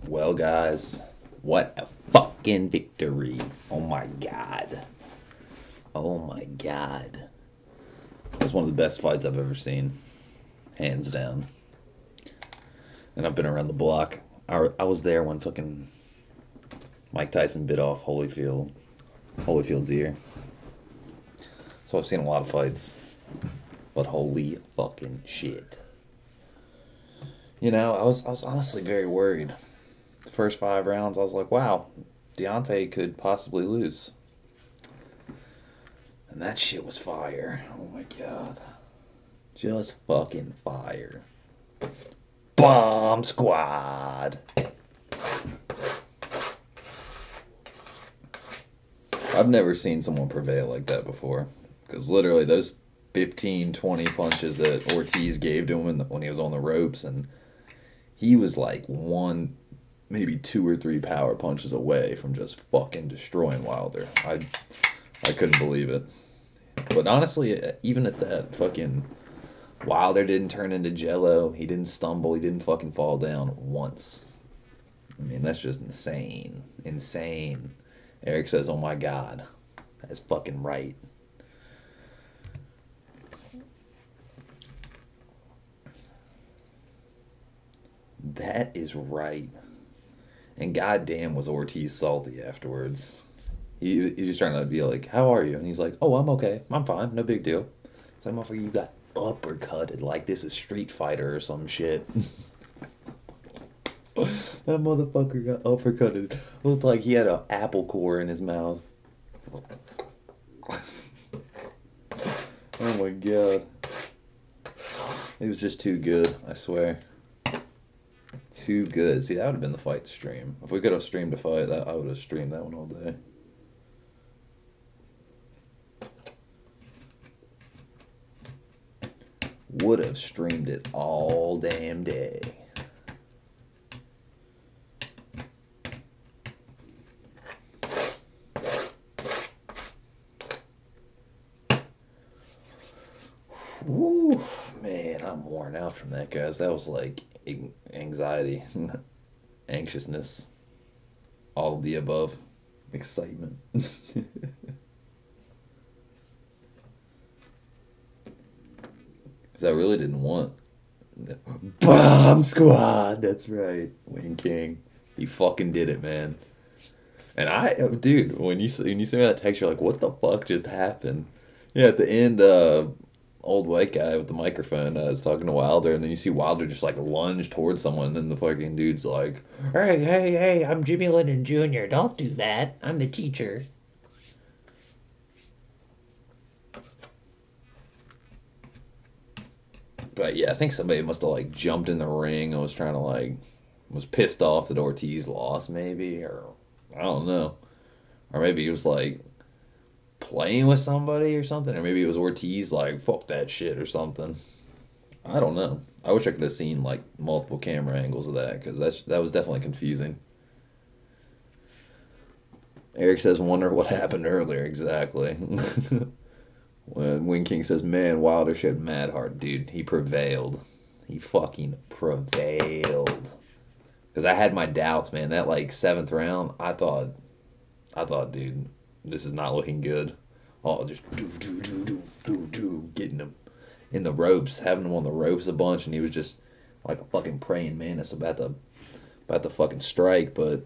Well, guys, what a fucking victory. Oh my god. Oh my god. It was one of the best fights I've ever seen. Hands down. And I've been around the block. I was there when fucking Mike Tyson bit off Holyfield's ear. So I've seen a lot of fights. But holy fucking shit. You know, I was honestly very worried. The first 5 rounds, I was like, wow, Deontay could possibly lose. And that shit was fire. Oh my god. Just fucking fire. Bomb Squad! I've never seen someone prevail like that before. Because literally those 15, 20 punches that Ortiz gave to him when he was on the ropes, and he was like one, maybe 2 or 3 power punches away from just fucking destroying Wilder. I couldn't believe it. But honestly, even at that, fucking Wilder didn't turn into jello. He didn't stumble. He didn't fucking fall down once. I mean, that's just insane. Insane. Eric says, oh my god. That's fucking right. That is right. And goddamn was Ortiz salty afterwards. He was trying to be like, how are you? And he's like, oh, I'm okay. I'm fine. No big deal. It's like, motherfucker, you got uppercutted like this is Street Fighter or some shit. That motherfucker got uppercutted. Looked like he had an apple core in his mouth. Oh my god. It was just too good, I swear. Too good. See, that would have been the fight to stream. If we could have streamed a fight, I would have streamed that one all day. Would have streamed it all damn day. Woo, man, I'm worn out from that, guys. That was like anxiety, anxiousness, all of the above, excitement. Because I really didn't want Bomb Squad. That's right, Wayne King. He fucking did it, man. And dude, when you send me that text, you're like, what the fuck just happened? Yeah, at the end, old white guy with the microphone is talking to Wilder, and then you see Wilder just like lunge towards someone, and then the fucking dude's like, hey, I'm Jimmy Lennon Jr. Don't do that. I'm the teacher. But yeah, I think somebody must have like jumped in the ring and was trying to was pissed off that Ortiz lost, maybe, or I don't know. Or maybe he was like playing with somebody or something, or maybe it was Ortiz like fuck that shit or something. I don't know. I wish I could have seen like multiple camera angles of that, because that was definitely confusing. Eric says, wonder what happened earlier exactly. When Wing King says, man, Wilder showed mad heart. Dude, he prevailed. He fucking prevailed. Because I had my doubts, man. That like 7th round, I thought, dude, this is not looking good. Oh, just getting him in the ropes, having him on the ropes a bunch, and he was just like a fucking praying mantis about to fucking strike. But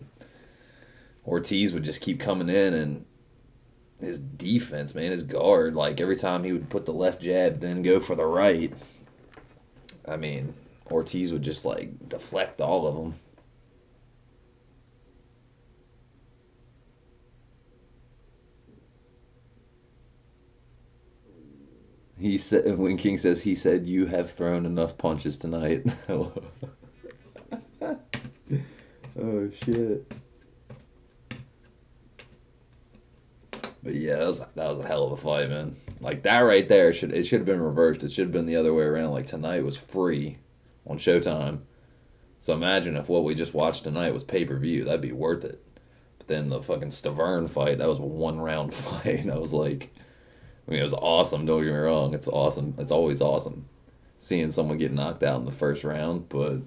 Ortiz would just keep coming in, and his defense, man, his guard, like every time he would put the left jab, then go for the right. I mean, Ortiz would just like deflect all of them. He said, when King says, he said, you have thrown enough punches tonight. Oh shit. But yeah, that was a hell of a fight, man. Like that right there, it should have been reversed. It should have been the other way around. Like tonight was free on Showtime. So imagine if what we just watched tonight was pay-per-view. That'd be worth it. But then the fucking Stavern fight, that was a 1-round fight. I was like, I mean, it was awesome. Don't get me wrong. It's awesome. It's always awesome seeing someone get knocked out in the first round. But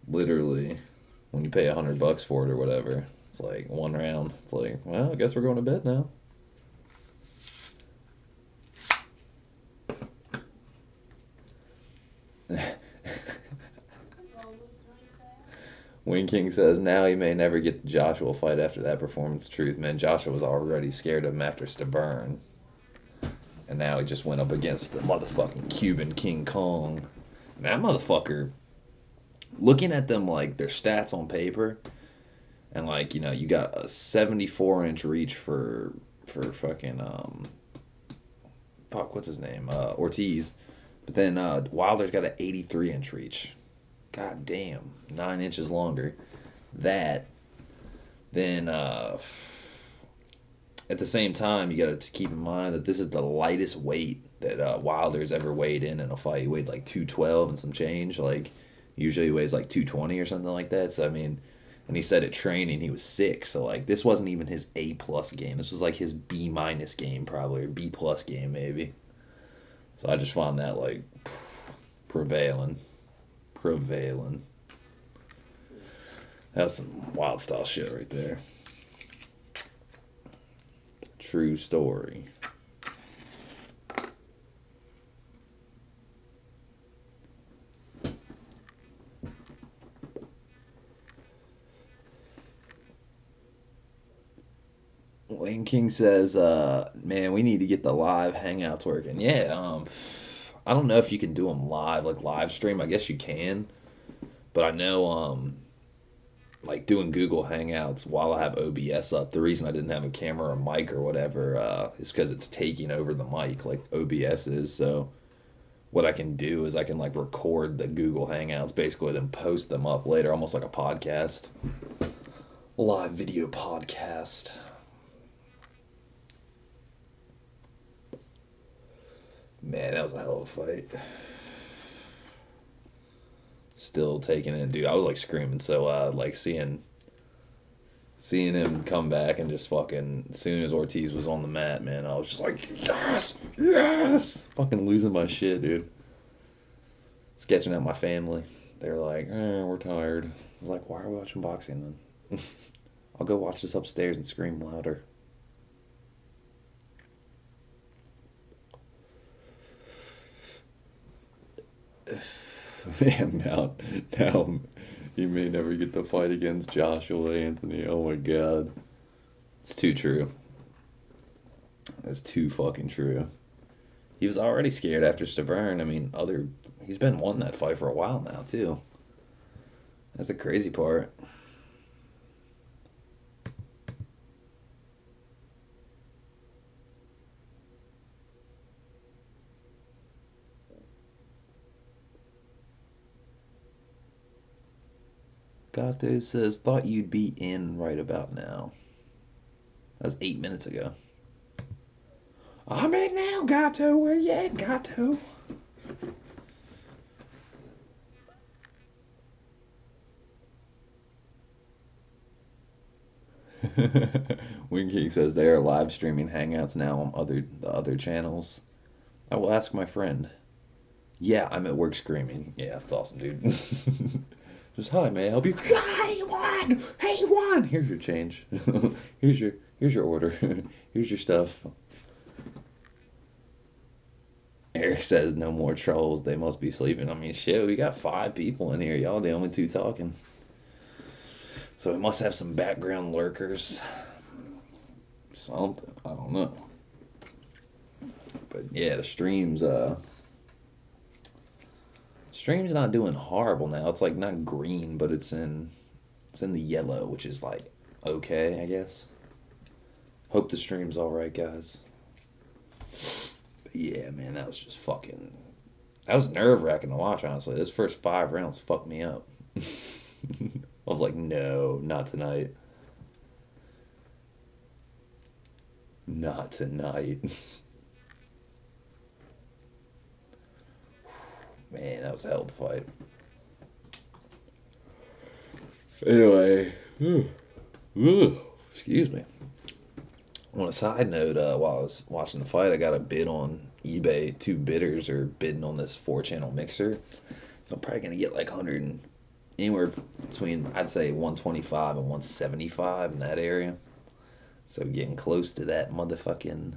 Literally, when you pay $100 for it or whatever, it's like one round. It's like, well, I guess we're going to bed now. Wing King says now he may never get the Joshua fight after that performance. Truth, man, Joshua was already scared of him after Stabern. And now he just went up against the motherfucking Cuban King Kong. And that motherfucker, looking at them like their stats on paper, and like, you know, you got a 74-inch reach for fucking fuck, what's his name? Ortiz. But then Wilder's got an 83-inch reach. God damn, 9 inches longer. That, then at the same time, you got to keep in mind that this is the lightest weight that Wilder's ever weighed in a fight. He weighed like 212 and some change. Like, usually he weighs like 220 or something like that. So, I mean, and he said at training he was sick. So, like, this wasn't even his A-plus game. This was like his B-minus game probably, or B-plus game maybe. So I just found that, like, prevailing. That's some wild style shit right there. True story. Wayne King says, man, we need to get the live hangouts working. Yeah, I don't know if you can do them live, like live stream. I guess you can. But I know, like doing Google Hangouts while I have OBS up, the reason I didn't have a camera or mic or whatever is because it's taking over the mic, like OBS is. So what I can do is I can like record the Google Hangouts basically, then post them up later, almost like a podcast. Live video podcast. Man, that was a hell of a fight. Still taking it, dude. I was like screaming so loud, like seeing him come back and just fucking, as soon as Ortiz was on the mat, man, I was just like, yes, yes, fucking losing my shit, dude. Sketching out my family. They were like, we're tired. I was like, why are we watching boxing then? I'll go watch this upstairs and scream louder. Man, now he may never get the fight against Joshua Anthony. Oh my god. It's too true. It's too fucking true. He was already scared after Stavern. I mean, he's been wanting that fight for a while now, too. That's the crazy part. Gato says, thought you'd be in right about now. That was 8 minutes ago. I'm in now, Gato. Where you at, Gato? Wing King says they are live streaming Hangouts now on the other channels. I will ask my friend. Yeah, I'm at work screaming. Yeah, that's awesome, dude. Just, hi, may I help you? Hey, Juan! Hey, Juan! Here's your change. here's your order. Here's your stuff. Eric says no more trolls. They must be sleeping. I mean, shit, we got 5 people in here. Y'all the only 2 talking. So we must have some background lurkers. Something. I don't know. But yeah, the stream's not doing horrible now. It's like not green, but it's in the yellow, which is like okay, I guess. Hope the stream's alright, guys. But yeah, man, that was just fucking, that was nerve-wracking to watch, honestly. Those first 5 rounds fucked me up. I was like, no, not tonight. Not tonight. Man, that was a hell of a fight. Anyway, excuse me. On a side note, while I was watching the fight, I got a bid on eBay. 2 bidders are bidding on this 4-channel mixer. So I'm probably going to get like 150 anywhere between, I'd say, 125 and 175 in that area. So getting close to that motherfucking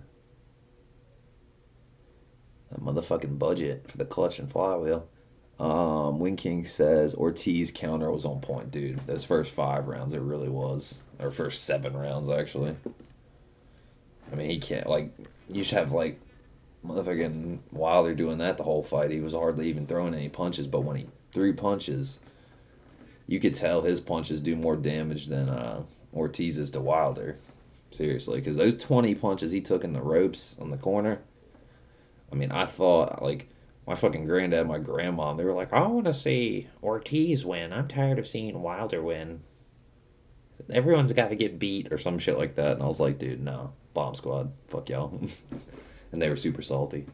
budget for the clutch and flywheel. Wing King says Ortiz counter was on point, dude. Those first 5 rounds, it really was. Or first 7 rounds, actually. I mean, he can't, like, you should have, like, motherfucking Wilder doing that the whole fight. He was hardly even throwing any punches, but when he threw punches, you could tell his punches do more damage than Ortiz's to Wilder. Seriously, because those 20 punches he took in the ropes on the corner, I mean, I thought, like, my fucking granddad, my grandma, they were like, I want to see Ortiz win. I'm tired of seeing Wilder win. Everyone's got to get beat or some shit like that. And I was like, dude, no. Bomb Squad. Fuck y'all. And they were super salty.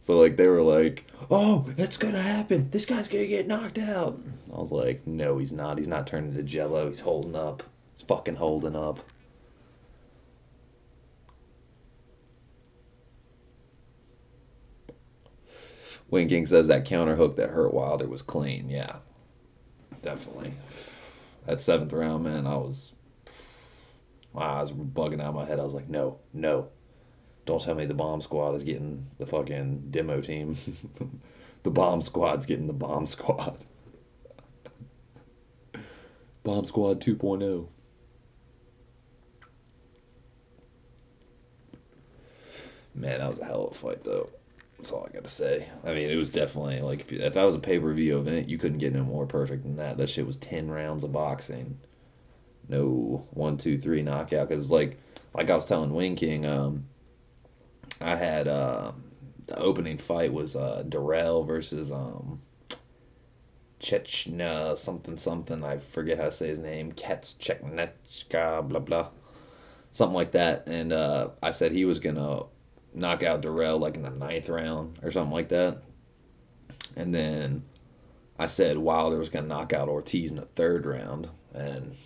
So, like, they were like, oh, it's going to happen. This guy's going to get knocked out. I was like, no, he's not. He's not turning to jello. He's holding up. He's fucking holding up. Wing King says that counter hook that hurt Wilder was clean. Yeah, definitely. That 7th round, man, my eyes were bugging out of my head. I was like, no, no. Don't tell me the bomb squad is getting the fucking demo team. The bomb squad's getting the bomb squad. Bomb squad 2.0. Man, that was a hell of a fight, though. That's all I got to say. I mean, it was definitely, like, if that was a pay-per-view event, you couldn't get no more perfect than that. That shit was 10 rounds of boxing. No 1, 2, 3 knockout. Because, like I was telling Wing King, I had the opening fight was Darrell versus Chechnya something something. I forget how to say his name. Ketscheknechka, blah blah, something like that. And I said he was gonna knock out Darrell like in the 9th round or something like that. And then I said Wilder was gonna knock out Ortiz in the 3rd round, and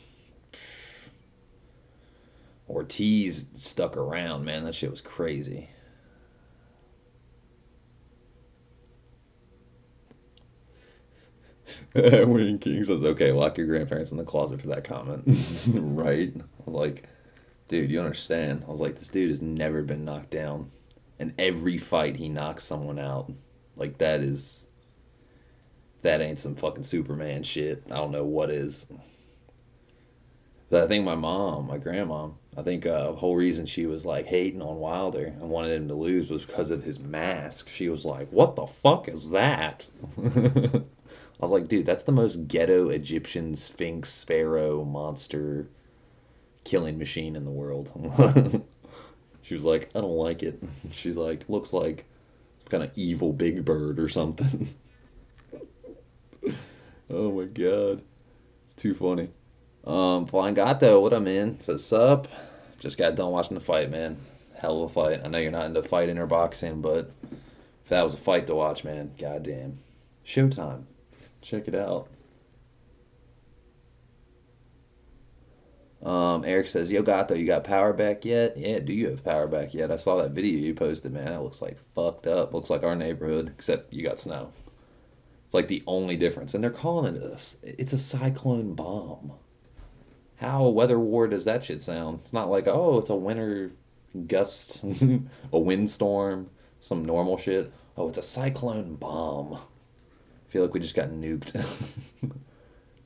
Ortiz stuck around, man. That shit was crazy. Wayne King says, okay, lock your grandparents in the closet for that comment. Right? I was like, dude, you understand? I was like, this dude has never been knocked down. And every fight he knocks someone out. Like, that ain't some fucking Superman shit. I don't know what is. But I think my grandma, I think the whole reason she was like hating on Wilder and wanted him to lose was because of his mask. She was like, what the fuck is that? I was like, dude, that's the most ghetto Egyptian sphinx, pharaoh, monster killing machine in the world. She was like, I don't like it. She's like, looks like some kind of evil big bird or something. Oh my god. It's too funny. Flying Gato, what up, man? Says, sup? Just got done watching the fight, man. Hell of a fight. I know you're not into fighting or boxing, but if that was a fight to watch, man, goddamn. Showtime. Check it out. Eric says, yo, Gato, you got power back yet? Yeah, do you have power back yet? I saw that video you posted, man. That looks like fucked up. Looks like our neighborhood, except you got snow. It's like the only difference. And they're calling it it's a cyclone bomb. How weather war does that shit sound? It's not like, oh, it's a winter gust, a windstorm, some normal shit. Oh, it's a cyclone bomb. I feel like we just got nuked.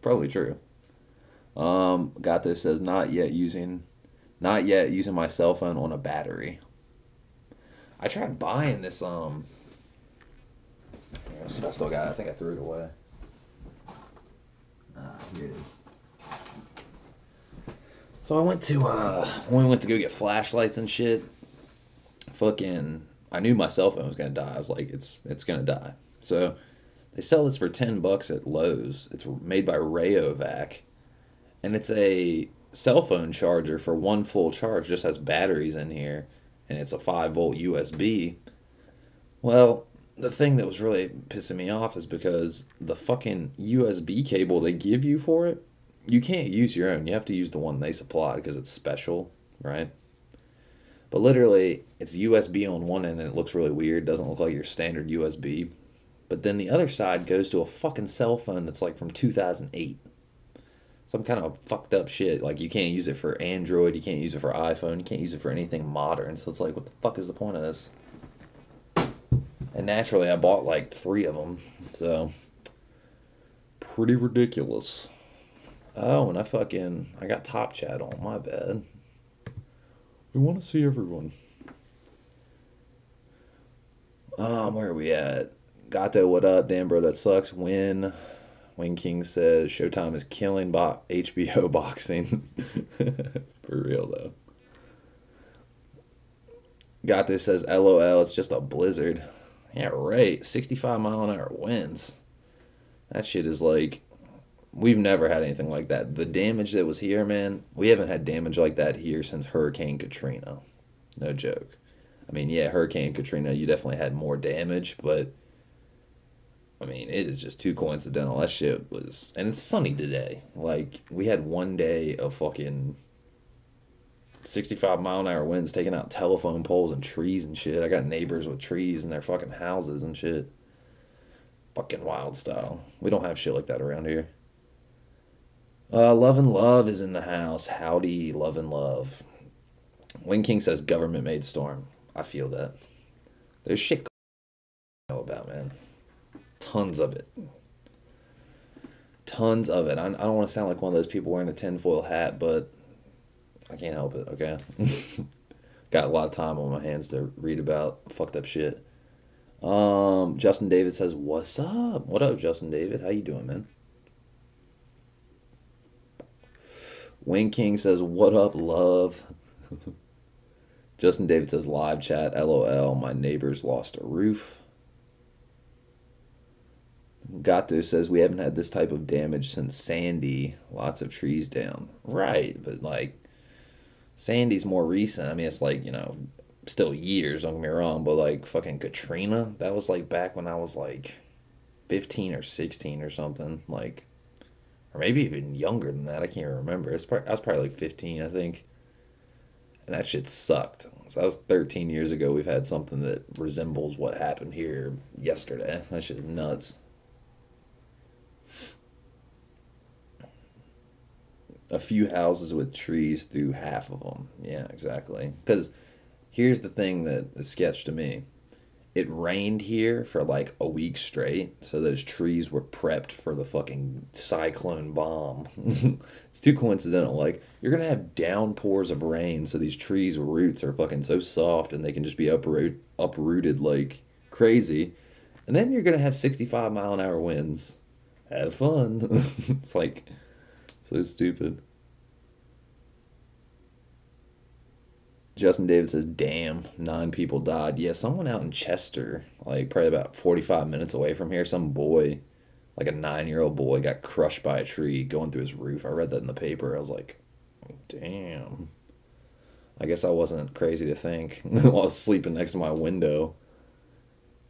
Probably true. Gato says, not yet using my cell phone on a battery. I tried buying this, let's see if I still got it. I think I threw it away. Here it is. So I went to when we went to go get flashlights and shit. Fucking, I knew my cell phone was gonna die. I was like, it's gonna die. So they sell this for $10 at Lowe's. It's made by Rayovac, and it's a cell phone charger for one full charge. Just has batteries in here, and it's a 5-volt USB. Well, the thing that was really pissing me off is because the fucking USB cable they give you for it, you can't use your own. You have to use the one they supply because it's special, right? But literally, it's USB on one end and it looks really weird. It doesn't look like your standard USB. but then the other side goes to a fucking cell phone that's like from 2008. Some kind of fucked up shit. Like you can't use it for Android, you can't use it for iPhone, you can't use it for anything modern. So it's like, what the fuck is the point of this? And naturally, I bought like 3 of them. So pretty ridiculous. Oh, and I got Top Chat on. My bad. We want to see everyone. Where are we at? Gato, what up? Damn, bro, that sucks. Win King says Showtime is killing HBO boxing. For real though. Gato says LOL, it's just a blizzard. Yeah, right. 65-mile-an-hour winds. That shit is like, we've never had anything like that. The damage that was here, man, we haven't had damage like that here since Hurricane Katrina. No joke. I mean, yeah, Hurricane Katrina, you definitely had more damage, but I mean, it is just too coincidental. That shit was, and it's sunny today. Like, we had one day of fucking 65-mile-an-hour winds taking out telephone poles and trees and shit. I got neighbors with trees in their fucking houses and shit. Fucking wild style. We don't have shit like that around here. Love and Love is in the house. Howdy, Love and Love. Wing King says government made storm. I feel that. There's shit I know about, man. Tons of it. Tons of it. I don't want to sound like one of those people wearing a tinfoil hat, but I can't help it, okay? Got a lot of time on my hands to read about fucked up shit. Justin David says, what's up? What up, Justin David? How you doing, man? Wing King says, what up, love? Justin David says, live chat, LOL, my neighbors lost a roof. Gato says, we haven't had this type of damage since Sandy. Lots of trees down. Right, but like, Sandy's more recent. I mean, it's like, still years, don't get me wrong, but like fucking Katrina, that was like back when I was like 15 or 16 or something. Like, or maybe even younger than that. I can't remember. I was probably like 15, I think. And that shit sucked. So that was 13 years ago. We've had something that resembles what happened here yesterday. That shit is nuts. A few houses with trees through half of them. Yeah, exactly. Because here's the thing that is sketch to me. It rained here for like a week straight, so those trees were prepped for the fucking cyclone bomb. It's too coincidental. Like, you're gonna have downpours of rain, so these trees' roots are fucking so soft and they can just be uprooted like crazy. And then you're gonna have 65-mile-an-hour winds. Have fun. It's like so stupid. Justin David says, damn, 9 people died. Yeah, someone out in Chester, like probably about 45 minutes away from here, some boy, like a 9-year-old boy, got crushed by a tree going through his roof. I read that in the paper. I was like, damn. I guess I wasn't crazy to think while I was sleeping next to my window.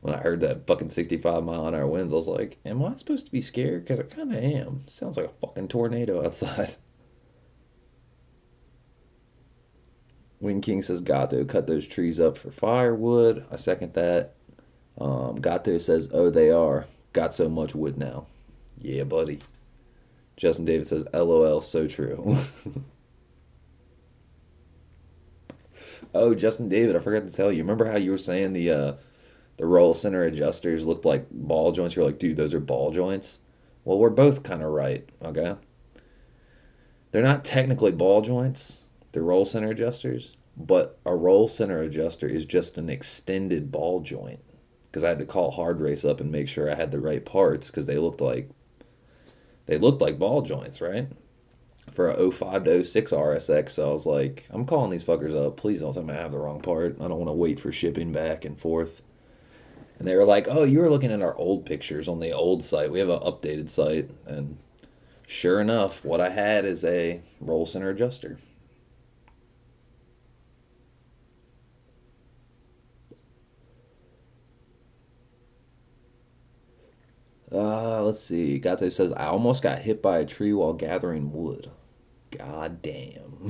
When I heard that fucking 65-mile-an-hour winds, I was like, am I supposed to be scared? Because I kind of am. Sounds like a fucking tornado outside. Wing King says, Gato, cut those trees up for firewood. I second that. Gato says, oh, they are. Got so much wood now. Yeah, buddy. Justin David says, LOL, so true. Oh, Justin David, I forgot to tell you. Remember how you were saying the roll center adjusters looked like ball joints? You're like, dude, those are ball joints. Well, we're both kind of right, okay? They're not technically ball joints. They're roll center adjusters, but a roll center adjuster is just an extended ball joint. Because I had to call Hard Race up and make sure I had the right parts because they looked like ball joints, right? For a 05 to 06 RSX, so I was like, I'm calling these fuckers up. Please don't tell me I have the wrong part. I don't want to wait for shipping back and forth. And they were like, oh, you were looking at our old pictures on the old site. We have an updated site. And sure enough, what I had is a roll center adjuster. Let's see. Gato says, I almost got hit by a tree while gathering wood. God damn.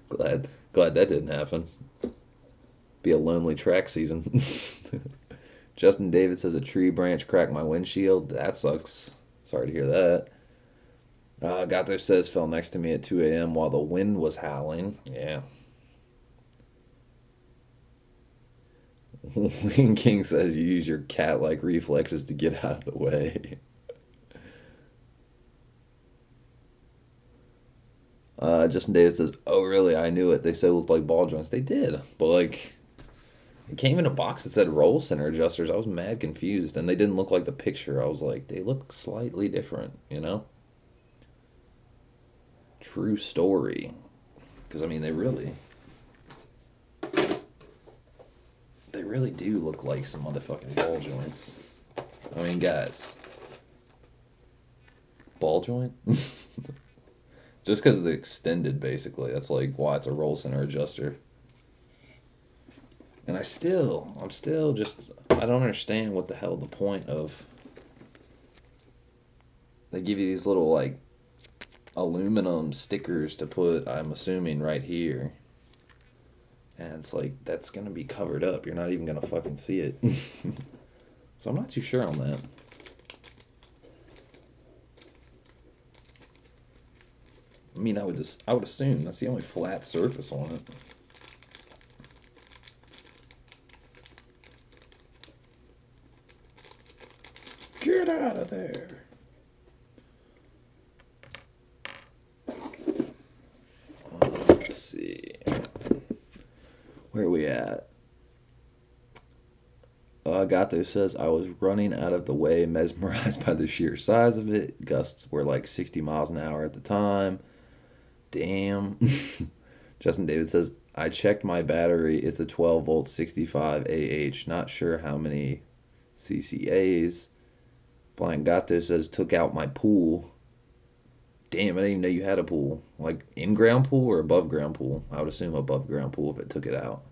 glad that didn't happen. Be a lonely track season. Justin David says a tree branch cracked my windshield. That sucks. Sorry to hear that. Gato says fell next to me at 2 a.m. while the wind was howling. Yeah. Wing King says you use your cat-like reflexes to get out of the way. Justin Davis says, "Oh, really? I knew it. They said it looked like ball joints. They did, but like, it came in a box that said roll center adjusters. I was mad confused, and they didn't look like the picture. I was like, they look slightly different, you know? True story. Because I mean, they really do look like some motherfucking ball joints. I mean, guys, ball joint." Just because of the extended, basically. That's like why it's a roll center adjuster. And I'm still just, I don't understand what the hell the point of. They give you these little like aluminum stickers to put, I'm assuming, right here. And it's like, that's going to be covered up. You're not even going to fucking see it. So I'm not too sure on that. I mean, I would assume that's the only flat surface on it. Get out of there. Let's see. Where are we at? Gato says, I was running out of the way, mesmerized by the sheer size of it. Gusts were like 60 miles an hour at the time. Damn. Justin David says, I checked my battery. It's a 12 volt 65 AH. Not sure how many CCAs. Flying Gato says, took out my pool. Damn, I didn't even know you had a pool. Like in-ground pool or above-ground pool? I would assume above-ground pool if it took it out.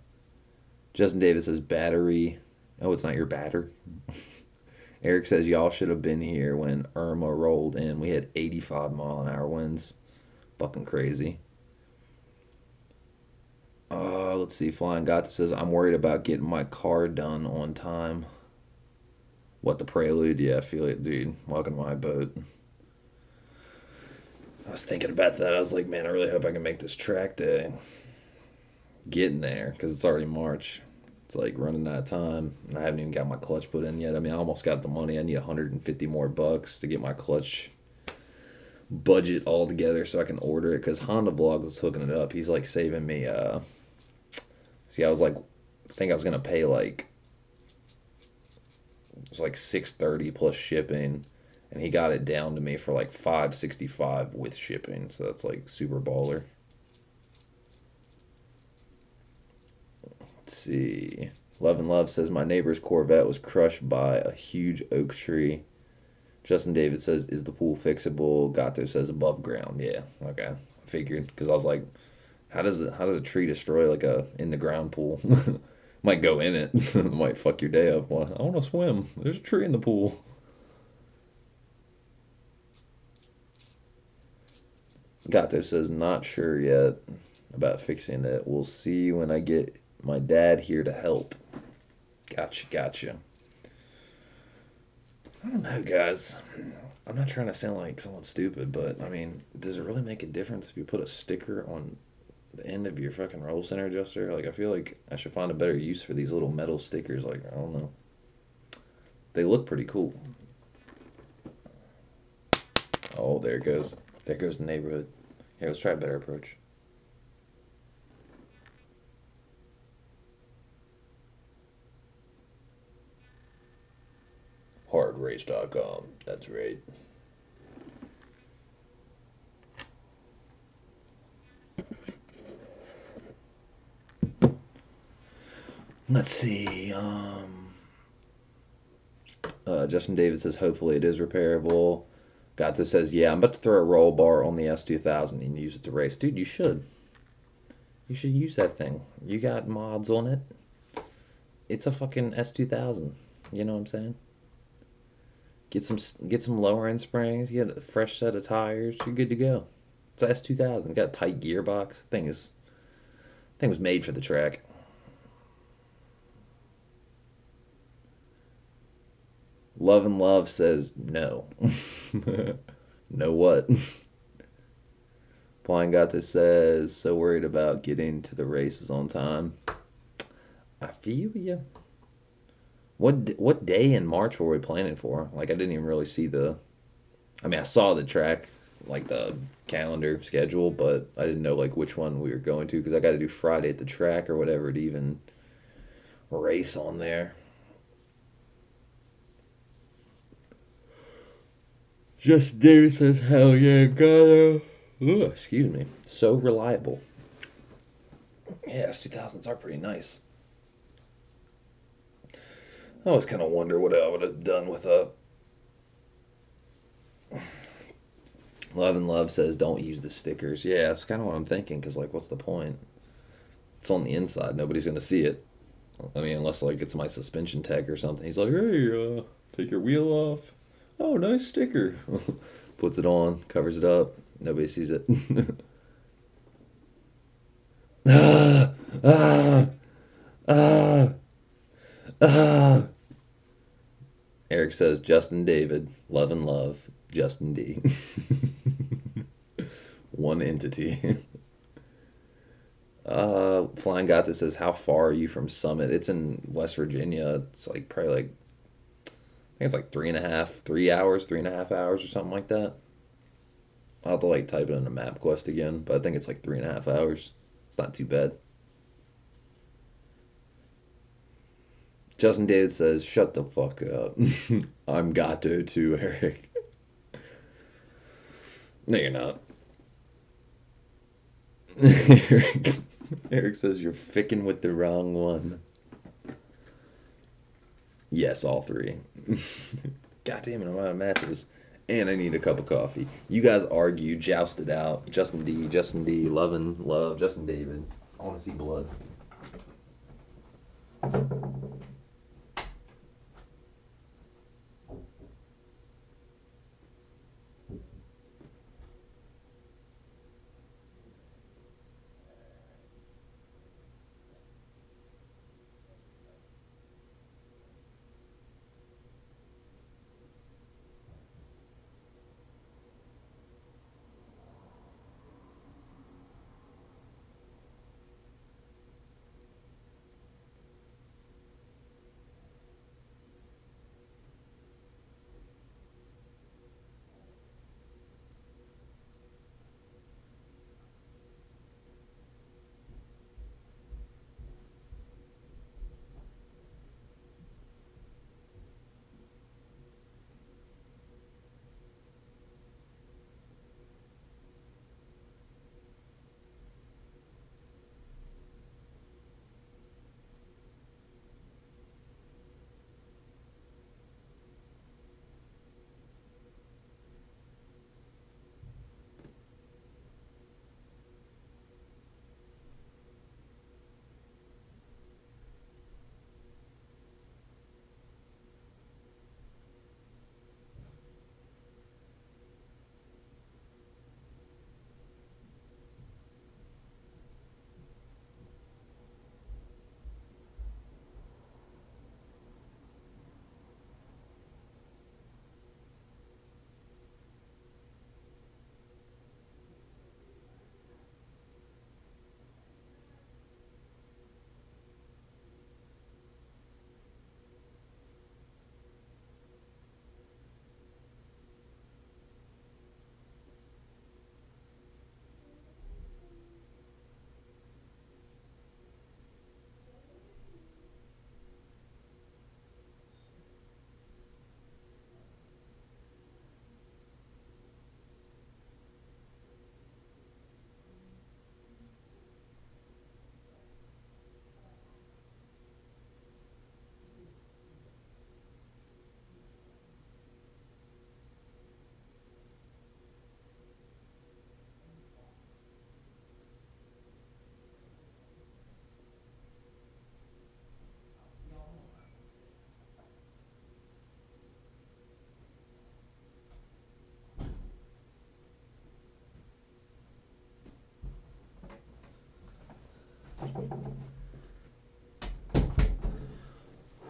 Justin David says, battery. Oh, it's not your batter. Eric says, y'all should have been here when Irma rolled in. We had 85-mile-an-hour winds. Fucking crazy. Let's see. Flying Gato says, I'm worried about getting my car done on time. What, the Prelude? Yeah, I feel it, dude. Welcome to my boat. I was thinking about that. I was like, man, I really hope I can make this track day. Getting there, because it's already March. It's like running out of time. And I haven't even got my clutch put in yet. I mean, I almost got the money. I need 150 more bucks to get my clutch budget all together so I can order it, because Honda Vlog is hooking it up. He's like saving me see, I was like, I think I was gonna pay like, it was like $630 plus shipping, and he got it down to me for like $565 with shipping, so that's like super baller. Let's see. Love and Love says my neighbor's Corvette was crushed by a huge oak tree. Justin David says, is the pool fixable? Gato says above ground. Yeah, okay. I figured, because I was like, how does a tree destroy like a in the ground pool? Might go in it. Might fuck your day up. Well, I want to swim. There's a tree in the pool. Gato says, not sure yet about fixing it. We'll see when I get my dad here to help. Gotcha. I don't know, guys. I'm not trying to sound like someone stupid, but I mean, does it really make a difference if you put a sticker on the end of your fucking roll center adjuster? Like, I feel like I should find a better use for these little metal stickers. Like, I don't know. They look pretty cool. Oh, there it goes. There goes the neighborhood. Here, let's try a better approach. Hardrace.com. That's right. Let's see. Justin David says hopefully it is repairable. Gato says, yeah, I'm about to throw a roll bar on the S2000 and use it to race. Dude, you should. You should use that thing. You got mods on it. It's a fucking S2000. You know what I'm saying? Get some lower end springs. You get a fresh set of tires. You're good to go. It's a S2000. Got a tight gearbox. Thing was made for the track. Love and Love says no. No what? Flying Gato says, so worried about getting to the races on time. I feel ya. What day in March were we planning for? Like, I didn't even really see the. I mean, I saw the track, like the calendar schedule, but I didn't know like which one we were going to because I got to do Friday at the track or whatever to even race on there. Justin Davis says, hell yeah, gotta. Ooh, excuse me. So reliable. Yeah, 2000s are pretty nice. I always kind of wonder what I would have done with a. Love and Love says, don't use the stickers. Yeah, that's kind of what I'm thinking, because, like, what's the point? It's on the inside. Nobody's going to see it. I mean, unless, like, it's my suspension tech or something. He's like, hey, take your wheel off. Oh, nice sticker. Puts it on, covers it up. Nobody sees it. ah, ah, ah, ah. Eric says, Justin David, Love and Love, Justin D. One entity. Flying Gata says, how far are you from Summit? It's in West Virginia. It's like probably like, I think it's like 3.5 hours, 3.5 hours or something like that. I'll have to like type it into MapQuest again, but I think it's like 3.5 hours. It's not too bad. Justin David says, shut the fuck up. I'm Gato too, Eric. No, you're not. Eric says, you're ficking with the wrong one. Yes, all three. God damn it, I'm out of matches. And I need a cup of coffee. You guys argue, joust it out. Justin D, Love and Love, Justin David. I want to see blood.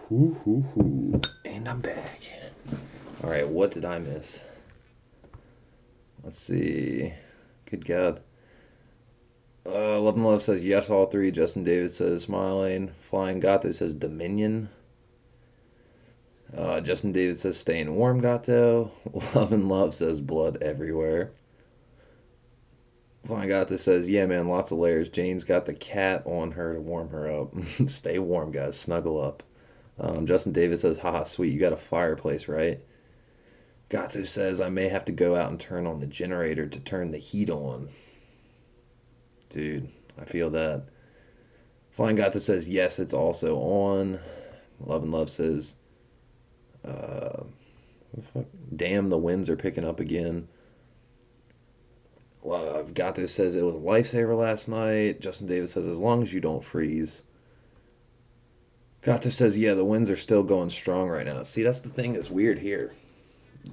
Hoo, hoo, hoo. And I'm back. All right, what did I miss? Let's see. Good God. Love and Love says yes, all three. Justin Davis says smiling. Flying Gato says Dominion. Justin Davis says staying warm, Gato. Love and Love says blood everywhere. Flying Gato says, yeah, man, lots of layers. Jane's got the cat on her to warm her up. Stay warm, guys. Snuggle up. Justin Davis says, haha, sweet, you got a fireplace, right? Gato says, I may have to go out and turn on the generator to turn the heat on. Dude, I feel that. Flying Gato says, yes, it's also on. Love and Love says, fuck? Damn, the winds are picking up again. Gato says it was a lifesaver last night. Justin Davis says, as long as you don't freeze. Gato says, yeah, the winds are still going strong right now. See, that's the thing that's weird here.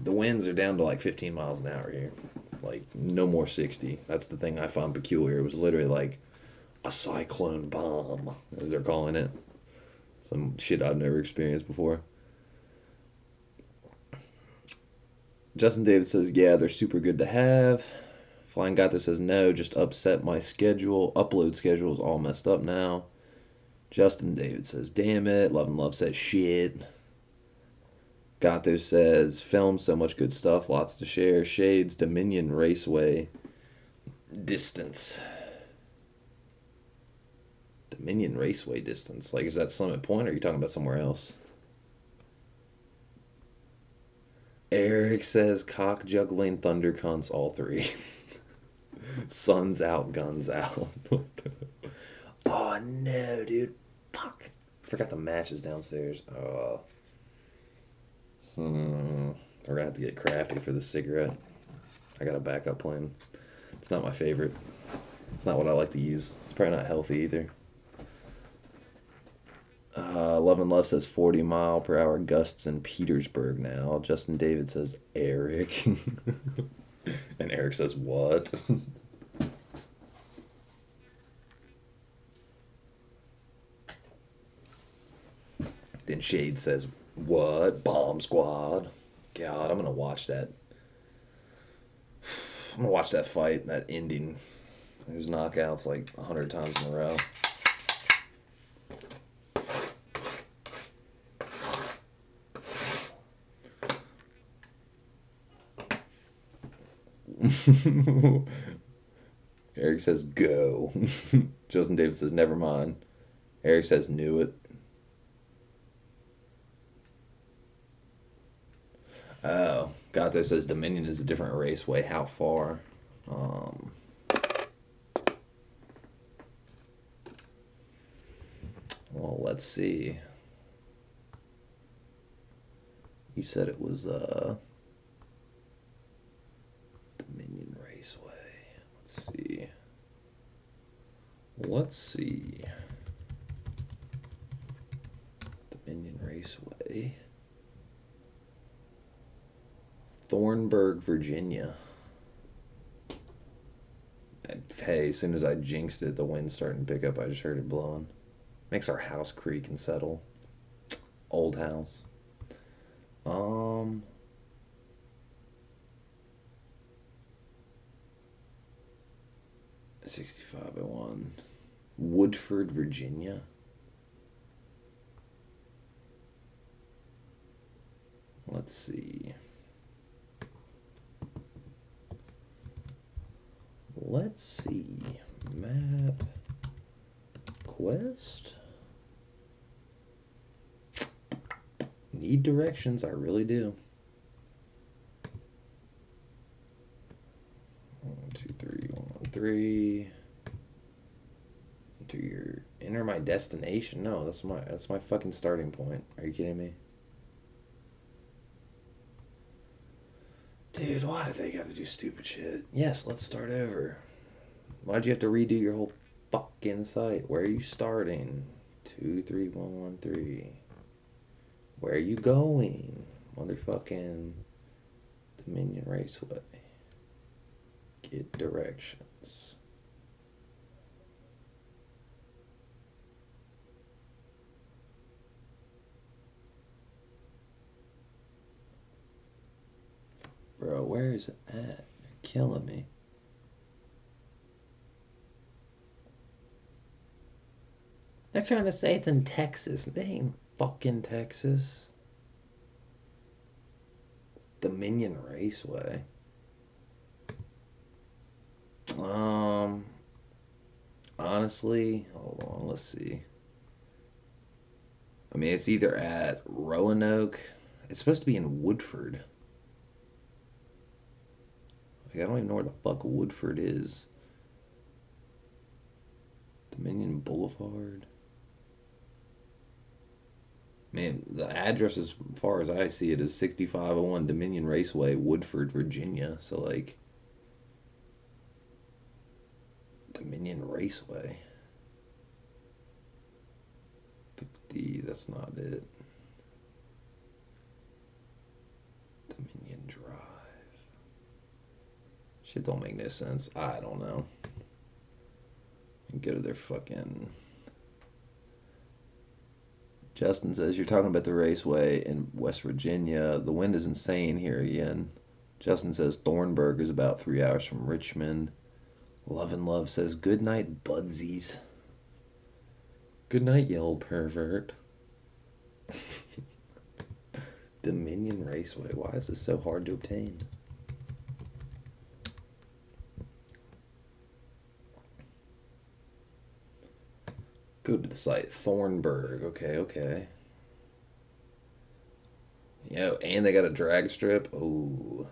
The winds are down to like 15 miles an hour here. Like, no more 60. That's the thing I found peculiar. It was literally like a cyclone bomb, as they're calling it. Some shit I've never experienced before. Justin Davis says, yeah, they're super good to have. Flying Gato says, no, just upset my schedule. Upload schedule is all messed up now. Justin David says, damn it. Love and Love says, shit. Gato says, film, so much good stuff, lots to share. Shades, Dominion Raceway, distance. Dominion Raceway distance. Like, is that Summit Point, or are you talking about somewhere else? Eric says, cock juggling thunder cunts, all three. Suns out, guns out. Oh, no, dude. Fuck. Forgot the matches downstairs. We're gonna have to get crafty for the cigarette. I got a backup plan. It's not my favorite. It's not what I like to use. It's probably not healthy either. Love and Love says 40-mile-per-hour gusts in Petersburg now. Justin David says Eric. And Eric says what? Then Shade says, what? Bomb Squad? God, I'm gonna watch that. I'm gonna watch that fight, that ending. There's knockouts like 100 times in a row. Eric says go. Justin Davis says never mind. Eric says knew it. Oh, Gato says Dominion is a different raceway. How far? Well, let's see. You said it was Dominion Raceway. Let's see. Let's see. Dominion Raceway. Thornburg, Virginia. Hey, as soon as I jinxed it, the wind's starting to pick up. I just heard it blowing. Makes our house creak and settle. Old house. 6501. Woodford, Virginia. Let's see. Let's see. Map. Quest. Need directions, I really do. 1, 2, 3, 1, 3. Enter my destination. No, that's my fucking starting point. Are you kidding me? Dude, why do they gotta do stupid shit? Yes, let's start over. Why'd you have to redo your whole fucking site? Where are you starting? 2, 3, 1, 1, 3. Where are you going? Motherfucking Dominion Raceway. Get directions. Bro, where is it at? You're killing me. They're trying to say it's in Texas. They ain't fucking Texas. Dominion Raceway. Honestly, hold on, let's see. I mean, it's either at Roanoke. It's supposed to be in Woodford. Like, I don't even know where the fuck Woodford is. Dominion Boulevard. Man, the address as far as I see it is 6501 Dominion Raceway, Woodford, Virginia. So, like, Dominion Raceway. 50, that's not it. Dominion Drive. Shit don't make no sense. I don't know. Go to their fucking... Justin says, you're talking about the raceway in West Virginia. The wind is insane here again. Justin says, Thornburg is about 3 hours from Richmond. Love and Love says, good night, budsies. Good night, you old pervert. Dominion Raceway. Why is this so hard to obtain? Go to the site. Thornburg. Okay, okay. Yo, and they got a drag strip. Ooh.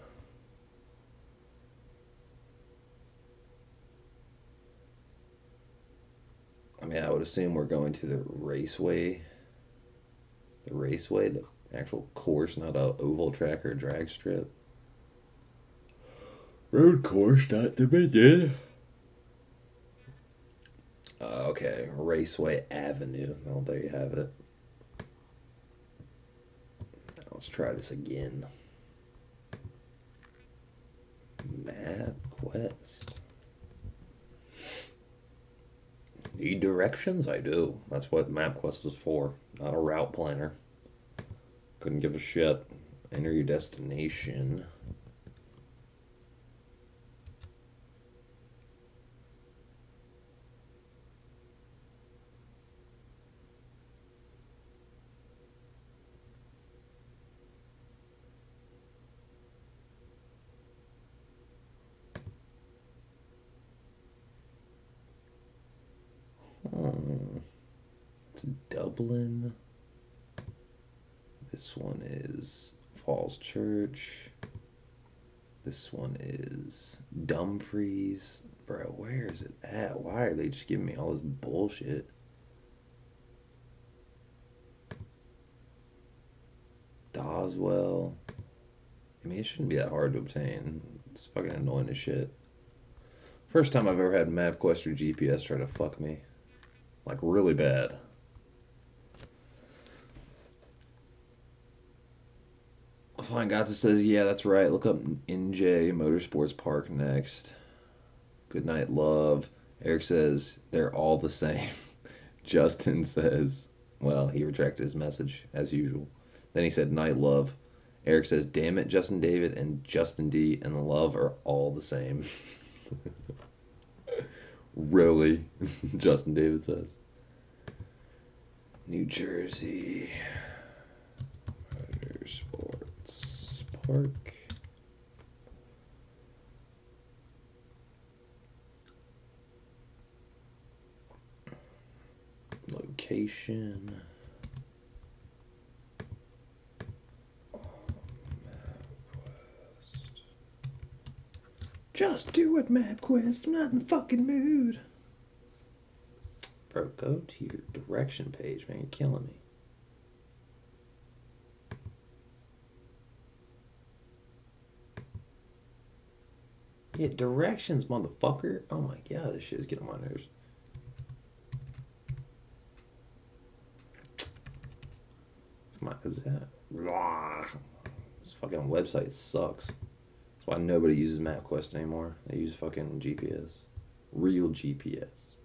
I mean, I would assume we're going to the raceway. The raceway, the actual course, not a oval track or a drag strip. Road course, not Dominion. Okay, Raceway Avenue. Oh, there you have it. Let's try this again. MapQuest. Need directions? I do. That's what MapQuest is for. Not a route planner. Couldn't give a shit. Enter your destination. It's Dublin. This one is Falls Church. This one is Dumfries. Bro, where is it at? Why are they just giving me all this bullshit? Doswell. I mean, it shouldn't be that hard to obtain. It's fucking annoying as shit. First time I've ever had MapQuest or GPS try to fuck me. Like, really bad. Fine Gotcha says, yeah, that's right. Look up NJ Motorsports Park next. Good night, love. Eric says, they're all the same. Justin says, well, he retracted his message, as usual. Then he said, night, love. Eric says, damn it, Justin David and Justin D and Love are all the same. Really? Justin David says. New Jersey Motorsports Park. Location. Just do it, MapQuest. I'm not in the fucking mood. Bro, go to your direction page, man. You're killing me. Yeah, directions, motherfucker. Oh my god, this shit is getting on my nerves. Come on, is that? This fucking website sucks. That's why nobody uses MapQuest anymore. They use fucking GPS. Real GPS.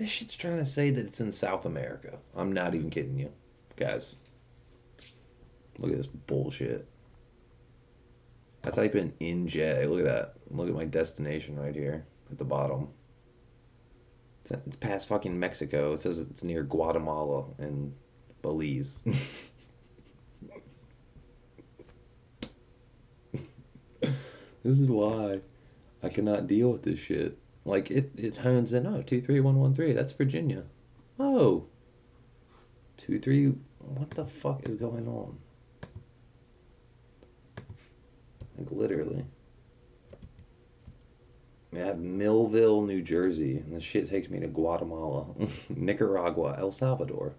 This shit's trying to say that it's in South America. I'm not even kidding you. Guys, look at this bullshit. I type in NJ. Look at that. Look at my destination right here at the bottom. It's past fucking Mexico. It says it's near Guatemala and Belize. This is why I cannot deal with this shit. Like, it hones in. Oh, 23113. That's Virginia. Oh. 23. What the fuck is going on? Like, literally. I have Millville, New Jersey, and this shit takes me to Guatemala, Nicaragua, El Salvador.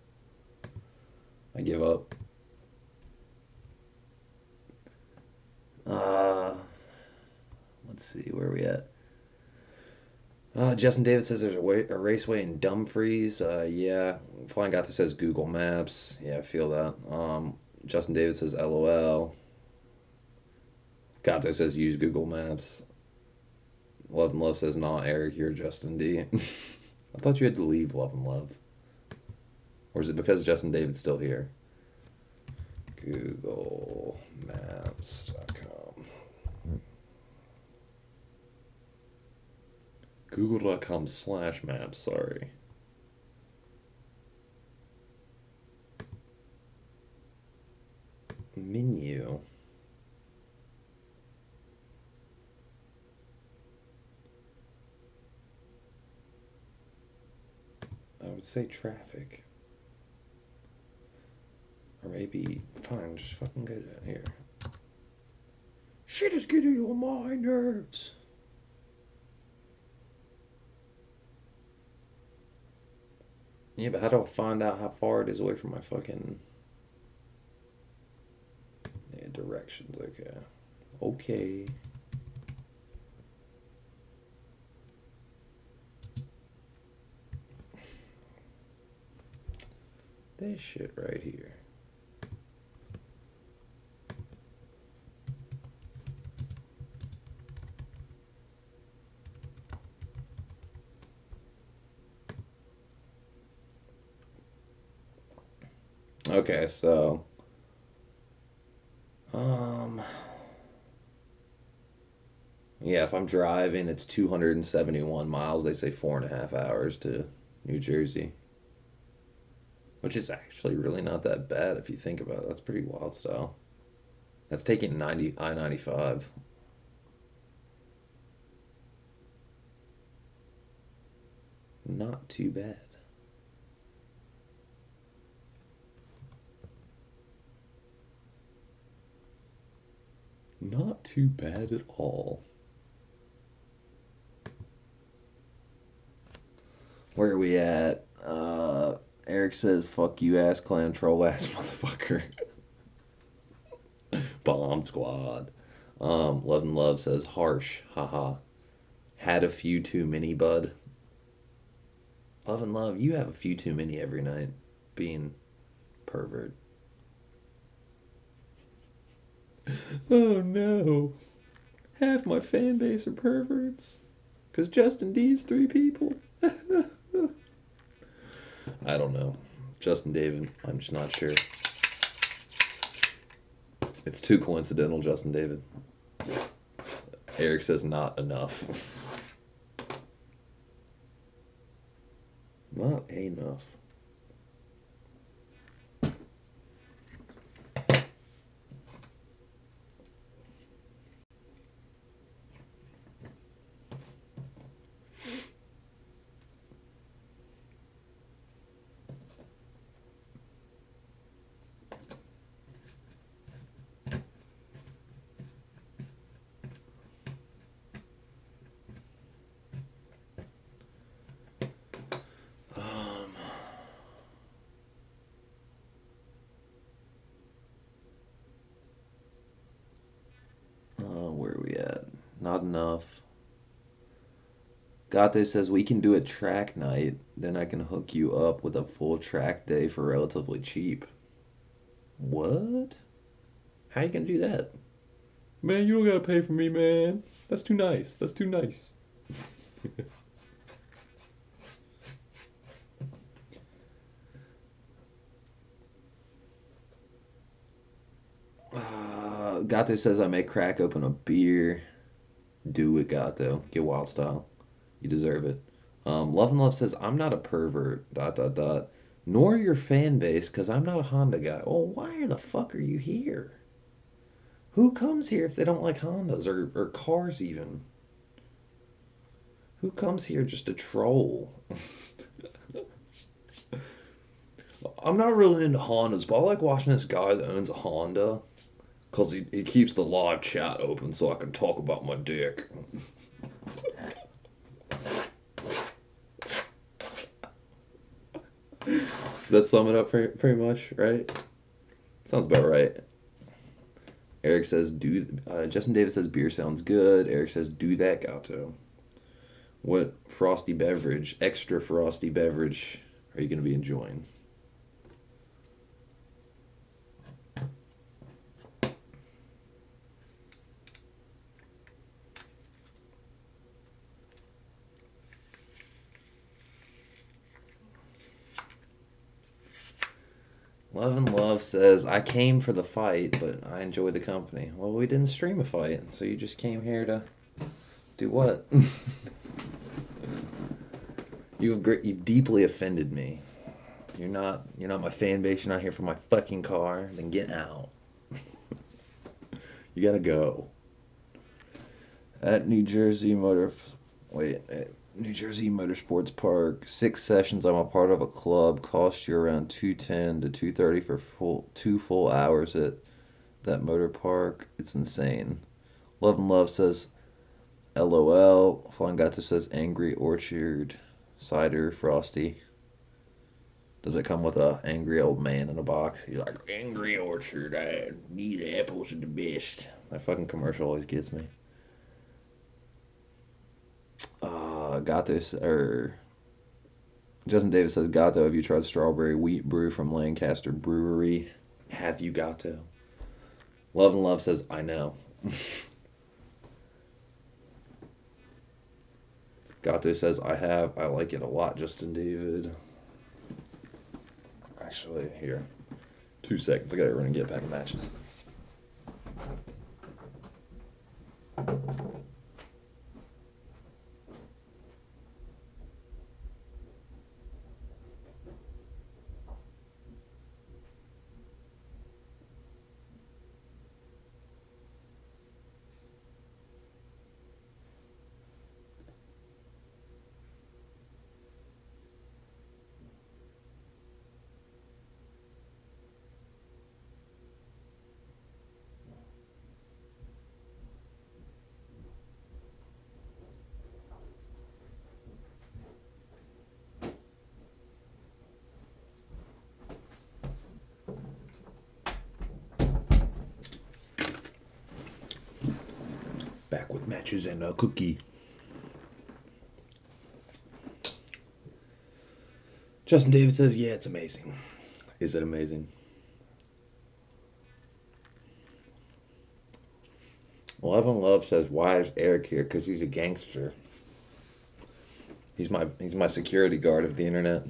I give up. Let's see, where are we at? Justin David says there's a raceway in Dumfries. Yeah. Flying Gato says Google Maps. Yeah, I feel that. Justin David says LOL. Gato says use Google Maps. Love and Love says nah, Eric, you're Justin D. I thought you had to leave Love and Love. Or is it because Justin David's still here? GoogleMaps.com. Google.com/maps, sorry. Menu. I would say traffic. Or maybe, fine, just fucking get it here. Shit is getting on my nerves. Yeah, but how do I find out how far it is away from my fucking... Yeah, directions, okay. Okay. This shit right here. Okay, so yeah, if I'm driving, it's 271 miles. They say 4.5 hours to New Jersey, which is actually really not that bad if you think about it. That's pretty wild style. That's taking I-95. Not too bad. Not too bad at all. Where are we at? Eric says, fuck you ass clown troll ass motherfucker. Bomb squad. Love and Love says, harsh, haha. Had a few too many, bud. Love and Love, you have a few too many every night. Being pervert. Oh no. Half my fan base are perverts. Because Justin D is 3 people. I don't know. Justin David, I'm just not sure. It's too coincidental, Justin David. Eric says not enough. Not enough. Where are we at? Not enough. Gato says we can do a track night, then I can hook you up with a full track day for relatively cheap. What? How you gonna do that? Man, you don't gotta pay for me, man. That's too nice. That's too nice. Gato says I may crack open a beer. Do it, Gato. Get wild style. You deserve it. Love and Love says I'm not a pervert. Dot dot dot. Nor your fan base, because I'm not a Honda guy. Well, why the fuck are you here? Who comes here if they don't like Hondas or cars even? Who comes here just to troll? I'm not really into Hondas, but I like watching this guy that owns a Honda because he keeps the live chat open so I can talk about my dick. Does that sum it up pretty much, right? Sounds about right. Eric says, Justin Davis says, beer sounds good. Eric says, do that, Gato. What frosty beverage, extra frosty beverage, are you going to be enjoying? Love and Love says, I came for the fight, but I enjoy the company. Well, we didn't stream a fight, so you just came here to do what? You've deeply offended me. You're not my fan base. You're not here for my fucking car. Then get out. You gotta go. At New Jersey Motorsports Park, 6 sessions. I'm a part of a club. Cost you around $210 to $230 for 2 full hours at that motor park. It's insane. Love and Love says, LOL. Flying Gato says, Angry Orchard cider frosty. Does it come with a angry old man in a box? He's like, Angry Orchard, these apples are the best. That fucking commercial always gets me. Justin Davis says, Gato, have you tried strawberry wheat brew from Lancaster Brewery? Have you, Gato? Love and Love says, I know. Gato says, I have. I like it a lot, Justin David. Actually, here. 2 seconds. I gotta run and get a pack of matches. Back with matches and a cookie. Justin David says, yeah, it's amazing. Is it amazing? Love and Love says, why is Eric here? Because he's a gangster. He's my security guard of the internet.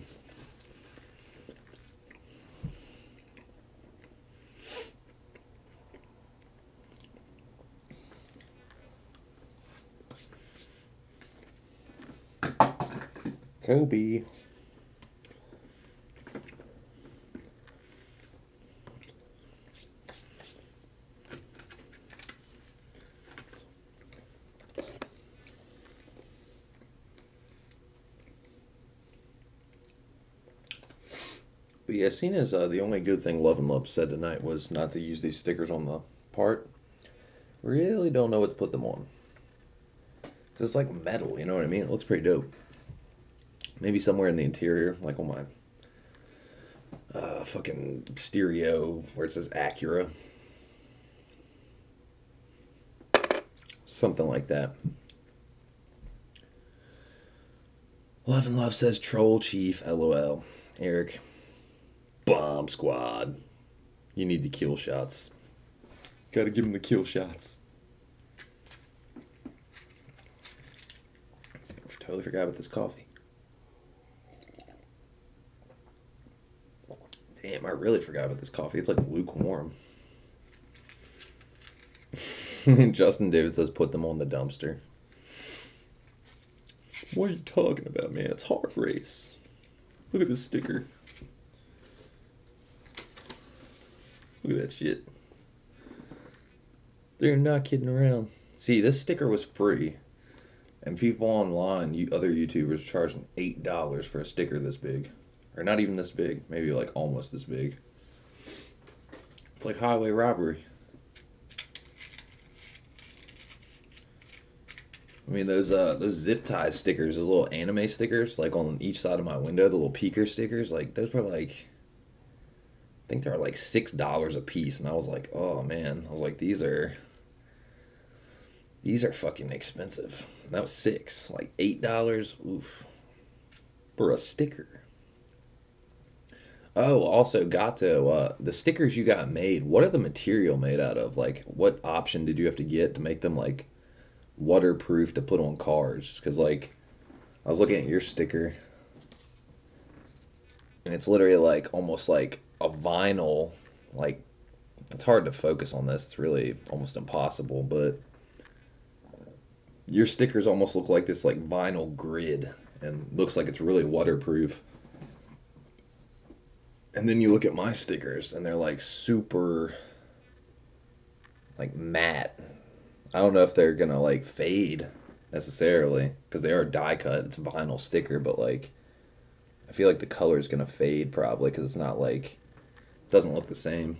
Kobe. But yeah, seeing as the only good thing Love and Love said tonight was not to use these stickers on the part, really don't know what to put them on. Because it's like metal, you know what I mean? It looks pretty dope. Maybe somewhere in the interior, like on my fucking stereo where it says Acura. Something like that. Love and Love says Troll Chief, LOL. Eric, Bomb Squad. You need the kill shots. Gotta give him the kill shots. I totally forgot about this coffee. Damn, I really forgot about this coffee. It's like lukewarm. Justin David says put them on the dumpster. What are you talking about, man? It's Hard Race. Look at this sticker. Look at that shit. They're not kidding around. See, this sticker was free. And people online, other YouTubers, charging $8 for a sticker this big. Or not even this big. Maybe like almost this big. It's like highway robbery. I mean, those zip tie stickers, those little anime stickers, like on each side of my window, the little peeker stickers, like those were like, I think they were like $6 a piece, and I was like, oh man, I was like, these are fucking expensive. That was six, like $8, oof, for a sticker. Oh, also got to the stickers you got made. What are the material made out of? Like, what option did you have to get to make them like waterproof to put on cars? Because like I was looking at your sticker and it's literally like almost like a vinyl, like it's hard to focus on this, it's really almost impossible, but your stickers almost look like this like vinyl grid and looks like it's really waterproof. And then you look at my stickers and they're like super like matte. I don't know if they're gonna like fade necessarily because they are die cut. It's a vinyl sticker, but like I feel like the color is gonna fade probably because it's not like it doesn't look the same.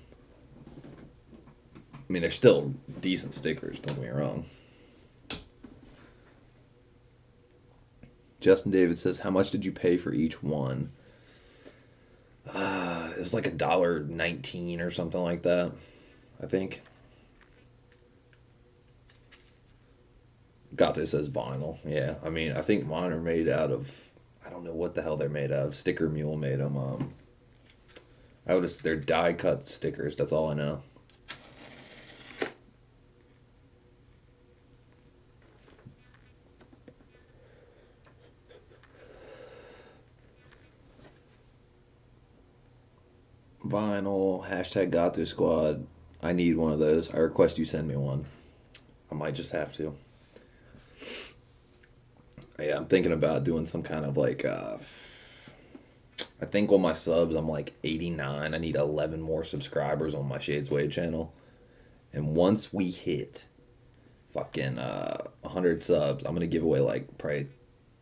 I mean, they're still decent stickers. Don't get me wrong. Justin David says, "How much did you pay for each one?" It was like $1.19 or something like that, I think. Got this as vinyl. Yeah, I mean, I think mine are made out of. I don't know what the hell they're made out of. Sticker Mule made them. They're die cut stickers. That's all I know. Vinyl. Hashtag Got This Squad. I need one of those. I request you send me one. I might just have to. Yeah, I'm thinking about doing some kind of like. I think on my subs, I'm like 89. I need 11 more subscribers on my Shades Wade channel. And once we hit fucking 100 subs, I'm going to give away like probably,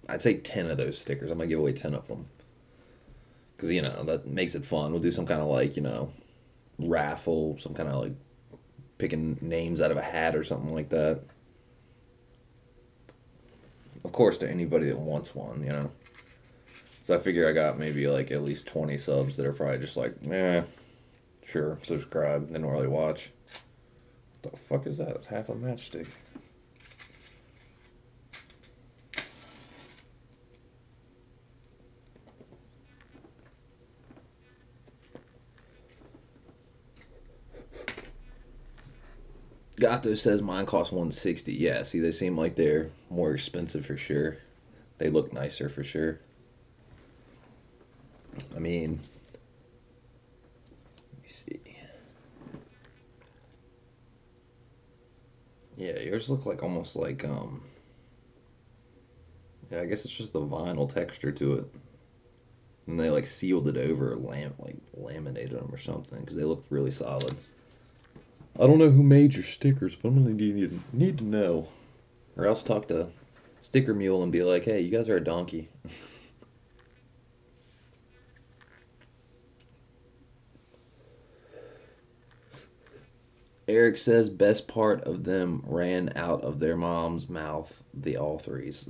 I'd say 10 of those stickers. I'm going to give away 10 of them. Because, you know, that makes it fun. We'll do some kind of like, you know, raffle, some kind of like picking names out of a hat or something like that. Of course, to anybody that wants one, you know. So I figure I got maybe like at least 20 subs that are probably just like, sure, subscribe, they don't really watch. What the fuck is that? It's half a matchstick. Gato says mine costs 160. Yeah, see, they seem like they're more expensive for sure. They look nicer for sure. I mean, let me see. Yeah, yours look like almost like yeah, I guess it's just the vinyl texture to it. And they like sealed it over, like laminated them or something because they look really solid. I don't know who made your stickers, but I'm gonna need to know, or else talk to Sticker Mule and be like, "Hey, you guys are a donkey." Eric says best part of them ran out of their mom's mouth. The all threes.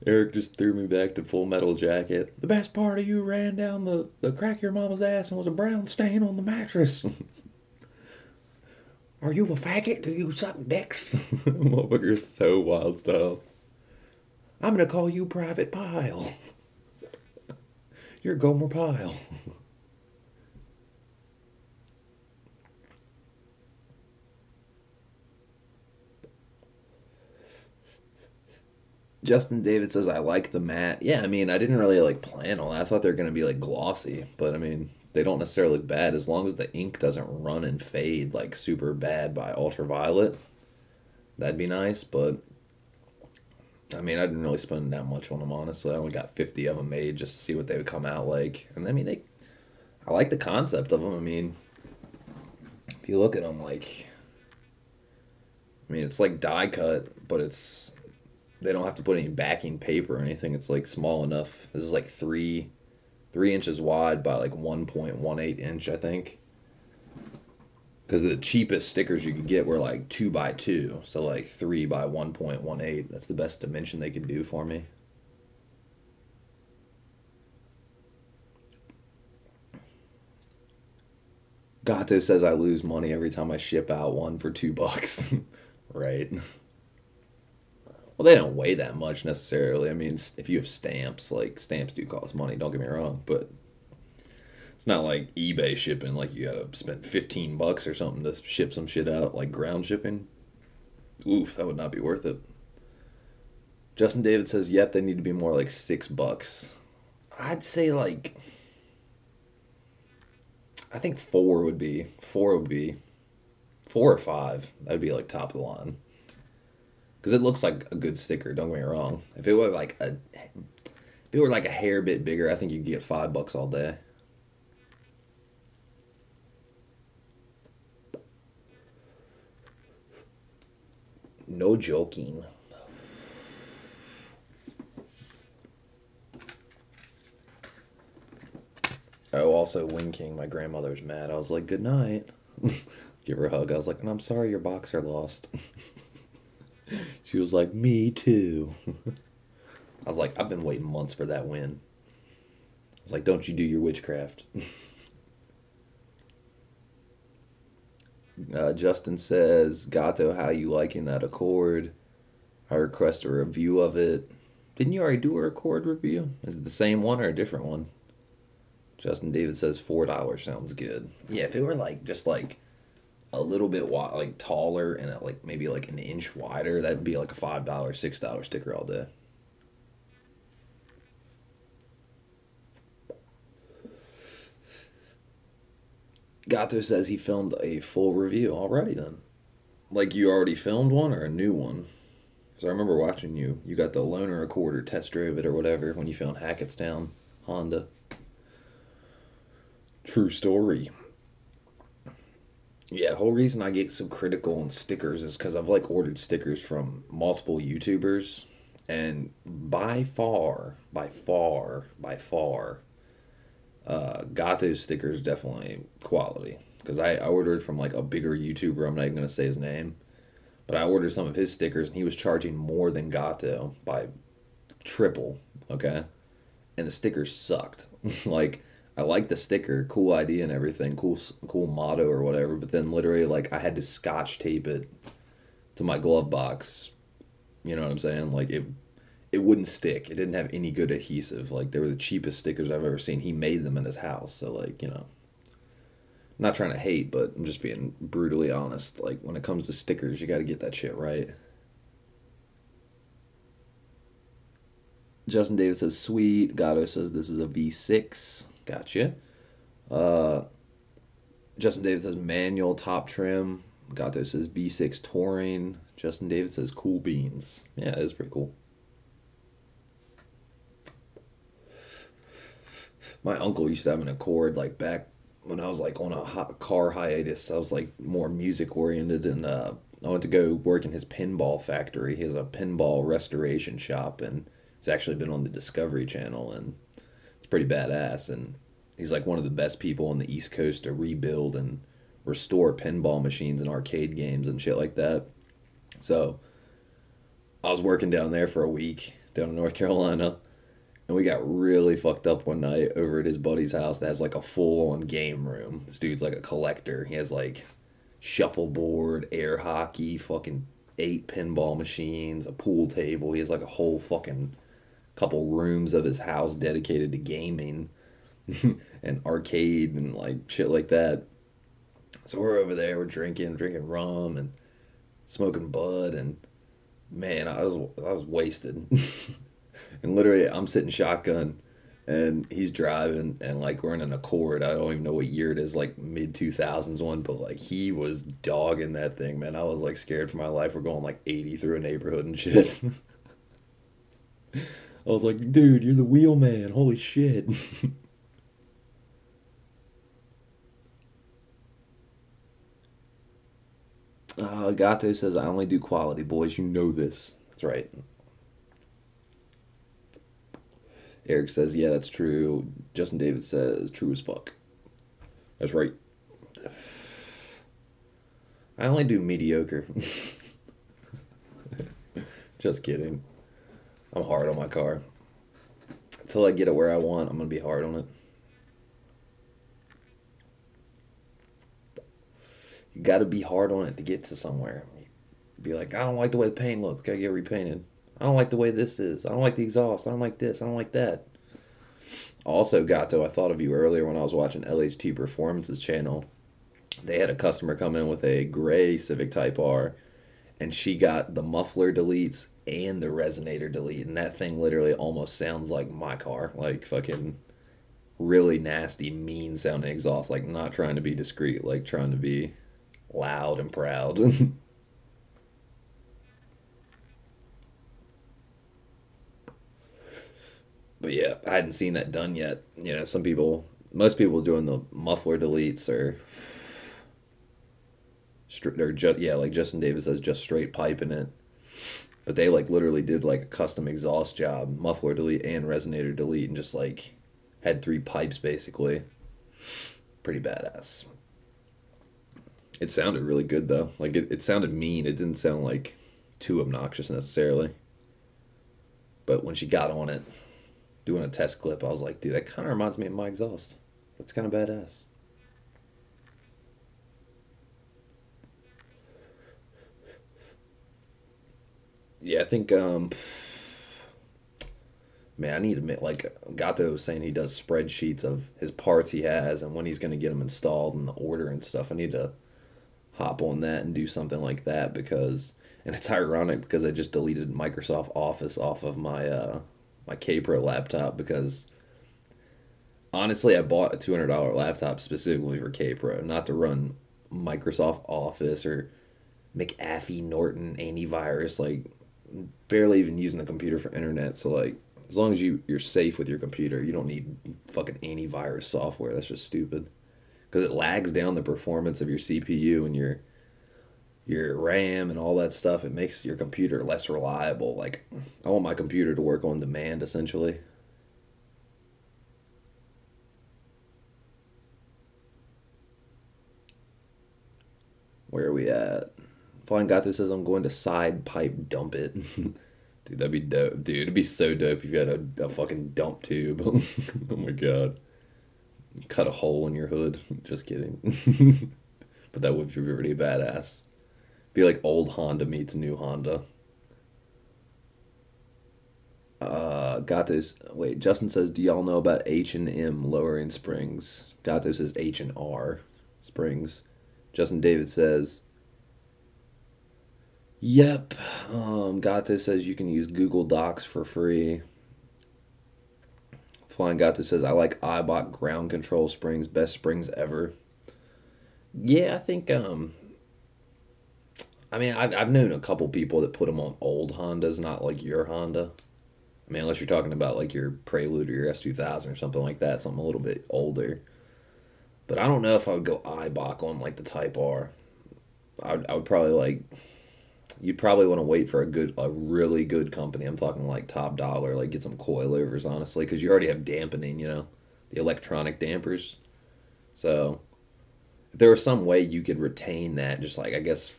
Eric just threw me back to Full Metal Jacket. The best part of you ran down the crack of your mama's ass and was a brown stain on the mattress. Are you a faggot? Do you suck dicks? Motherfucker's so wild style. I'm gonna call you Private Pile. You're Gomer Pyle. Justin David says, I like the matte. Yeah, I mean, I didn't really like plan on that. I thought they were going to be like glossy, but I mean, they don't necessarily look bad as long as the ink doesn't run and fade like super bad by ultraviolet. That'd be nice, but I mean, I didn't really spend that much on them, honestly. I only got 50 of them made just to see what they would come out like. And I mean, I like the concept of them. I mean, if you look at them, like, I mean, it's like die cut, but they don't have to put any backing paper or anything. It's like small enough. This is like 3 inches wide by like 1.18 inch, I think. Because the cheapest stickers you could get were like 2 by 2, so like 3 by 1.18. That's the best dimension they could do for me. Gato says I lose money every time I ship out one for $2. Right. Well, they don't weigh that much necessarily. I mean, if you have stamps, like stamps do cost money, don't get me wrong, but it's not like eBay shipping, like you gotta spend $15 or something to ship some shit out, like ground shipping. Oof, that would not be worth it. Justin David says, yep, they need to be more like $6. I'd say like, I think four would be 4 or 5. That'd be like top of the line. Because it looks like a good sticker, don't get me wrong. If it were like a hair bit bigger, I think you could get $5 all day. No joking. Oh, also winking. My grandmother's mad. I was like, good night. Give her a hug. I was like, and I'm sorry your boxer lost. She was like, me too. I was like, I've been waiting months for that win. I was like, don't you do your witchcraft. Justin says, Gato, how you liking that Accord? I request a review of it. Didn't you already do a Accord review? Is it the same one or a different one? Justin David says $4 sounds good. Yeah, if it were like just like a little bit like taller and like maybe like an inch wider, that'd be like a $5, $6 sticker all day. Gato says he filmed a full review. Alrighty then. Like you already filmed one or a new one? Because I remember watching you. You got the loaner Accord or test drove it or whatever when you found Hackettstown Honda. True story. Yeah, the whole reason I get so critical on stickers is because I've like ordered stickers from multiple YouTubers, and by far, Gato's stickers definitely quality. Because I ordered from like a bigger YouTuber, I'm not even gonna say his name, but I ordered some of his stickers, and he was charging more than Gato by triple. Okay, and the stickers sucked. Like I like the sticker, cool idea and everything, cool motto or whatever. But then literally, like I had to scotch tape it to my glove box. You know what I'm saying? Like it wouldn't stick. It didn't have any good adhesive. Like they were the cheapest stickers I've ever seen. He made them in his house, so like I'm not trying to hate, but I'm just being brutally honest. Like when it comes to stickers, you got to get that shit right. Justin David says sweet. Gato says this is a V6. Gotcha. Uh, Justin David says manual top trim. Gato says V6 touring. Justin David says cool beans. Yeah, that is pretty cool. My uncle used to have an Accord like back when I was like on a car hiatus. I was like more music oriented, and I went to go work in his pinball factory. He has a pinball restoration shop, and it's actually been on the Discovery Channel, and it's pretty badass. And he's like one of the best people on the East Coast to rebuild and restore pinball machines and arcade games and shit like that. So I was working down there for a week down in North Carolina, and we got really fucked up one night over at his buddy's house that has like a full on game room. This dude's like a collector. He has like shuffleboard, air hockey, fucking 8 pinball machines, a pool table. He has like a whole fucking couple rooms of his house dedicated to gaming and arcade and like shit like that. So we're over there, we're drinking rum and smoking bud, and Man, I was wasted. And literally, I'm sitting shotgun, and he's driving, and like we're in an Accord. I don't even know what year it is, like mid 2000s one, but like he was dogging that thing, man. I was like scared for my life. We're going like 80 through a neighborhood and shit. I was like, dude, you're the wheel man. Holy shit. Gato says, I only do quality, boys. You know this. That's right. Eric says, yeah, that's true. Justin David says, true as fuck. That's right. I only do mediocre. Just kidding. I'm hard on my car. Until I get it where I want, I'm going to be hard on it. You got to be hard on it to get to somewhere. Be like, I don't like the way the paint looks. Got to get repainted. I don't like the way this is. I don't like the exhaust. I don't like this. I don't like that. Also, Gato, I thought of you earlier when I was watching LHT Performance's channel. They had a customer come in with a gray Civic Type R, and she got the muffler deletes and the resonator delete, and that thing literally almost sounds like my car, like fucking really nasty, mean sounding exhaust, like not trying to be discreet, like trying to be loud and proud. But yeah, I hadn't seen that done yet. You know, most people doing the muffler deletes or straight, or just yeah, like Justin Davis says, just straight piping it. But they like literally did like a custom exhaust job, muffler delete and resonator delete, and just like had three pipes basically. Pretty badass. It sounded really good though. Like it sounded mean. It didn't sound like too obnoxious necessarily. But when she got on it, doing a test clip, I was like, dude, that kind of reminds me of my exhaust. That's kind of badass. Yeah, I think man, I need to admit, like Gato was saying, he does spreadsheets of his parts he has and when he's going to get them installed and the order and stuff. I need to hop on that and do something like that because, and it's ironic because I just deleted Microsoft Office off of my K Pro laptop because honestly, I bought a $200 laptop specifically for K Pro, not to run Microsoft Office or McAfee Norton antivirus. Like barely even using the computer for internet. So like as long as you're safe with your computer, you don't need fucking antivirus software. That's just stupid because it lags down the performance of your CPU and your RAM and all that stuff. It makes your computer less reliable. Like I want my computer to work on demand essentially. Where are we at? Flying Gato says I'm going to side pipe dump it. Dude, that'd be dope. Dude, it'd be so dope if you had a fucking dump tube. Oh my god. Cut a hole in your hood. Just kidding. But that would be pretty badass. Be like old Honda meets new Honda. Gatos. Wait, Justin says, do y'all know about H&M lowering springs? Gato says H&R springs. Justin David says, yep. Gato says you can use Google Docs for free. Flying Gato says, I like iBot ground control springs, best springs ever. Yeah, I think I mean I've known a couple people that put them on old Hondas, not like your Honda. I mean, unless you're talking about like your Prelude or your S2000 or something like that, something a little bit older. But I don't know if I would go iBot on like the Type R. I would probably like you'd probably want to wait for a really good company. I'm talking like top dollar, like get some coilovers, honestly, because you already have dampening, the electronic dampers. So if there was some way you could retain that, just like I guess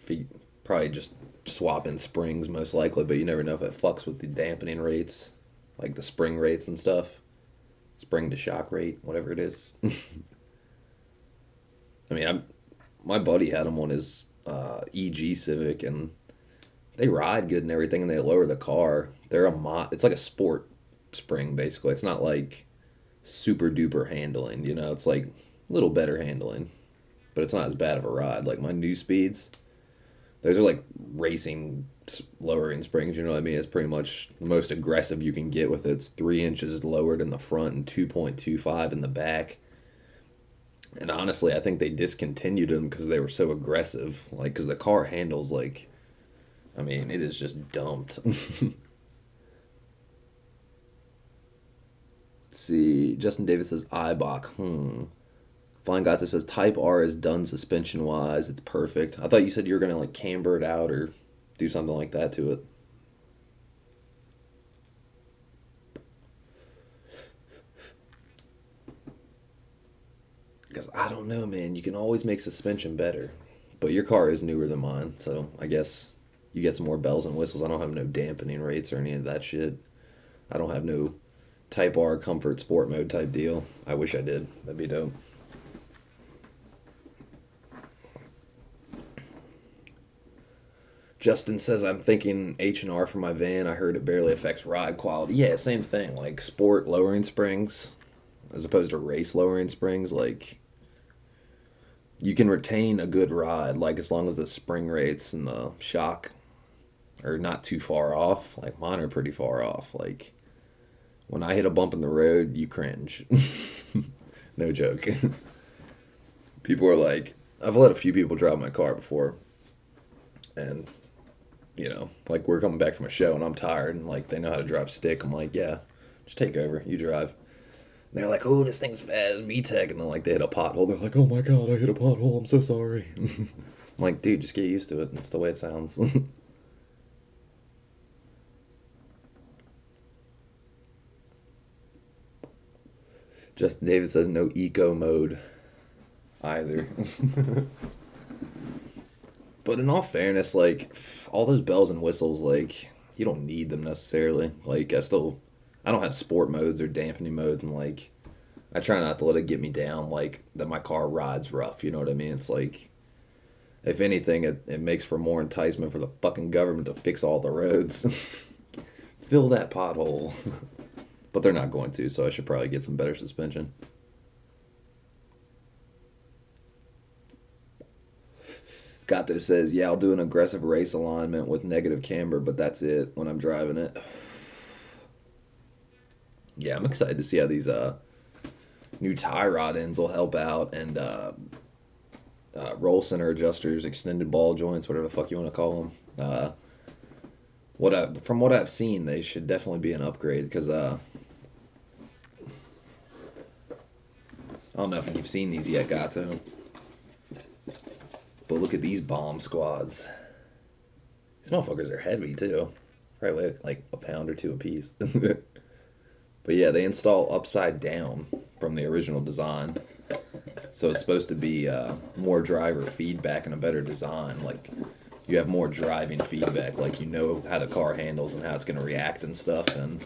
probably just swap in springs most likely, but you never know if it fucks with the dampening rates, like the spring rates and stuff, spring to shock rate, whatever it is. I mean, my buddy had them on his EG Civic, and they ride good and everything, and they lower the car. It's like a sport spring basically. It's not like super duper handling, It's like a little better handling, but it's not as bad of a ride. Like my new speeds, Those are like racing lowering springs, you know what I mean? It's pretty much the most aggressive you can get with it. It's 3 inches lowered in the front and 2.25 in the back. And honestly, I think they discontinued them because they were so aggressive. Like, because the car handles like, I mean, it is just dumped. Let's see. Justin Davis says Eibach. Flying Gato says Type R is done suspension wise. It's perfect. I thought you said you were gonna like camber it out or do something like that to it. Because I don't know, man. You can always make suspension better. But your car is newer than mine, so I guess you get some more bells and whistles. I don't have no dampening rates or any of that shit. I don't have no Type R comfort sport mode type deal. I wish I did. That'd be dope. Justin says I'm thinking H&R for my van. I heard it barely affects ride quality. Yeah, same thing. Like sport lowering springs as opposed to race lowering springs, like you can retain a good ride, like as long as the spring rates and the shock are not too far off. Like mine are pretty far off. Like when I hit a bump in the road, you cringe. No joke. People are like, I've let a few people drive my car before, and like we're coming back from a show and I'm tired and like they know how to drive stick. I'm like, yeah, just take over, you drive. And they're like, oh, this thing's fast, VTEC, and then like they hit a pothole. They're like, oh my god, I hit a pothole. I'm so sorry. I'm like, dude, just get used to it. That's the way it sounds. Justin David says no eco mode either. But in all fairness, like all those bells and whistles, like you don't need them necessarily. Like I don't have sport modes or dampening modes, and like I try not to let it get me down. Like that my car rides rough. You know what I mean? It's like if anything, it makes for more enticement for the fucking government to fix all the roads, fill that pothole. But they're not going to, so I should probably get some better suspension. Gato says, yeah, I'll do an aggressive race alignment with negative camber, but that's it when I'm driving it. Yeah, I'm excited to see how these new tie rod ends will help out, and roll center adjusters, extended ball joints, whatever the fuck you want to call them. From what I've seen, they should definitely be an upgrade because I don't know if you've seen these yet, Gato. But look at these bomb squads. These motherfuckers are heavy too. Probably weigh like a pound or two a piece. But yeah, they install upside down from the original design. So it's supposed to be more driver feedback and a better design. Like you have more driving feedback. Like you know how the car handles and how it's going to react and stuff. And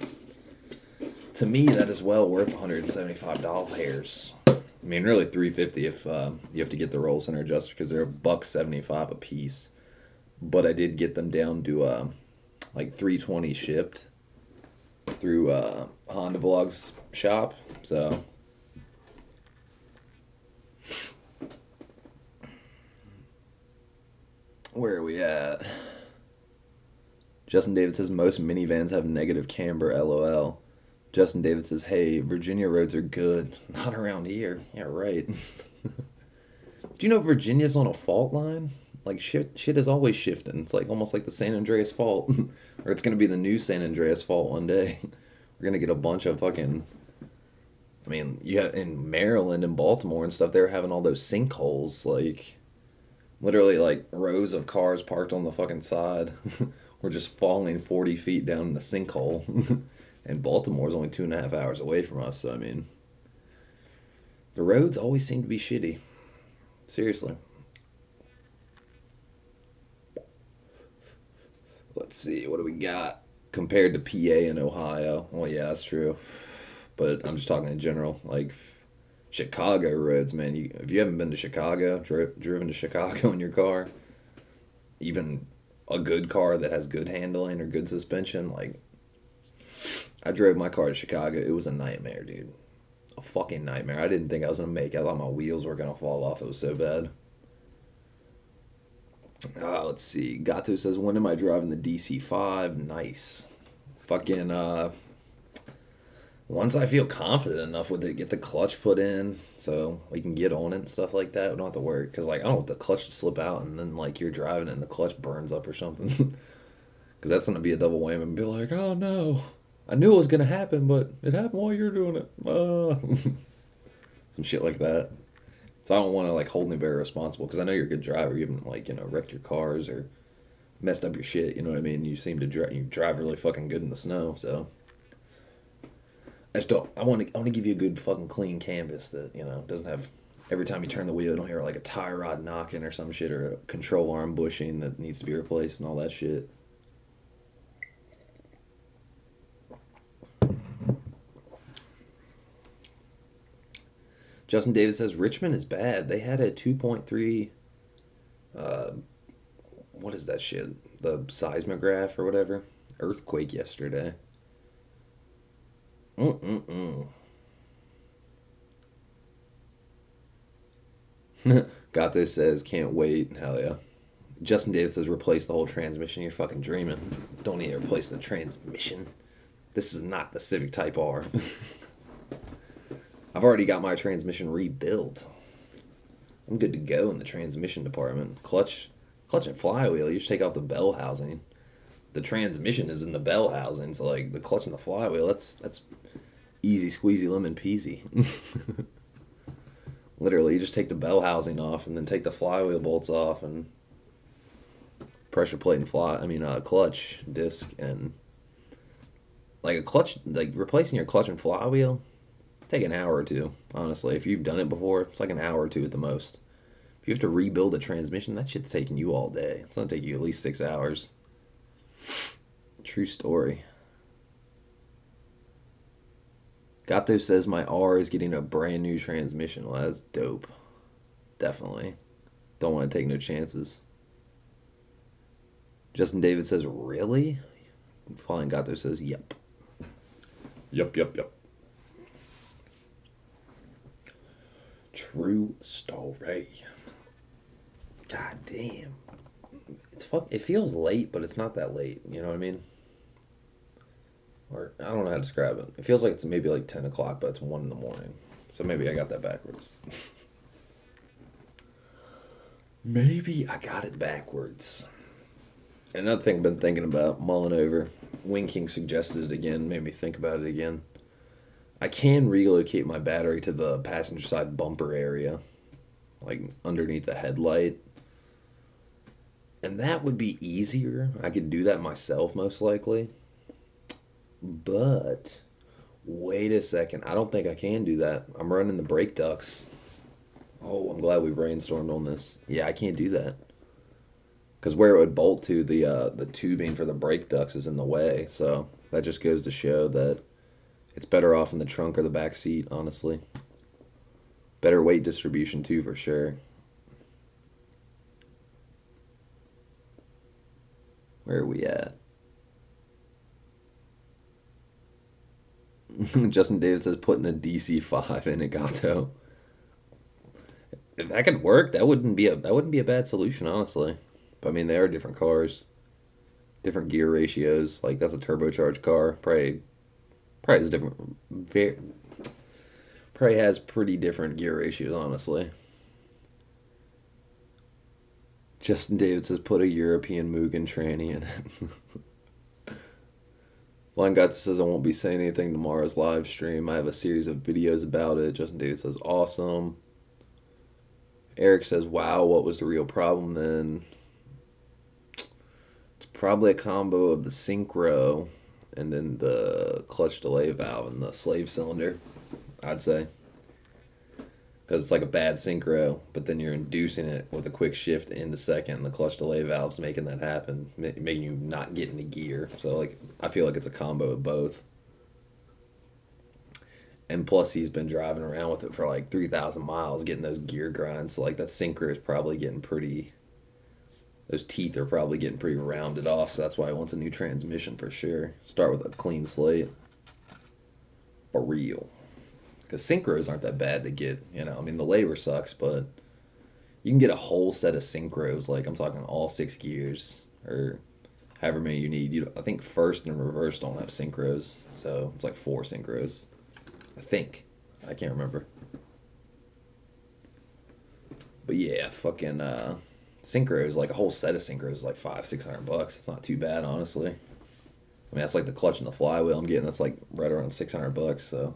to me, that is well worth $175. I mean, really $350 if you have to get the roll center adjuster because they're $1.75 a piece. But I did get them down to like $320 shipped through Honda Vlogs shop. So where are we at? Justin David says most minivans have negative camber. LOL. Justin David says, hey, Virginia roads are good. Not around here. Yeah, right. Do you know Virginia's on a fault line? Like, shit is always shifting. It's like almost like the San Andreas Fault. Or it's going to be the new San Andreas Fault one day. We're going to get a bunch of fucking... I mean, you have in Maryland and Baltimore and stuff, they were having all those sinkholes. Like, literally, like, rows of cars parked on the fucking side were just falling 40 feet down in the sinkhole. And Baltimore's only 2.5 hours away from us, so I mean, the roads always seem to be shitty. Seriously. Let's see, what do we got compared to PA and Ohio? Well, yeah, that's true. But I'm just talking in general. Like, Chicago roads, man. If you haven't been to Chicago, driven to Chicago in your car, even a good car that has good handling or good suspension, like, I drove my car to Chicago. It was a nightmare, dude. A fucking nightmare. I didn't think I was going to make it. I thought my wheels were going to fall off. It was so bad. Let's see. Gato says, when am I driving the DC5? Nice. Fucking, once I feel confident enough with it, get the clutch put in so we can get on it and stuff like that. We don't have to worry. Because, like, I don't want the clutch to slip out and then, like, you're driving it and the clutch burns up or something. Because that's going to be a double whammy and be like, oh no, I knew it was going to happen, but it happened while you were doing it. Some shit like that. So I don't want to, like, hold me very responsible because I know you're a good driver. You haven't, like, wrecked your cars or messed up your shit. You know what I mean? You seem to drive really fucking good in the snow, so. I just don't. I want to give you a good fucking clean canvas that doesn't have every time you turn the wheel, you don't hear like a tie rod knocking or some shit or a control arm bushing that needs to be replaced and all that shit. Justin David says Richmond is bad. They had a 2.3. What is that shit? The seismograph or whatever earthquake yesterday. Mm-mm-mm. Gato says, can't wait. Hell yeah. Justin Davis says, replace the whole transmission. You're fucking dreaming. Don't need to replace the transmission. This is not the Civic Type R. I've already got my transmission rebuilt. I'm good to go in the transmission department. Clutch and flywheel, you just take off the bell housing. The transmission is in the bell housing, so like the clutch and the flywheel, that's easy squeezy lemon peasy. Literally, you just take the bell housing off and then take the flywheel bolts off and pressure plate and clutch disc and like a clutch, like replacing your clutch and flywheel, take an hour or two. Honestly, if you've done it before, it's like an hour or two at the most. If you have to rebuild a transmission, that shit's taking you all day. It's gonna take you at least 6 hours. True story. Gato says my R is getting a brand new transmission. Well, that's dope. Definitely. Don't want to take no chances. Justin David says, really? Flying Gato says, yep. Yep. True story. God damn. It feels late, but it's not that late. You know what I mean? Or I don't know how to describe it. It feels like it's maybe like 10 o'clock, but it's 1 in the morning. So maybe I got that backwards. Maybe I got it backwards. Another thing I've been thinking about, mulling over. Winking suggested it again, made me think about it again. I can relocate my battery to the passenger side bumper area, like underneath the headlight. And that would be easier. I could do that myself, most likely. But, wait a second. I don't think I can do that. I'm running the brake ducts. Oh, I'm glad we brainstormed on this. Yeah, I can't do that. Because where it would bolt to, the tubing for the brake ducts is in the way. So, that just goes to show that it's better off in the trunk or the back seat, honestly. Better weight distribution, too, for sure. Where are we at? Justin David says putting a DC5 in a Gato. If that could work, that wouldn't be a bad solution, honestly. But I mean, they are different cars, different gear ratios. Like that's a turbocharged car. Probably has different. Probably has pretty different gear ratios, honestly. Justin David says put a European Mugen tranny in it. Blind Gato says I won't be saying anything tomorrow's live stream. I have a series of videos about it. Justin David says awesome. Eric says, wow, what was the real problem then? It's probably a combo of the synchro and then the clutch delay valve and the slave cylinder, I'd say. Because it's like a bad synchro, but then you're inducing it with a quick shift into second, and the clutch delay valve's making that happen, making you not get into gear. So, like, I feel like it's a combo of both. And plus, he's been driving around with it for like 3,000 miles, getting those gear grinds. So, like, that synchro is probably getting pretty. Those teeth are probably getting pretty rounded off. So, that's why he wants a new transmission for sure. Start with a clean slate. For real. Because synchros aren't that bad to get. I mean, the labor sucks, but You can get a whole set of synchros, like I'm talking all 6 gears or however many you need. I think first and reverse don't have synchros, so it's like 4 synchros. I think. I can't remember. But yeah, fucking synchros, like a whole set of synchros is like 500-600 bucks. It's not too bad, honestly. I mean, that's like the clutch and the flywheel I'm getting. That's like right around 600 bucks. So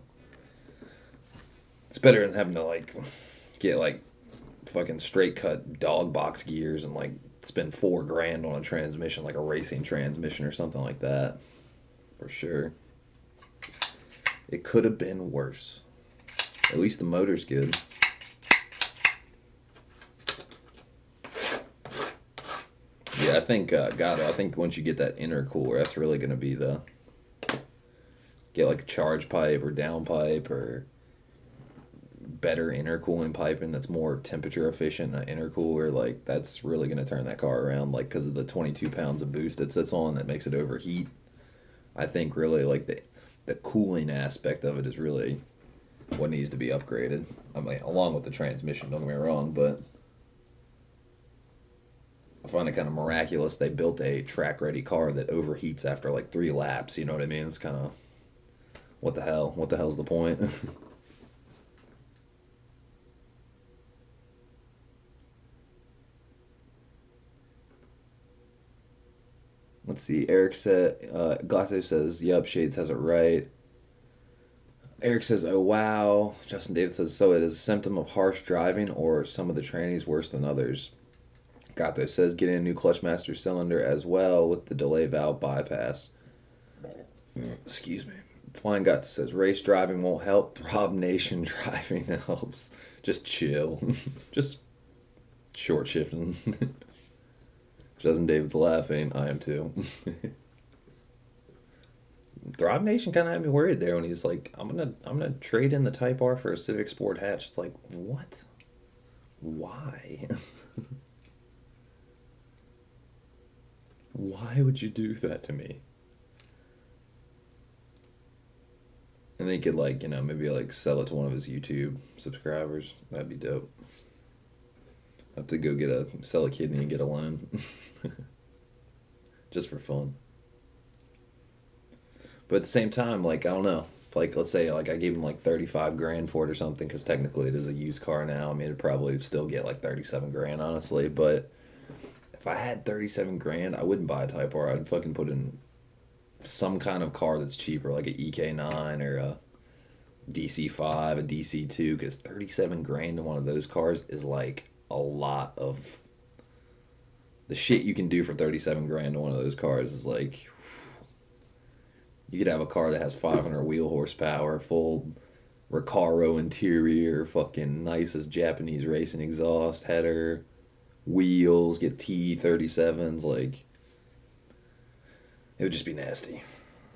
it's better than having to like get like fucking straight cut dog box gears and like spend $4,000 on a transmission, like a racing transmission or something like that. For sure. It could have been worse. At least the motor's good. Yeah, I think, I think once you get that intercooler, that's really going to be the, get like a charge pipe or downpipe or better intercooling piping that's more temperature efficient, an intercooler, like that's really going to turn that car around, like because of the 22 pounds of boost it sits on that makes it overheat. I think really like the cooling aspect of it is really what needs to be upgraded. I mean, along with the transmission, don't get me wrong, but I find it kind of miraculous they built a track ready car that overheats after like 3 laps. You know what I mean? It's kind of what the hell? What the hell's the point? Let's see. Eric said, Glasso says, "Yep, Shades has it right." Eric says, "Oh wow." Justin David says, "So it is a symptom of harsh driving, or some of the trainings worse than others." Gato says, "Getting a new clutch master cylinder as well with the delay valve bypass." Excuse me. Flying Gato says, "Race driving won't help. Throb Nation driving helps. Just chill. Just short shifting." Justin David's laughing. I am too. Throb Nation kind of had me worried there when he was like, I'm gonna trade in the Type R for a Civic Sport hatch." It's like, what? Why? Why would you do that to me? And they could like, maybe like sell it to one of his YouTube subscribers. That'd be dope. Have to go sell a kidney and get a loan. Just for fun. But at the same time, like, I don't know. Like, let's say, like, I gave him like 35 grand for it or something, because technically it is a used car now. I mean, it'd probably still get like 37 grand, honestly. But if I had 37 grand, I wouldn't buy a Type R. I'd fucking put in some kind of car that's cheaper, like a EK9 or a DC5, a DC2, because 37 grand in one of those cars is like a lot of the shit you can do for 37 grand in one of those cars is like, you could have a car that has 500 wheel horsepower, full Recaro interior, fucking nicest Japanese racing exhaust, header, wheels, get T37s, like, it would just be nasty.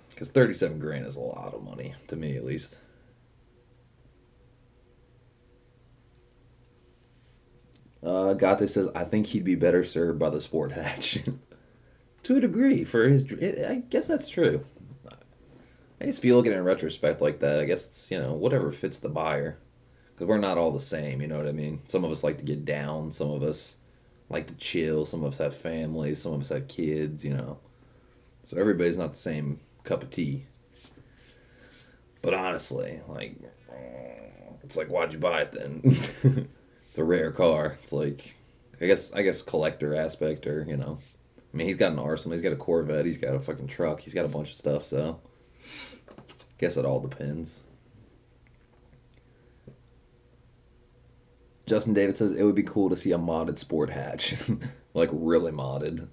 Because 37 grand is a lot of money, to me at least. Gate says, "I think he'd be better served by the sport hatch." To a degree, I guess that's true. I guess if you look at it in retrospect like that, I guess it's, whatever fits the buyer. Because we're not all the same, you know what I mean? Some of us like to get down, some of us like to chill, some of us have families, some of us have kids. So everybody's not the same cup of tea. But honestly, like, it's like, why'd you buy it then? It's a rare car. It's like, I guess collector aspect, or, I mean, he's got an Arsenal, he's got a Corvette, he's got a fucking truck, he's got a bunch of stuff, so I guess it all depends. Justin David says it would be cool to see a modded sport hatch. Like really modded.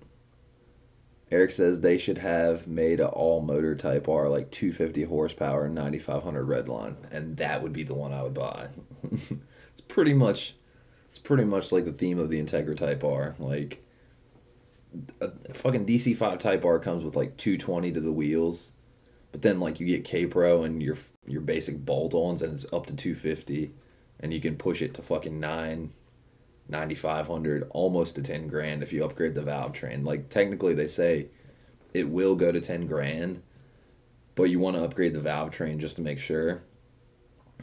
Eric says they should have made a all motor Type R, like 250 horsepower, 9500 redline, and that would be the one I would buy. it's pretty much it's pretty much like the theme of the Integra Type R. Like a fucking DC5 Type R comes with like 220 to the wheels, but then like you get K Pro and your basic bolt-ons, and it's up to 250, and you can push it to fucking 9,500, almost to 10 grand if you upgrade the valve train. Like technically they say it will go to 10 grand, but you want to upgrade the valve train just to make sure.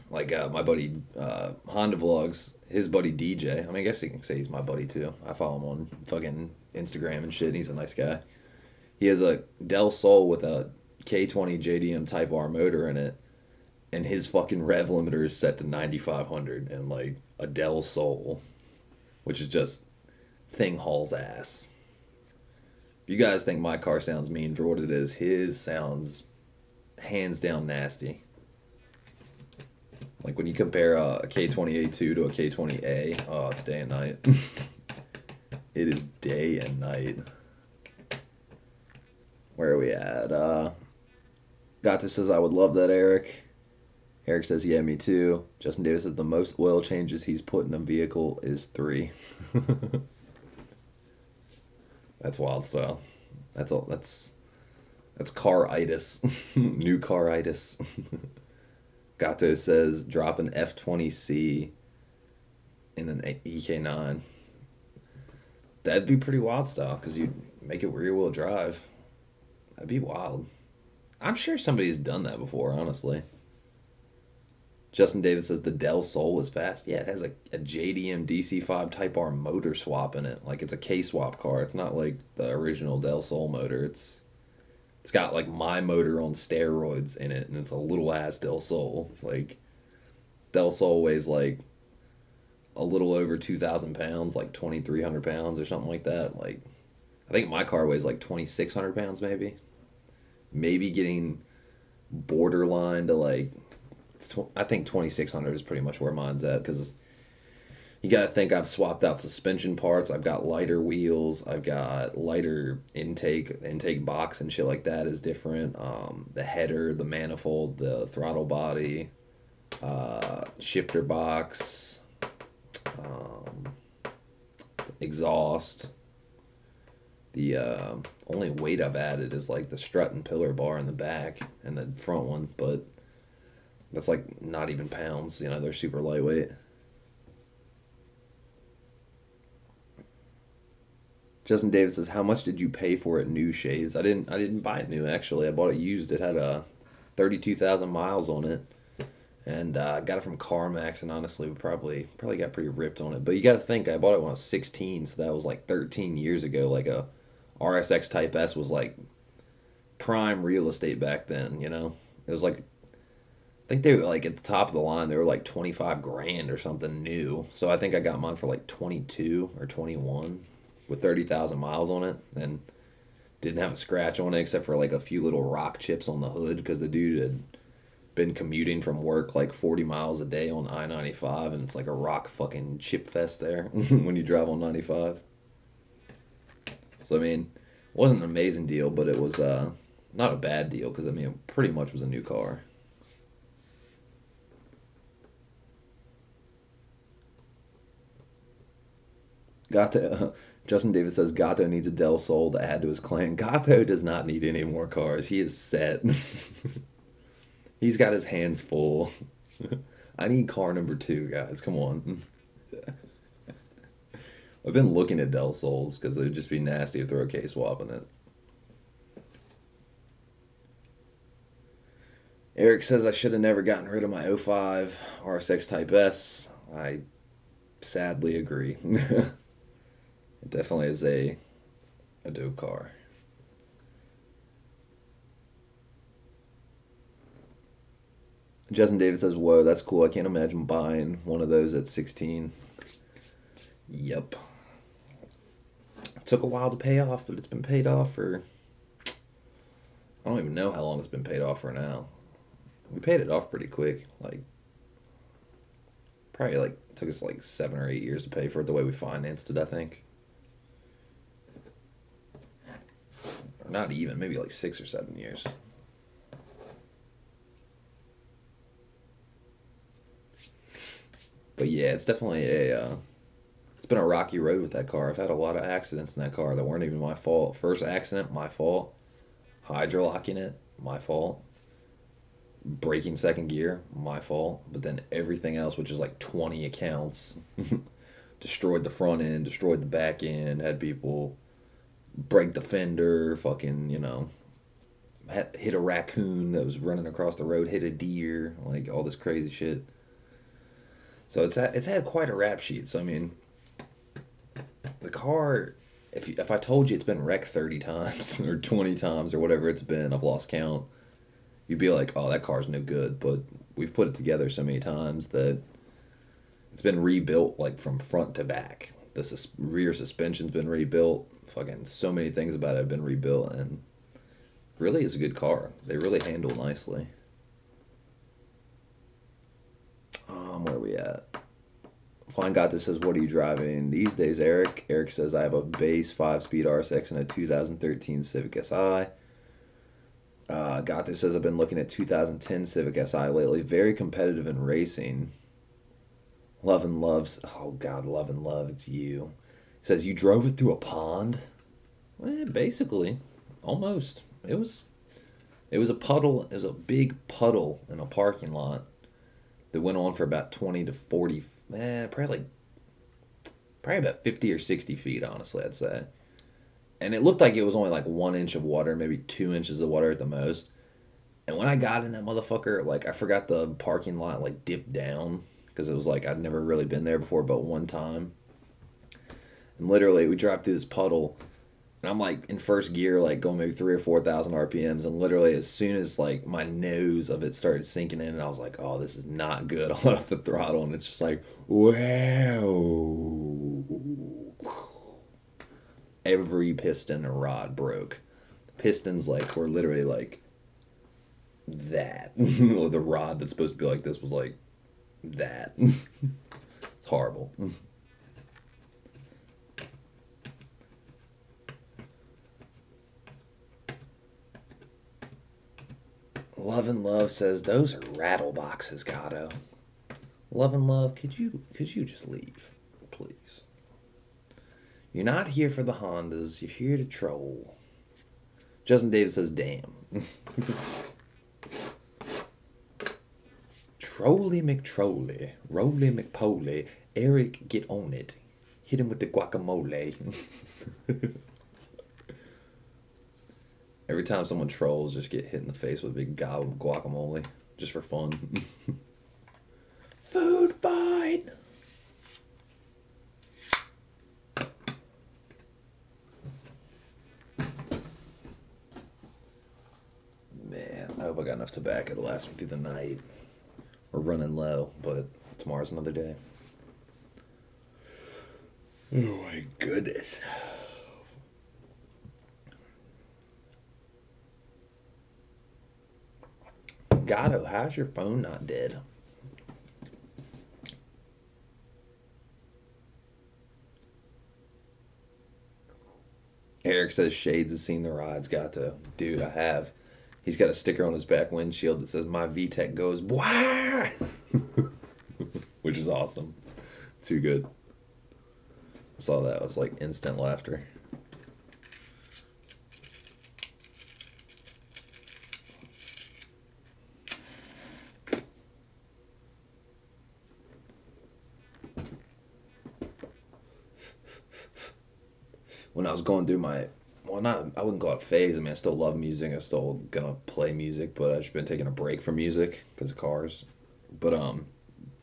Like my buddy Honda Vlogs, his buddy DJ. I mean, I guess you can say he's my buddy too. I follow him on fucking Instagram and shit. And he's a nice guy. He has a Del Sol with a K20 JDM Type R motor in it, and his fucking rev limiter is set to 9,500, and like a Del Sol, which is just thing hauls ass. If you guys think my car sounds mean for what it is, his sounds hands down nasty. Like when you compare a K20A2 to a K20A, oh, it's day and night. It is day and night. Where are we at? Gato says, I would love that, Eric. Eric says, yeah, me too. Justin Davis says, the most oil changes he's put in a vehicle is 3. That's wild style. That's all. That's car-itis. New car-itis. Gato says, drop an F20C in an EK9. That'd be pretty wild style, because you'd make it rear-wheel drive. That'd be wild. I'm sure somebody's done that before, honestly. Justin Davis says the Del Sol is fast. Yeah, it has a JDM DC5 Type R motor swap in it. Like, it's a K-swap car. It's not like the original Del Sol motor. It's got like my motor on steroids in it, and it's a little ass Del Sol. Like, Del Sol weighs like a little over 2,000 pounds, like 2,300 pounds or something like that. Like, I think my car weighs like 2,600 pounds, maybe. Maybe getting borderline to like, I think 2,600 is pretty much where mine's at, because you got to think I've swapped out suspension parts. I've got lighter wheels. I've got lighter intake box and shit like that is different. The header, the manifold, the throttle body, shifter box, exhaust. The only weight I've added is like the strut and pillar bar in the back and the front one, but that's like not even pounds. You know, they're super lightweight. Justin Davis says, "How much did you pay for it new, Shays?" I didn't buy it new, actually. I bought it used. It had 32,000 miles on it, and I got it from CarMax. And honestly, we probably got pretty ripped on it. But you got to think, I bought it when I was 16, so that was like 13 years ago. Like a RSX Type S was like prime real estate back then. You know, it was like, I think they were like at the top of the line. They were like 25 grand or something new. So I think I got mine for like 22 or 21 with 30,000 miles on it, and didn't have a scratch on it except for like a few little rock chips on the hood, because the dude had been commuting from work like 40 miles a day on I-95, and it's like a rock fucking chip fest there when you drive on 95. So I mean, it wasn't an amazing deal, but it was not a bad deal, because I mean, it pretty much was a new car. Gato, Justin Davis says Gato needs a Del Sol to add to his clan. Gato does not need any more cars. He is set. He's got his hands full. I need car number 2, guys. Come on. I've been looking at Del Sols because it would just be nasty to throw a K-swap in it. Eric says I should have never gotten rid of my '05 RSX Type S. I sadly agree. It definitely is a dope car. Justin Davis says, whoa, that's cool. I can't imagine buying one of those at 16. Yep. It took a while to pay off, but it's been paid off for, I don't even know how long it's been paid off for now. We paid it off pretty quick. Like, probably like, took us like 7 or 8 years to pay for it the way we financed it, I think. Or not even, maybe like 6 or 7 years. But yeah, it's definitely it's been a rocky road with that car. I've had a lot of accidents in that car that weren't even my fault. First accident, my fault. Hydrolocking it, my fault. Braking second gear, my fault. But then everything else, which is like 20 accounts, destroyed the front end, destroyed the back end, had people break the fender, fucking, you know, hit a raccoon that was running across the road, hit a deer, like all this crazy shit. So it's had quite a rap sheet. So I mean, the car, if I told you it's been wrecked 30 times or 20 times or whatever it's been, I've lost count. You'd be like, oh, that car's no good. But we've put it together so many times that it's been rebuilt like from front to back. The rear suspension's been rebuilt. Fucking so many things about it have been rebuilt, and really is a good car. They really handle nicely. Where are we at? Flying Gato says, what are you driving these days, Eric? Eric says, I have a base 5-speed RSX and a 2013 Civic Si. Gato says, I've been looking at 2010 Civic Si lately. Very competitive in racing. Love and Loves. Oh, God, Love and Love. It's you. He says, you drove it through a pond? Well, basically. Almost. It was a puddle. It was a big puddle in a parking lot that went on for about 20 to 40, probably about 50 or 60 feet, honestly, I'd say. And it looked like it was only like 1 inch of water, maybe 2 inches of water at the most. And when I got in that motherfucker, like, I forgot the parking lot, like, dipped down. Because it was like, I'd never really been there before but one time. And literally, we drive through this puddle. And I'm like in first gear, like going maybe 3,000 or 4,000 RPMs. And literally, as soon as like my nose of it started sinking in, and I was like, oh, this is not good. I let off the throttle, and it's just like, wow. Every piston and rod broke. The pistons like were literally like that. The rod that's supposed to be like this was like that. It's horrible. Love and Love says those are rattle boxes, Gato. Love and Love, could you just leave, please? You're not here for the Hondas. You're here to troll. Justin Davis says, damn. Trolly McTrolly, Roly McPoley, Eric, get on it. Hit him with the guacamole. Every time someone trolls, just get hit in the face with a big gob of guacamole. Just for fun. Food fight! Man, I hope I got enough tobacco to last me through the night. We're running low, but tomorrow's another day. Oh my goodness. Gato, how's your phone not dead? Eric says Shades has seen the rides. Gato. Dude, I have. He's got a sticker on his back windshield that says my VTEC goes wah, which is awesome. Too good. I saw that. It was like instant laughter. When I was going through my, well, not, I wouldn't call it phase. I mean, I still love music. I'm still gonna play music, but I've just been taking a break from music because of cars. But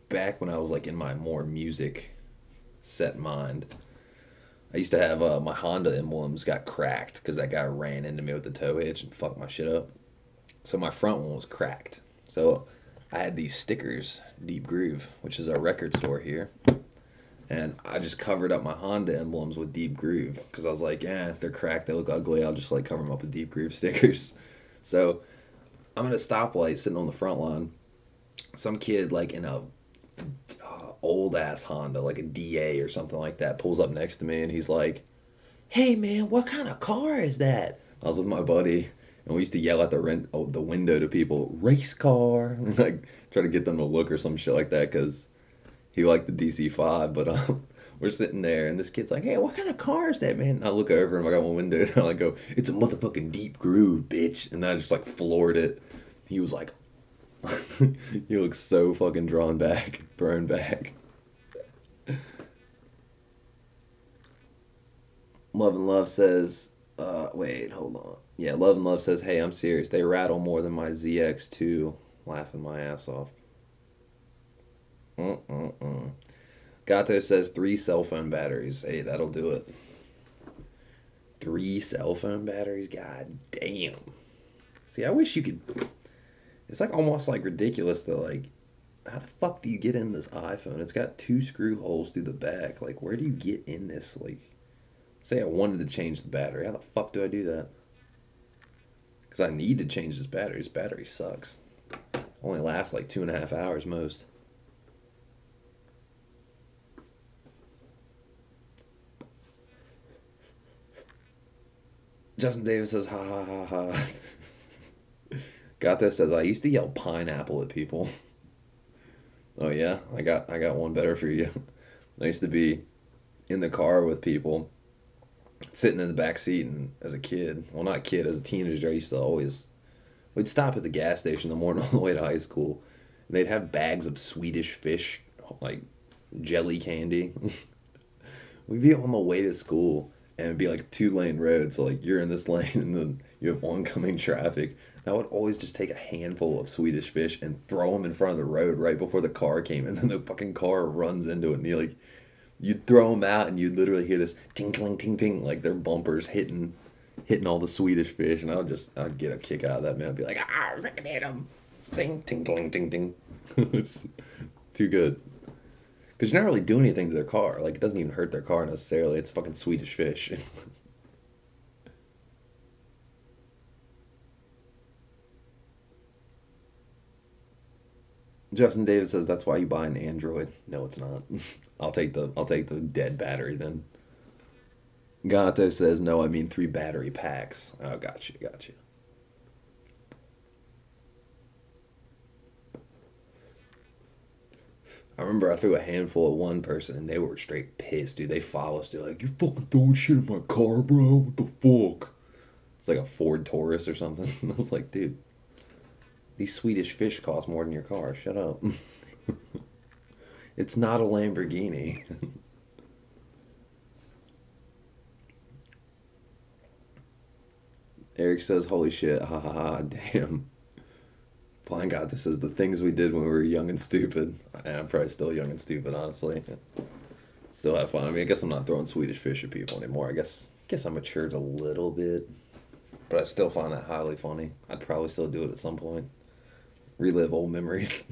back when I was like in my more music set mind, I used to have my Honda emblems got cracked because that guy ran into me with the tow hitch and fucked my shit up. So my front one was cracked. So I had these stickers, Deep Groove, which is our record store here. And I just covered up my Honda emblems with Deep Groove because I was like, they're cracked, they look ugly. I'll just like cover them up with Deep Groove stickers. So I'm at a stoplight sitting on the front line. Some kid like in a old ass Honda, like a DA or something like that, pulls up next to me and he's like, "Hey man, what kind of car is that?" I was with my buddy and we used to yell at the window to people, "Race car," and like try to get them to look or some shit like that because he liked the DC-5, but we're sitting there, and this kid's like, "Hey, what kind of car is that, man?" And I look over, and I got one window, and I go, "It's a motherfucking Deep Groove, bitch." And then I just, like, floored it. He was like, he looks so fucking thrown back. Love and Love says, Wait, hold on. Yeah, Love and Love says, "Hey, I'm serious. They rattle more than my ZX2." Laughing my ass off. Mm-mm-mm. Gato says 3 cell phone batteries. Hey, that'll do it. 3 cell phone batteries? God damn. See, I wish you could. It's like almost like ridiculous to like. How the fuck do you get in this iPhone? It's got 2 screw holes through the back. Like, where do you get in this? Like, say I wanted to change the battery. How the fuck do I do that? Because I need to change this battery. This battery sucks. Only lasts like 2.5 hours most. Justin Davis says, ha ha ha ha. Gato says, I used to yell pineapple at people. Oh yeah, I got one better for you. I used to be in the car with people, sitting in the back seat, and as a kid, well not a kid, as a teenager, I used to always we'd stop at the gas station in the morning on the way to high school, and they'd have bags of Swedish fish, like jelly candy. We'd be on the way to school, and it'd be like a 2 lane road, so like you're in this lane, and then you have oncoming traffic. I would always just take a handful of Swedish fish and throw them in front of the road right before the car came, and then the fucking car runs into it, and you'd throw them out, and you'd literally hear this tinkling, ting, ting, like their bumpers hitting all the Swedish fish, and I'd get a kick out of that, man. I'd be like, ah, I can hit them, ting, tinkling, ting, ting. It's too good. Because you're not really doing anything to their car. Like, it doesn't even hurt their car necessarily. It's fucking Swedish fish. Justin Davis says that's why you buy an Android. No, it's not. I'll take the dead battery then. Gato says no, I mean 3 battery packs. Oh, gotcha. I remember I threw a handful at one person and they were straight pissed, dude. They followed us. They're like, "You fucking throwing shit in my car, bro? What the fuck?" It's like a Ford Taurus or something. I was like, dude, these Swedish fish cost more than your car. Shut up. It's not a Lamborghini. Eric says, "Holy shit, ha ha ha, damn." Blind God, this is the things we did when we were young and stupid. And I'm probably still young and stupid, honestly. Still have fun. I mean, I guess I'm not throwing Swedish fish at people anymore. I guess I matured a little bit, but I still find that highly funny. I'd probably still do it at some point. Relive old memories.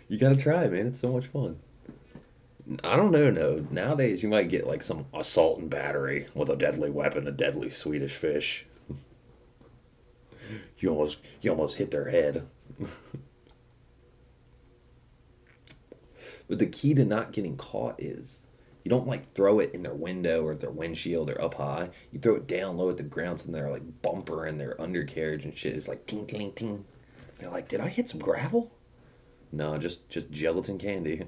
You gotta try, man. It's so much fun. I don't know. No, nowadays you might get like some assault and battery with a deadly weapon, a deadly Swedish fish. You almost hit their head. But the key to not getting caught is you don't like throw it in their window or their windshield or up high. You throw it down low at the ground so their like bumper and their undercarriage and shit is like ting ting ting. They're like, did I hit some gravel? No, just gelatin candy.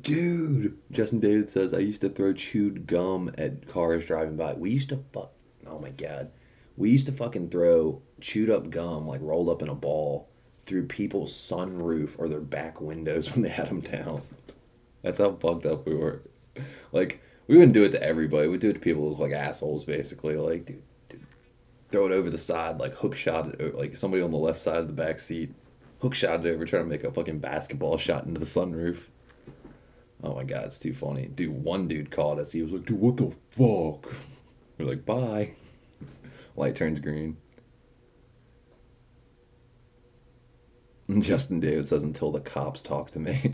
Dude, Justin David says I used to throw chewed gum at cars driving by. We used to fuck. Oh my god, we used to fucking throw chewed up gum like rolled up in a ball through people's sunroof or their back windows when they had them down. That's how fucked up we were. Like we wouldn't do it to everybody. We'd do it to people who look like assholes, basically. Like, dude, throw it over the side, like hook shot it, like somebody on the left side of the back seat, hook shot it over, trying to make a fucking basketball shot into the sunroof. Oh my god, it's too funny. Dude, one dude called us. He was like, dude, what the fuck? We're like, bye. Light turns green. And Justin David says, until the cops talk to me.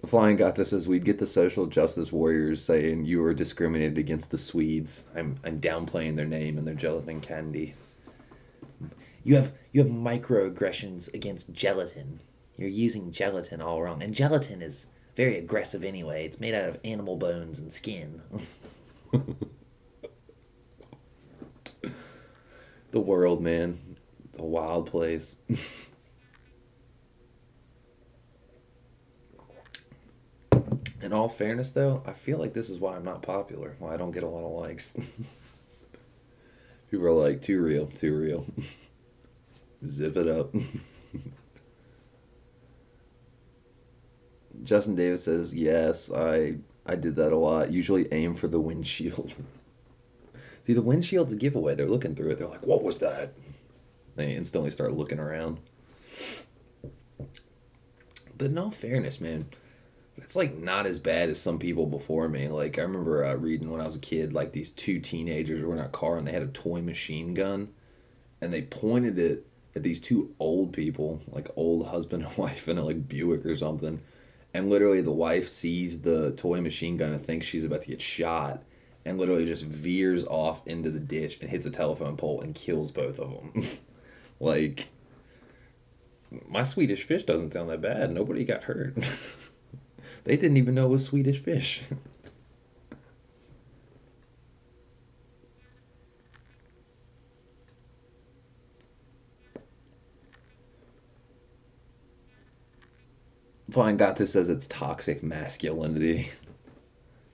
Flying Gata says, we'd get the social justice warriors saying you were discriminated against the Swedes. I'm downplaying their name and their gelatin candy. You have microaggressions against gelatin. You're using gelatin all wrong. And gelatin is very aggressive anyway. It's made out of animal bones and skin. The world, man. It's a wild place. In all fairness, though, I feel like this is why I'm not popular. Why I don't get a lot of likes. People are like, too real, too real. Zip it up. Justin Davis says, yes, I did that a lot. Usually aim for the windshield. See, the windshield's a giveaway. They're looking through it. They're like, what was that? They instantly start looking around. But in all fairness, man, it's like not as bad as some people before me. Like I remember reading when I was a kid, like these two teenagers were in a car and they had a toy machine gun and they pointed it at these two old people, like old husband and wife in a like Buick or something. And literally the wife sees the toy machine gun and thinks she's about to get shot and literally just veers off into the ditch and hits a telephone pole and kills both of them. Like my Swedish fish doesn't sound that bad. Nobody got hurt. They didn't even know it was Swedish fish. Fine Gato says it's toxic masculinity.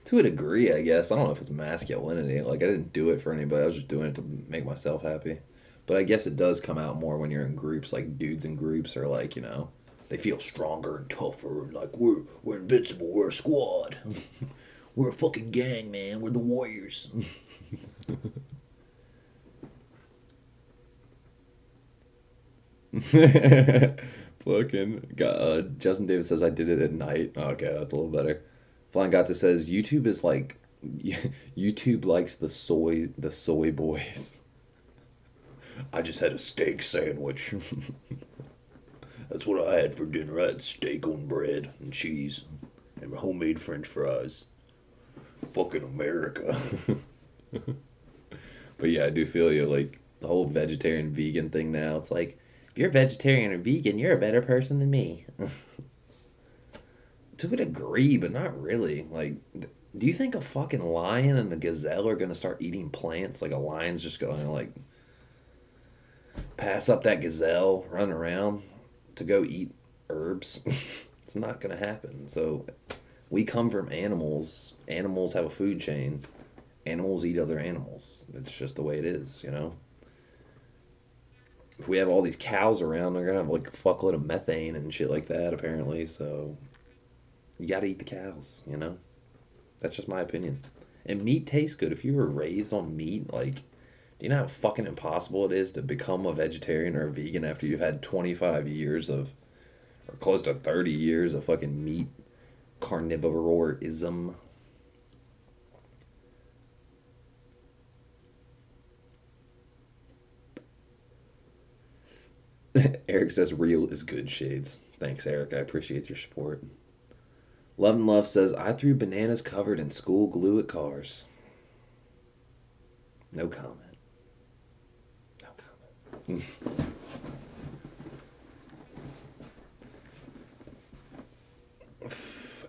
To a degree, I guess. I don't know if it's masculinity. Like, I didn't do it for anybody. I was just doing it to make myself happy. But I guess it does come out more when you're in groups. Like, dudes in groups are like, they feel stronger and tougher. And like, we're invincible. We're a squad. We're a fucking gang, man. We're the warriors. Fucking God. Justin Davis says I did it at night. Okay, that's a little better. Flying Gato says YouTube is like YouTube likes the soy boys. I just had a steak sandwich. That's what I had for dinner. I had steak on bread and cheese and homemade French fries. Fucking America. But yeah, I do feel you. Like the whole vegetarian vegan thing now. It's like if you're vegetarian or vegan, you're a better person than me. To a degree, but not really. Like, do you think a fucking lion and a gazelle are gonna start eating plants? Like a lion's just gonna like pass up that gazelle, run around to go eat herbs? It's not gonna happen. So we come from animals. Animals have a food chain. Animals eat other animals. It's just the way it is. If we have all these cows around, they're gonna have like a fuckload of methane and shit like that, apparently. So you gotta eat the cows. That's just my opinion. And meat tastes good. If you were raised on meat, like, do you know how fucking impossible it is to become a vegetarian or a vegan after you've had 25 years of, or close to 30 years of fucking meat carnivorism? Eric says real is good shades. Thanks, Eric. I appreciate your support. Love and Love says I threw bananas covered in school glue at cars. No comment. No comment.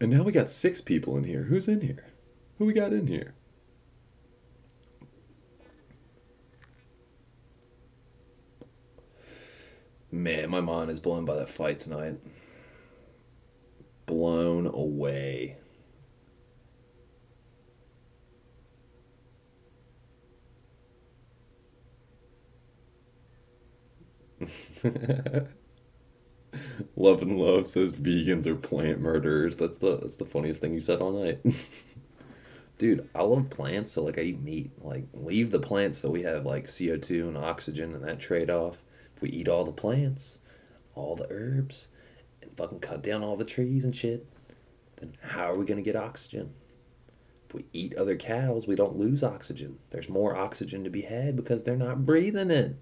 And now we got 6 people in here. Who's in here? Who we got in here? Man, my mind is blown by that fight tonight. Blown away. Love and Love says vegans are plant murderers. That's the funniest thing you said all night. Dude, I love plants, so like I eat meat. Like leave the plants so we have like CO2 and oxygen and that trade off. If we eat all the plants, all the herbs, and fucking cut down all the trees and shit, then how are we gonna get oxygen? If we eat other cows, we don't lose oxygen. There's more oxygen to be had because they're not breathing it.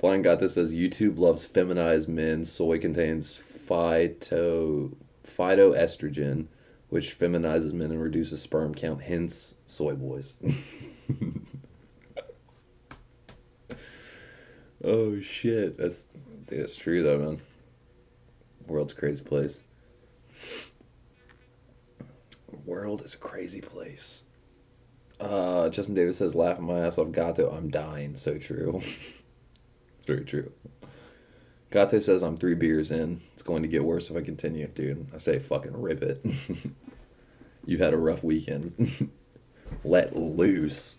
Blind Gato says YouTube loves feminized men. Soy contains phytoestrogen, which feminizes men and reduces sperm count. Hence, soy boys. Oh shit, I think that's true though, man. World's a crazy place. World is a crazy place. Justin Davis says, laughing my ass off. Gato, I'm dying. So true. It's very true. Gato says, I'm 3 beers in. It's going to get worse if I continue. Dude, I say fucking rip it. You've had a rough weekend. Let loose.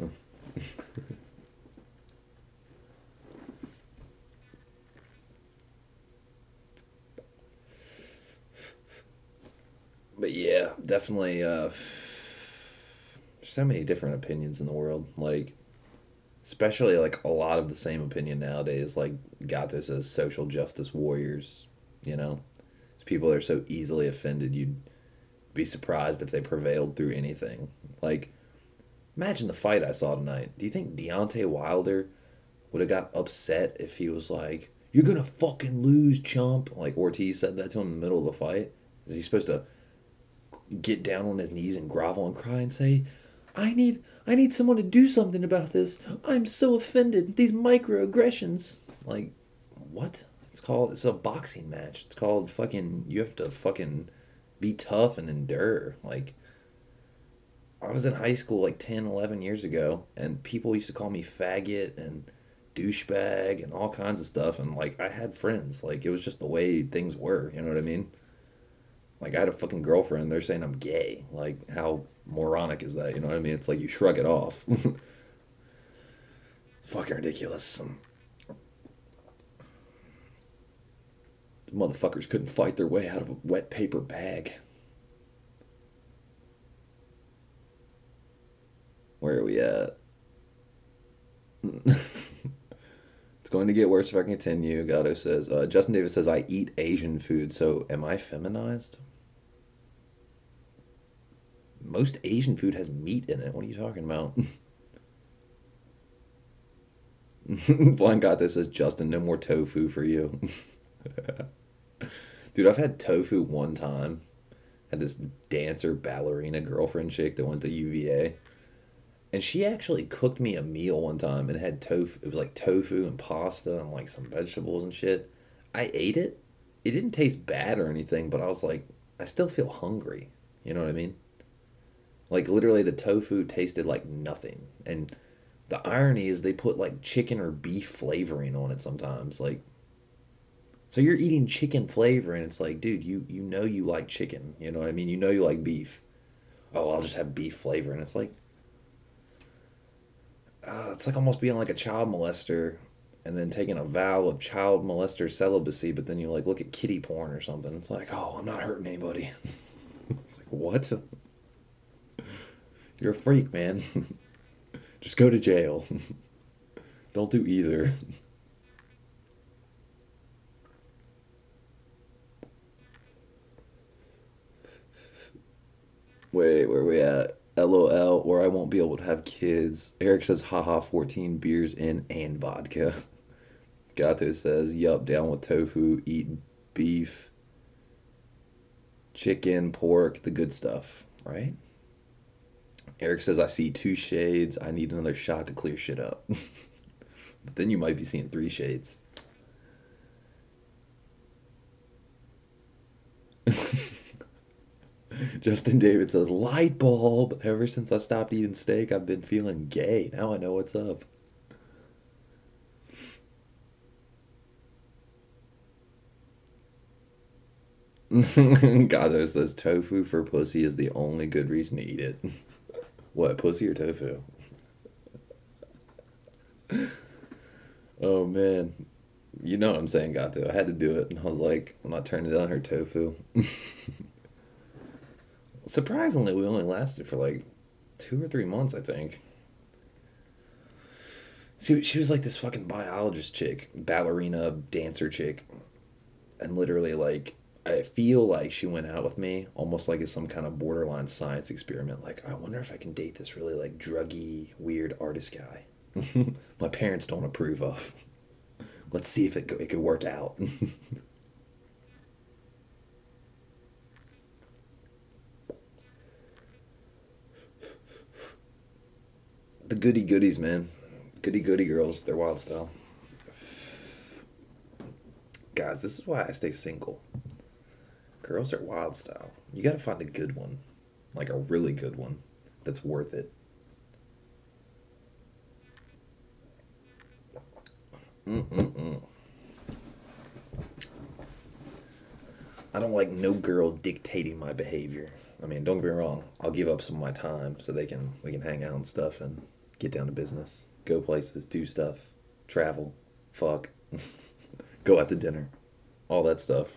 But yeah, definitely. There's so many different opinions in the world. Like, especially like a lot of the same opinion nowadays. Like Gato says, social justice warriors. You know, people that are so easily offended, you'd be surprised if they prevailed through anything. Like, imagine the fight I saw tonight. Do you think Deontay Wilder would have got upset if he was like, "You're gonna fucking lose, chump"? Like Ortiz said that to him in the middle of the fight. Is he supposed to get down on his knees and grovel and cry and say, I need someone to do something about this. I'm so offended. These microaggressions. Like, what? It's a boxing match. It's called fucking, you have to fucking be tough and endure. Like, I was in high school like 10, 11 years ago, and people used to call me faggot and douchebag and all kinds of stuff. And like, I had friends. Like, it was just the way things were. You know what I mean? Like, I had a fucking girlfriend. They're saying I'm gay. Like, how moronic is that? You know what I mean? It's like you shrug it off. Fucking ridiculous. Motherfuckers couldn't fight their way out of a wet paper bag. Where are we at? It's going to get worse if I continue. Gatto says. Justin Davis says, I eat Asian food, so am I feminized? Most Asian food has meat in it. What are you talking about? Blind Gato says, Justin, no more tofu for you. Dude, I've had tofu one time. Had this dancer ballerina girlfriend chick that went to UVA. And she actually cooked me a meal one time and had tofu. It was like tofu and pasta and like some vegetables and shit. I ate it. It didn't taste bad or anything, but I was like, I still feel hungry. You know what I mean? Like literally the tofu tasted like nothing. And the irony is they put like chicken or beef flavoring on it sometimes. Like, so you're eating chicken flavor and it's like, dude, you know you like chicken. You know what I mean? You know you like beef. Oh, I'll just have beef flavor. And it's like almost being like a child molester and then taking a vow of child molester celibacy, but then you like look at kitty porn or something. It's like, oh, I'm not hurting anybody. It's like, what? You're a freak, man. Just go to jail. Don't do either. Wait, where are we at? LOL, or I won't be able to have kids. Eric says, haha, 14 beers in and vodka. Gato says, yup, down with tofu, eat beef, chicken, pork, the good stuff, right? Eric says, I see two shades. I need another shot to clear shit up. But then you might be seeing three shades. Justin David says, light bulb. Ever since I stopped eating steak, I've been feeling gay. Now I know what's up. Gato says, tofu for pussy is the only good reason to eat it. What, pussy or tofu? Oh man. You know what I'm saying, Gato. I had to do it. And I was like, I'm not turning down her tofu. Surprisingly, we only lasted for like 2 or 3 months, I think. She was like this fucking biologist chick, ballerina, dancer chick. And literally, like, I feel like she went out with me almost like it's some kind of borderline science experiment. Like, I wonder if I can date this really, like, druggy, weird artist guy. My parents don't approve of. Let's see if it could work out. The goody goodies, man. Goody goody girls, they're wild style. Guys, this is why I stay single. Girls are wild style. You gotta find a good one. Like a really good one that's worth it. Mm-mm-mm. I don't like no girl dictating my behavior. I mean, don't get me wrong. I'll give up some of my time so we can hang out and stuff and get down to business, go places, do stuff, travel, fuck, go out to dinner, all that stuff.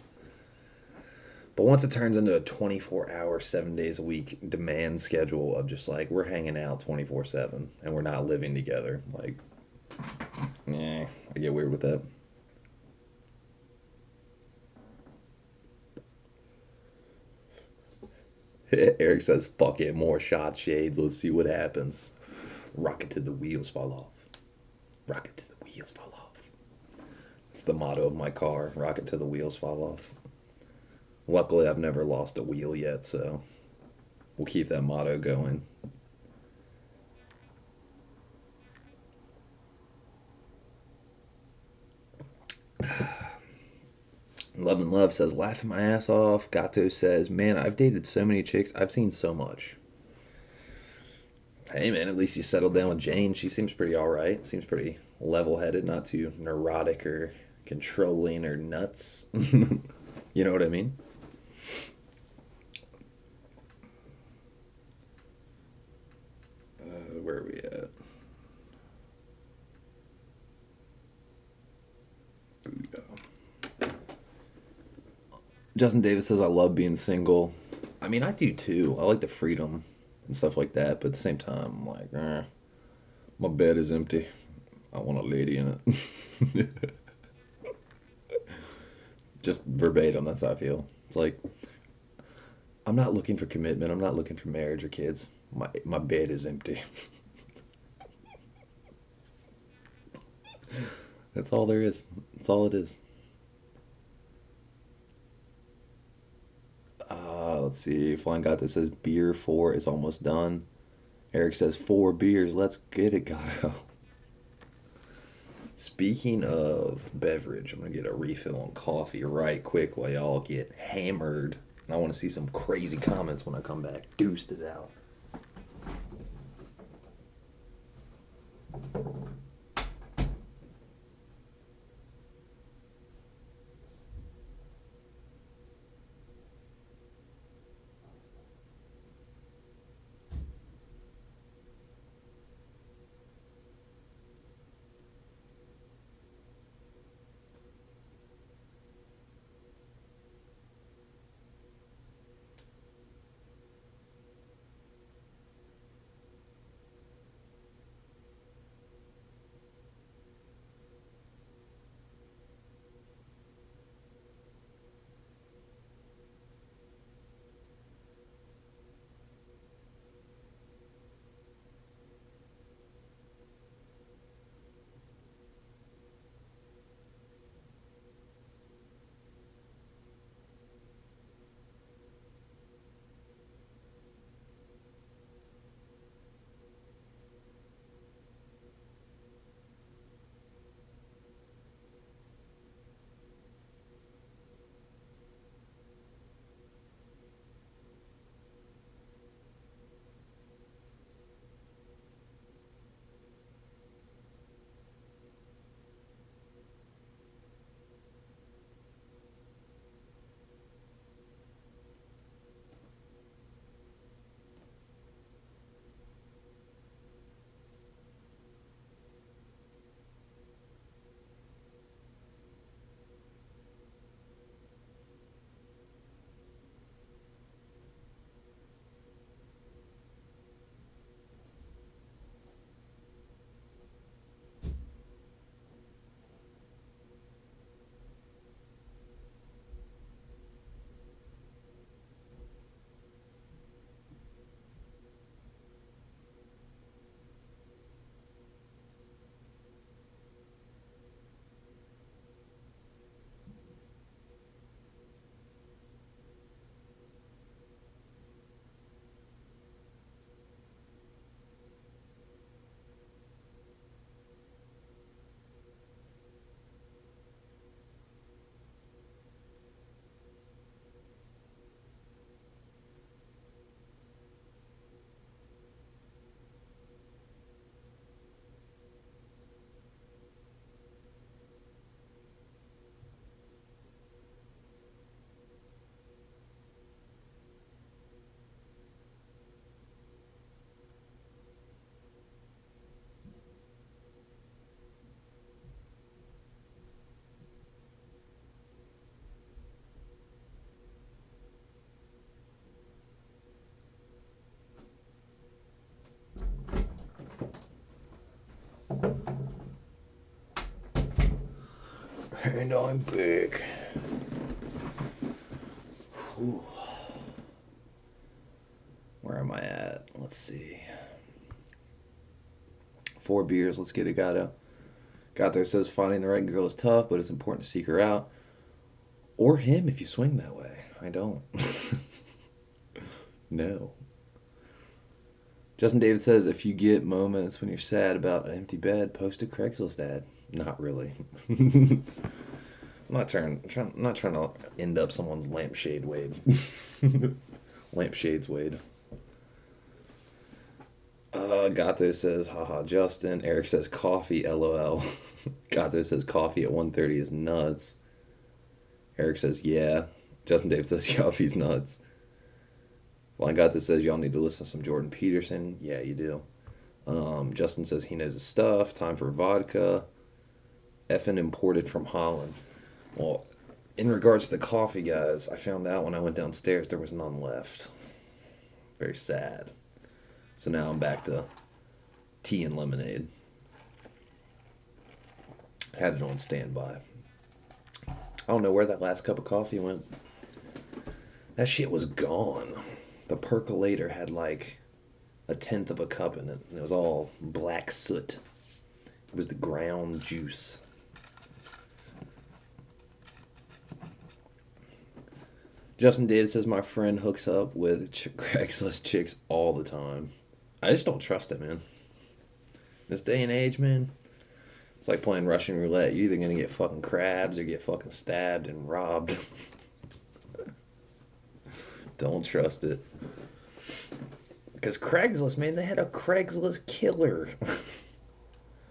But once it turns into a 24-hour, 7 days a week demand schedule of just like we're hanging out 24/7 and we're not living together, like, I get weird with that. Eric says, "Fuck it, more shot shades. Let's see what happens." Rocket till the wheels fall off. Rocket till the wheels fall off. It's the motto of my car. Rocket till the wheels fall off. Luckily, I've never lost a wheel yet, so we'll keep that motto going. Love and Love says, laughing my ass off. Gato says, man, I've dated so many chicks. I've seen so much. Hey, man, at least you settled down with Jane. She seems pretty all right. Seems pretty level-headed, not too neurotic or controlling or nuts. You know what I mean? Where are we at? Justin Davis says, I love being single. I mean, I do too. I like the freedom and stuff like that, but at the same time, I'm like, my bed is empty. I want a lady in it. Just verbatim, that's how I feel. It's like, I'm not looking for commitment. I'm not looking for marriage or kids. My bed is empty. That's all there is. That's all it is. Let's see. Flying Gato says beer 4 is almost done. Eric says 4 beers. Let's get it, Gato. Speaking of beverage, I'm gonna get a refill on coffee right quick while y'all get hammered. And I want to see some crazy comments when I come back. Deuced it out. And I'm back. Whew. Where am I at? Let's see. 4 beers. Let's get it, Gato. Gato says finding the right girl is tough, but it's important to seek her out. Or him if you swing that way. I don't. No. Justin David says if you get moments when you're sad about an empty bed, post a Craigslist ad. Not really. I'm not trying to end up someone's lampshade Wade. Lampshades Wade. Gato says, haha, Justin. Eric says coffee, lol. Gato says coffee at 1:30 is nuts. Eric says, yeah. Justin David says, coffee's nuts. Blind Gato says, y'all need to listen to some Jordan Peterson. Yeah, you do. Justin says he knows his stuff. Time for vodka. Effing imported from Holland. Well, in regards to the coffee, guys, I found out when I went downstairs there was none left. Very sad. So now I'm back to tea and lemonade. Had it on standby. I don't know where that last cup of coffee went. That shit was gone. The percolator had like 1/10 of a cup in it, and it was all black soot. It was the ground juice. Justin David says my friend hooks up with Craigslist chicks all the time. I just don't trust it, man. This day and age, man, it's like playing Russian roulette. You're either gonna get fucking crabs or get fucking stabbed and robbed. Don't trust it. Because Craigslist, man, they had a Craigslist killer.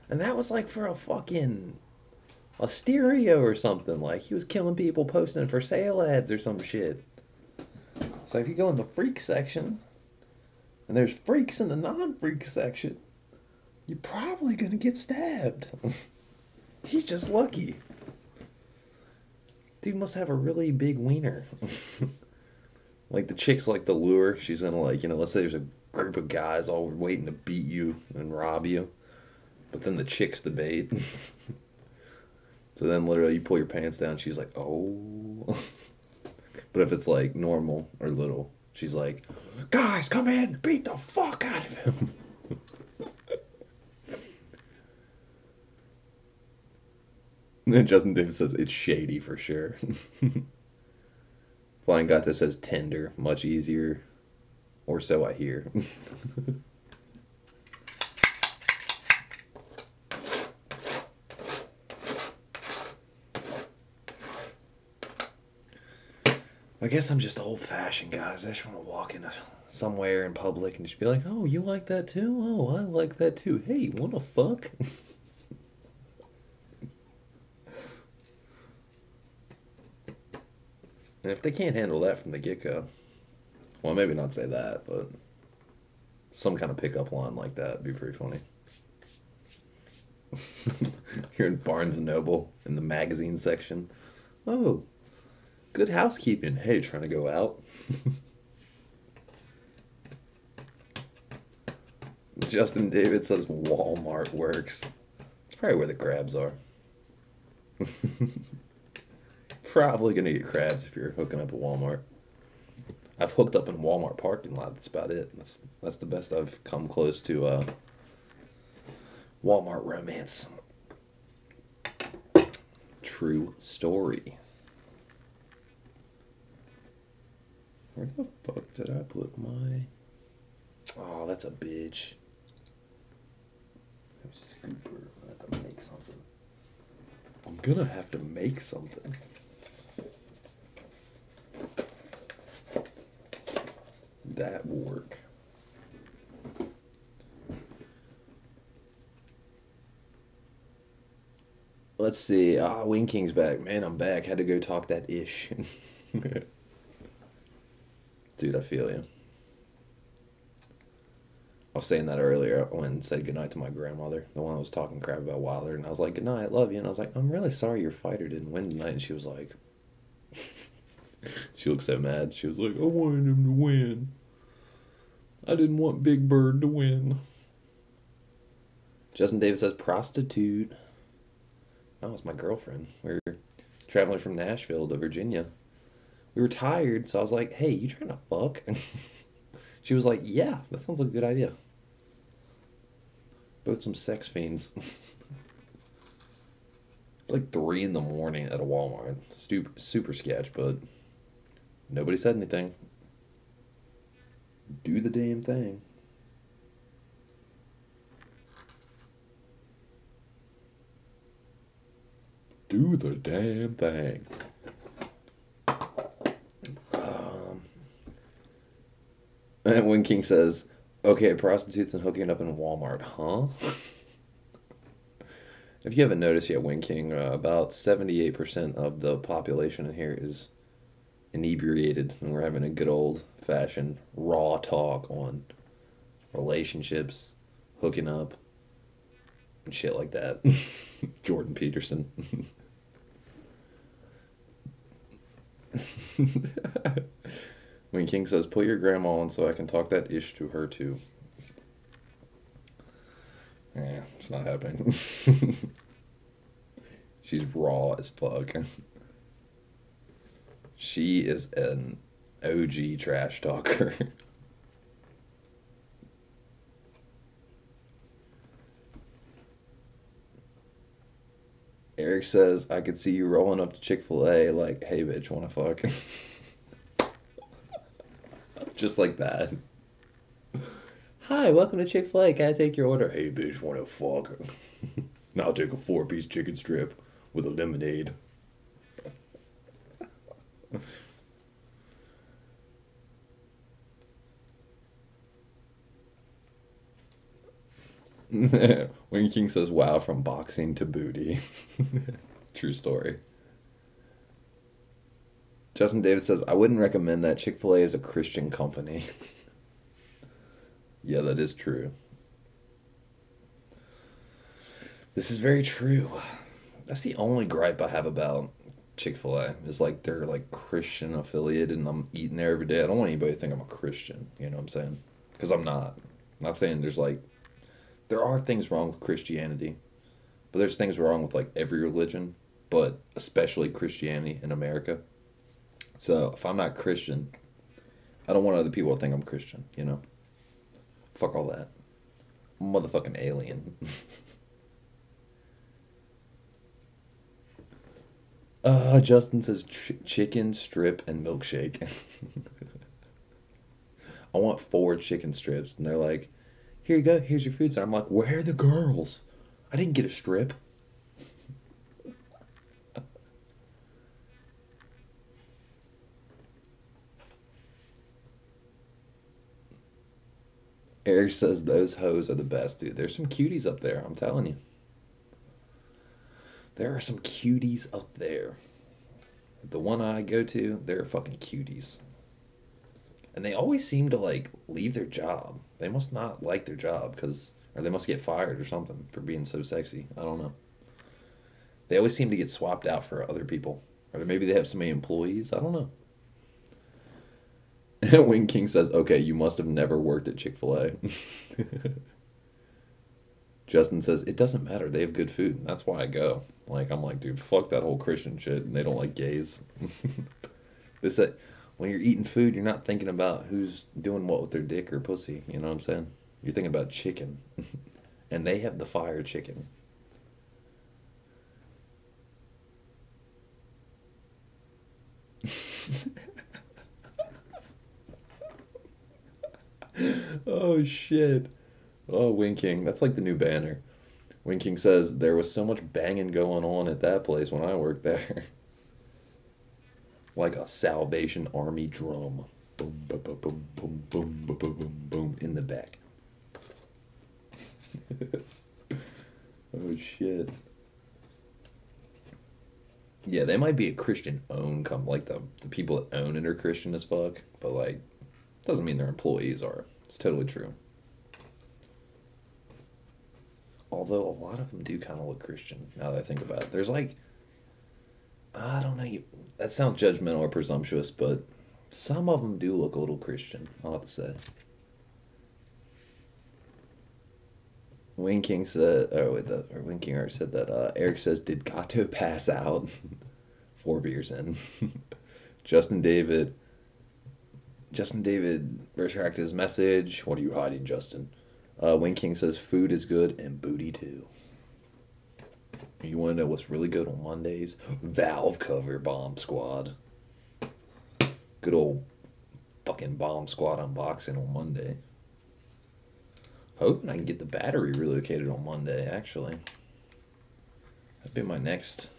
And that was like for a stereo or something. Like, he was killing people posting for sale ads or some shit. So if you go in the freak section, and there's freaks in the non-freak section, you're probably gonna get stabbed. He's just lucky. Dude must have a really big wiener. Like, the chick's like the lure. She's gonna, like, let's say there's a group of guys all waiting to beat you and rob you. But then the chick's the bait. So then literally you pull your pants down, she's like, oh. But if it's like normal or little, she's like, guys, come in, beat the fuck out of him. And then Justin Davis says it's shady for sure. Flying Gato says Tinder, much easier, or so I hear. I guess I'm just old-fashioned, guys. I just want to walk into somewhere in public and just be like, oh, you like that too? Oh, I like that too. Hey, wanna fuck? And if they can't handle that from the get-go, well, maybe not say that, but some kind of pickup line like that would be pretty funny. You're in Barnes & Noble in the magazine section. Oh, good housekeeping. Hey, trying to go out? Justin David says Walmart works. It's probably where the crabs are. Probably gonna get crabs if you're hooking up at Walmart. I've hooked up in a Walmart parking lot. That's about it. That's the best I've come close to Walmart romance. True story. Where the fuck did I put my... Oh, that's a bitch. Scooper. I have to make something. I'm gonna have to make something. That will work. Let's see. Wing King's back. Man, I'm back. Had to go talk that ish. Dude, I feel you. I was saying that earlier when I said goodnight to my grandmother, the one that was talking crap about Wilder, and I was like, good night, love you. And I was like, I'm really sorry your fighter didn't win tonight. And she was like, she looked so mad. She was like, I wanted him to win. I didn't want Big Bird to win. Justin Davis says prostitute. Oh, it's my girlfriend. We were traveling from Nashville to Virginia. We were tired, so I was like, "Hey, you trying to fuck?" She was like, "Yeah, that sounds like a good idea." Both some sex fiends. It's like 3 in the morning at a Walmart. Super sketch, but nobody said anything. Do the damn thing. Do the damn thing. And when King says, "Okay, prostitutes and hooking up in Walmart, huh?" If you haven't noticed yet, Wing King, about 78% of the population in here is inebriated, and we're having a good old fashioned raw talk on relationships, hooking up, and shit like that. Jordan Peterson. When King says, "Put your grandma on so I can talk that ish to her too." Yeah, it's not happening. She's raw as fuck. She is an OG trash talker. Eric says, "I could see you rolling up to Chick-fil-A like, hey bitch, wanna fuck?" Just like that. "Hi, welcome to Chick-fil-A. Can I take your order?" "Hey bitch, wanna fuck?" "Now I'll take a 4-piece chicken strip with a lemonade." Wing King says, "Wow, from boxing to booty." True story. Justin David says, "I wouldn't recommend that. Chick-fil-A is a Christian company." Yeah, that is true. This is very true. That's the only gripe I have about Chick-fil-A is like they're like Christian affiliated and I'm eating there every day. I don't want anybody to think I'm a Christian, you know what I'm saying? Because I'm not. I'm not saying there's like there are things wrong with Christianity, but there's things wrong with like every religion, but especially Christianity in America. So if I'm not Christian, I don't want other people to think I'm Christian, you know? Fuck all that. I'm a motherfucking alien. Justin says chicken strip and milkshake. I want 4 chicken strips, and they're like, "Here you go. Here's your food." So I'm like, "Where are the girls? I didn't get a strip." Eric says those hoes are the best, dude. There's some cuties up there. I'm telling you, there are some cuties up there. The one I go to, they're fucking cuties. And they always seem to like leave their job. They must not like their job because, or they must get fired or something for being so sexy. I don't know. They always seem to get swapped out for other people, or maybe they have so many employees. I don't know. Wing King says, "Okay, you must have never worked at Chick-fil-A." Justin says, "It doesn't matter. They have good food. That's why I go." Like I'm like, dude, fuck that whole Christian shit. And they don't like gays. They say when you're eating food, you're not thinking about who's doing what with their dick or pussy. You know what I'm saying? You're thinking about chicken, and they have the fire chicken. Oh shit. Oh, Winking. That's like the new banner. Winking says there was so much banging going on at that place when I worked there. Like a Salvation Army drum. Boom, boom, boom, boom, boom, boom, boom, boom, boom, boom in the back. Oh shit. Yeah, they might be a Christian owned company. Like the people that own it are Christian as fuck, but like doesn't mean their employees are. It's totally true. Although a lot of them do kind of look Christian now that I think about it. There's like I don't know. That sounds judgmental or presumptuous, but some of them do look a little Christian. I'll have to say. Wing King said, oh, wait, Wing King already said that. Eric says, did Gato pass out? 4 beers in. Justin David. Justin David retracted his message. What are you hiding, Justin? Wing King says, food is good and booty too. You want to know what's really good on Mondays? Valve cover Bomb Squad. Good old fucking Bomb Squad unboxing on Monday. Hoping I can get the battery relocated on Monday, actually. That'd be my next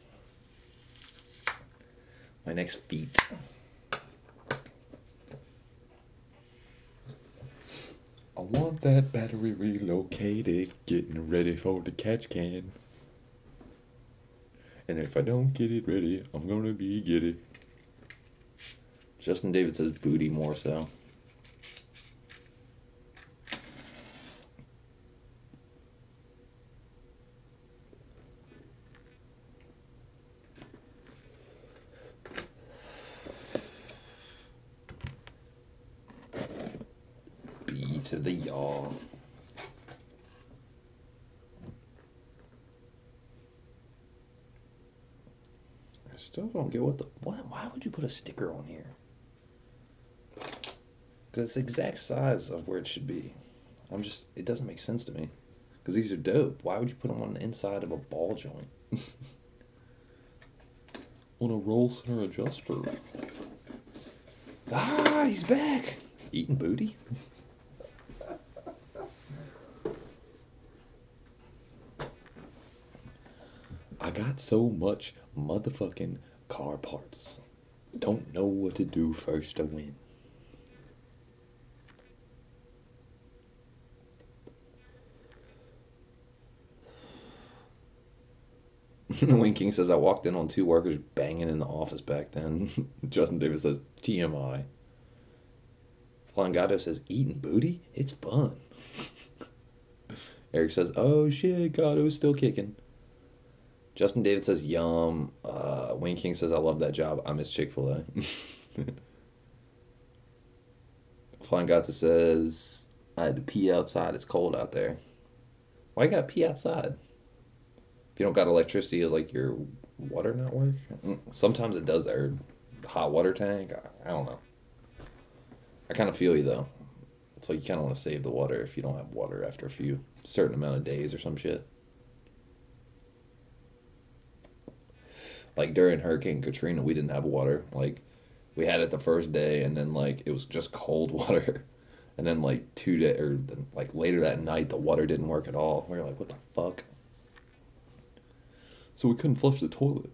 feat. I want that battery relocated, getting ready for the catch can. And if I don't get it ready, I'm gonna be giddy. Justin David says booty more so. B to the yaw. I still don't get what. Why would you put a sticker on here? Because it's the exact size of where it should be. It doesn't make sense to me. Because these are dope. Why would you put them on the inside of a ball joint? On a roll center adjuster. Ah, he's back. Eating booty. I got so much motherfucking car parts. Don't know what to do first to win. Wing King says, I walked in on 2 workers banging in the office back then. Justin Davis says, TMI. Flying Gato says, eating booty? It's fun. Eric says, oh shit, Gato's still kicking. Justin David says, yum. Wayne King says, I love that job. I miss Chick-fil-A. Flying Gato says, I had to pee outside. It's cold out there. Why you gotta pee outside? If you don't got electricity, is like your water not work? Sometimes it does that. Or hot water tank. I don't know. I kind of feel you though. It's like you kind of want to save the water if you don't have water after a few certain amount of days or some shit. Like during Hurricane Katrina, we didn't have water. Like we had it the first day, and then like it was just cold water, and then like 2 days or like later that night, the water didn't work at all. We were like, what the fuck? So we couldn't flush the toilet.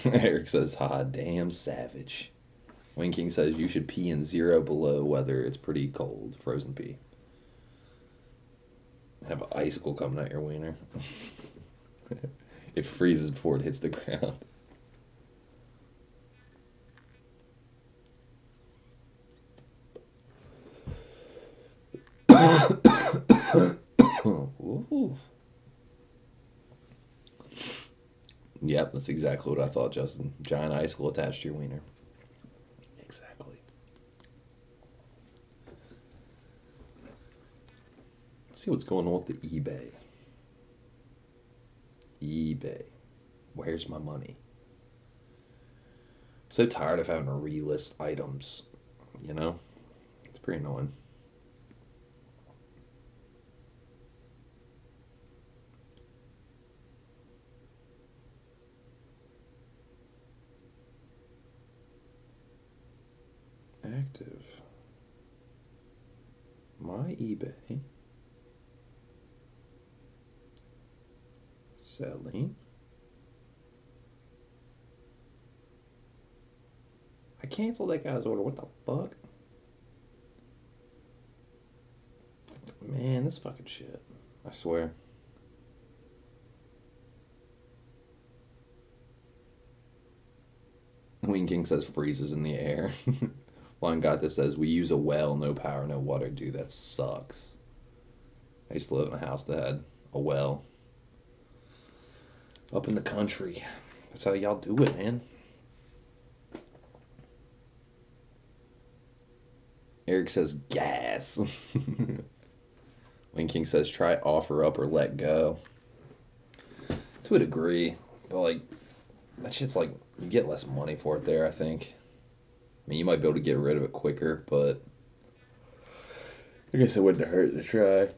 Eric says, "Ha, damn savage." Wayne King says you should pee in 0 below weather. It's pretty cold. Frozen pee. Have an icicle coming out your wiener. It freezes before it hits the ground. Ooh. Yep, that's exactly what I thought, Justin. Giant icicle attached to your wiener. Exactly. Let's see what's going on with the eBay. eBay. Where's my money? I'm so tired of having to relist items, you know? It's pretty annoying. Active. My eBay. Selling. I canceled that guy's order. What the fuck? Man, this fucking shit. I swear. Wing King says freezes in the air. Juan Gato says we use a well, no power, no water. Dude, that sucks. I used to live in a house that had a well. Up in the country. That's how y'all do it, man. Eric says gas. Winking says try offer up or let go. To a degree, but like that shit's like you get less money for it there. I think. I mean, you might be able to get rid of it quicker, but I guess it wouldn't hurt to try.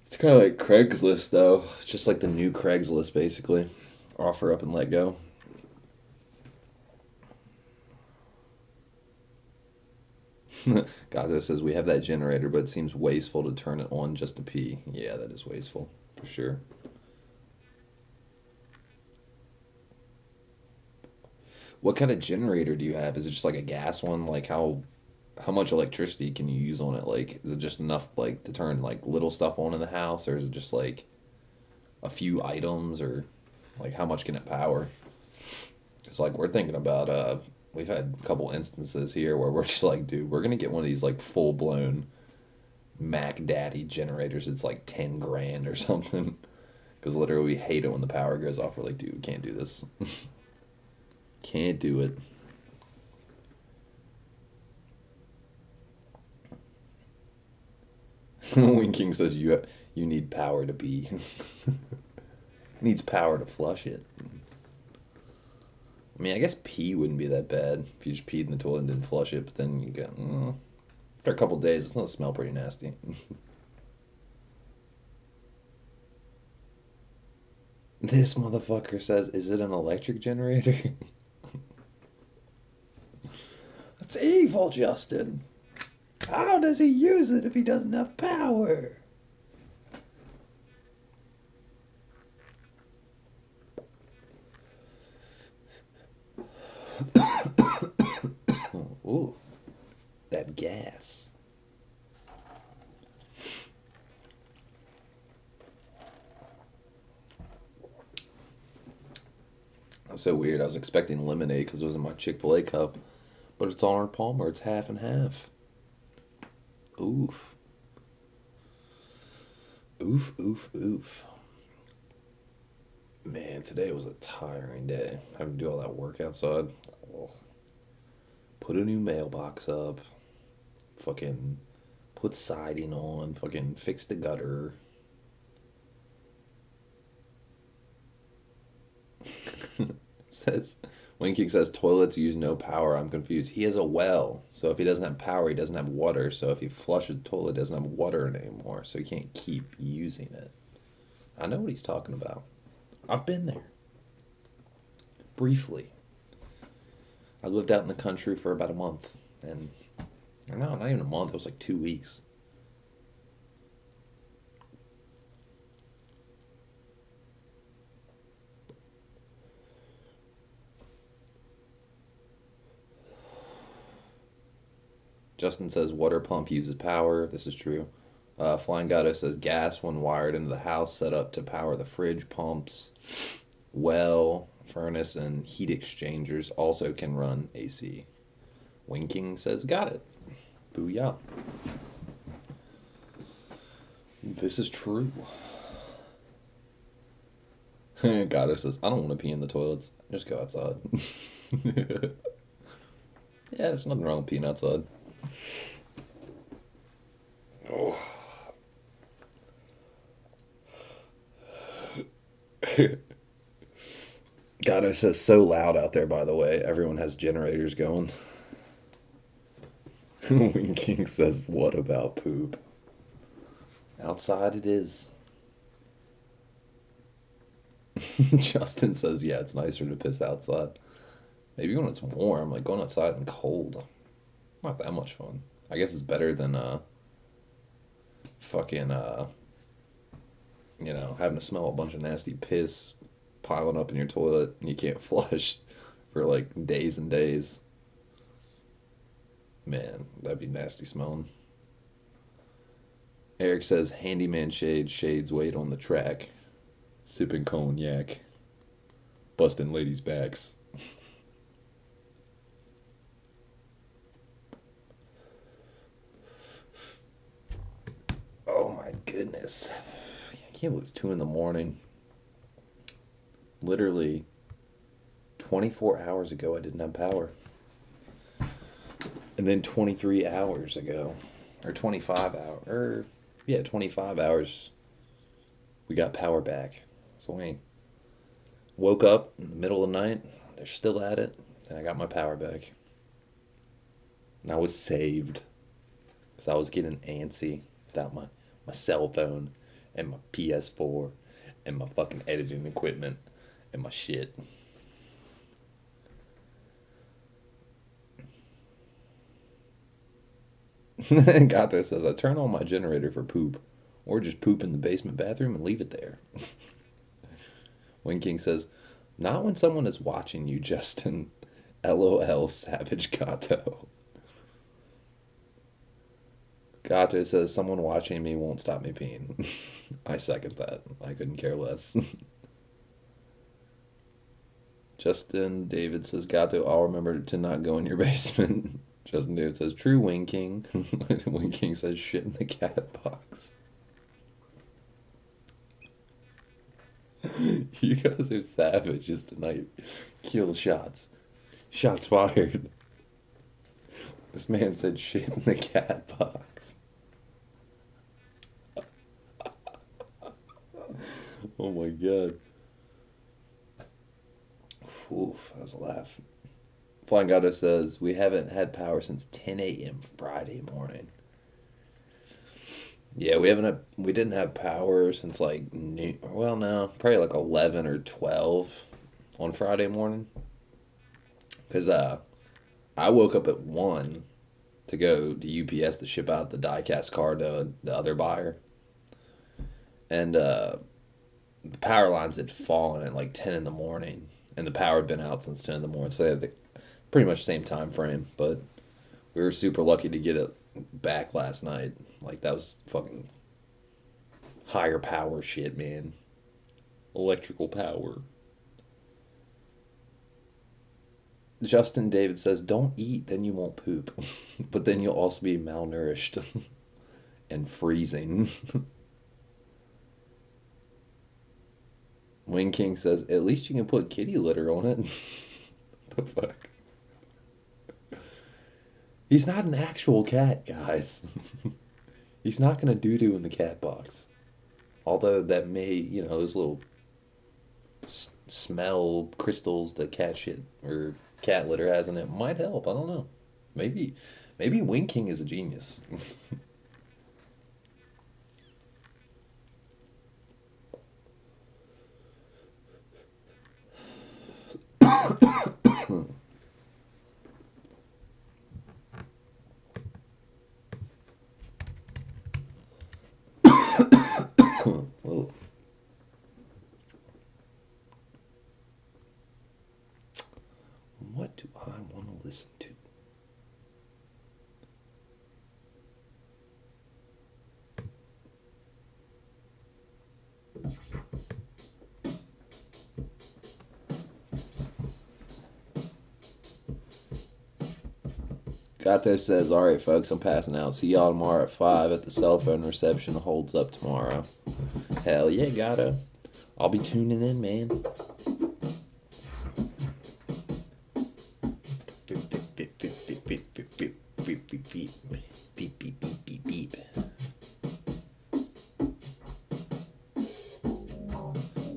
It's kind of like Craigslist, though. It's just like the new Craigslist, basically. Offer up and let go. Gazo says, we have that generator, but it seems wasteful to turn it on just to pee. Yeah, that is wasteful, for sure. What kind of generator do you have? Is it just like a gas one? Like how much electricity can you use on it? Like, is it just enough like to turn like little stuff on in the house, or is it just like a few items, or like how much can it power? It's like we're thinking about we've had a couple instances here where we're just like, dude, we're gonna get one of these like full blown Mac Daddy generators. It's like 10 grand or something. Because literally we hate it when the power goes off. We're like, dude, we can't do this. Can't do it. Winking says you need power to pee. Needs power to flush it. I mean, I guess pee wouldn't be that bad if you just peed in the toilet and didn't flush it, but then you get after a couple days, it's gonna smell pretty nasty. This motherfucker says, "Is it an electric generator?" That's evil, Justin. How does he use it if he doesn't have power? Ooh, that gas. That's so weird. I was expecting lemonade because it was in my Chick-fil-A cup, but it's Arnold Palmer. It's half and half. Oof. Oof, oof, oof. Man, today was a tiring day. Having to do all that work outside. Ugh. Put a new mailbox up. Fucking put siding on. Fucking fix the gutter. It says, Winking says toilets use no power. I'm confused. He has a well, so if he doesn't have power, he doesn't have water. So if he flushes the toilet, he doesn't have water anymore. So he can't keep using it. I know what he's talking about. I've been there. Briefly. I lived out in the country for about a month. And, no, not even a month. It was like 2 weeks. Justin says water pump uses power. This is true. Flying Gato says gas when wired into the house set up to power the fridge pumps. Well, furnace, and heat exchangers also can run AC. Winking says got it. Booyah. This is true. Gato says, I don't want to pee in the toilets. Just go outside. Yeah, there's nothing wrong with peeing outside. Oh. Gato says so loud out there, by the way. Everyone has generators going. Winking says, what about poop? Outside it is. Justin says, yeah, it's nicer to piss outside. Maybe when it's warm, like going outside and cold. Not that much fun. I guess it's better than fucking having to smell a bunch of nasty piss piling up in your toilet and you can't flush for like days and days. Man, that'd be nasty smelling. Eric says handyman shades wait on the track. Sipping cognac. Busting ladies' backs. Oh my goodness. I can't believe it's 2 in the morning. Literally 24 hours ago I didn't have power. And then 23 hours ago, or 25 hours, or yeah, 25 hours, we got power back. So we woke up in the middle of the night, they're still at it, and I got my power back. And I was saved, because I was getting antsy without my cell phone, and my PS4, and my fucking editing equipment, and my shit. Gato says, I turn on my generator for poop, or just poop in the basement bathroom and leave it there. Wing King says, not when someone is watching you, Justin. LOL, Savage Gato. Gato says, someone watching me won't stop me peeing. I second that. I couldn't care less. Justin David says, Gato, I'll remember to not go in your basement. Justin David says, true, Wing King. Wing King says, shit in the cat box. You guys are savages tonight. Kill shots. Shots fired. This man said shit in the cat box. Oh my god. Oof, that was a laugh. Flying Gato says, we haven't had power since 10 a.m. Friday morning. Yeah, we didn't have power since like noon, well, no, probably like 11 or 12 on Friday morning. Because I woke up at 1 to go to UPS to ship out the die-cast car to the other buyer. And the power lines had fallen at like 10 in the morning. And the power had been out since 10 in the morning. So they had pretty much the same time frame. But we were super lucky to get it back last night. Like, that was fucking higher power shit, man. Electrical power. Justin David says, don't eat, then you won't poop. But then you'll also be malnourished and freezing. Wing King says, at least you can put kitty litter on it. The fuck? He's not an actual cat, guys. He's not going to doo-doo in the cat box. Although that may, you know, those little smell crystals that cat shit or cat litter has in it might help. I don't know. Maybe Wing King is a genius. Well, what do I want to listen to? Gato says, alright folks, I'm passing out. See y'all tomorrow at 5 at the cell phone reception. Holds up tomorrow. Hell yeah, Gato. I'll be tuning in, man. Beep, beep, beep, beep, beep.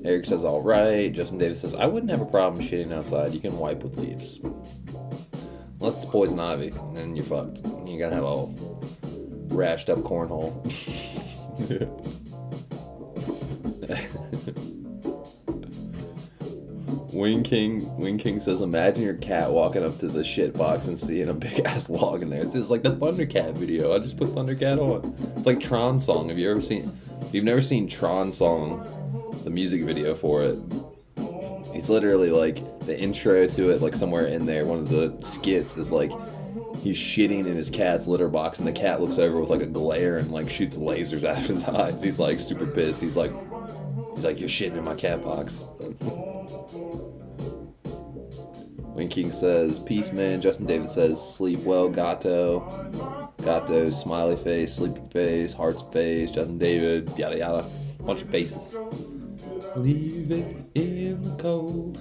Eric says, alright. Justin Davis says, I wouldn't have a problem shitting outside. You can wipe with leaves. Unless it's poison ivy, then you're fucked. You gotta have a rashed up cornhole. Wing King says, imagine your cat walking up to the shit box and seeing a big ass log in there. It's just like the Thundercat video. I just put Thundercat on. It's like Tron Song. If you've never seen Tron Song, the music video for it, it's literally like the intro to it, like somewhere in there, one of the skits is like he's shitting in his cat's litter box and the cat looks over with like a glare and like shoots lasers out of his eyes. He's like super pissed. He's like you're shitting in my cat box. Wing King says, peace man. Justin David says, sleep well, Gato. Gato, smiley face, sleepy face, heart's face, Justin David, yada yada. Bunch of faces. Leave it in the cold.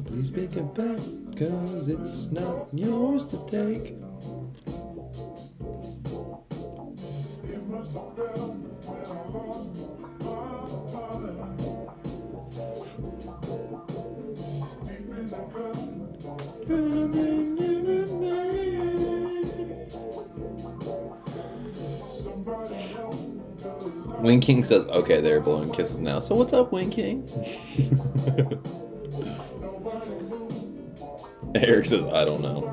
Please make it back. 'cause it's not yours to take. Wing King says, okay, they're blowing kisses now. So what's up, Wing King? Eric says, I don't know.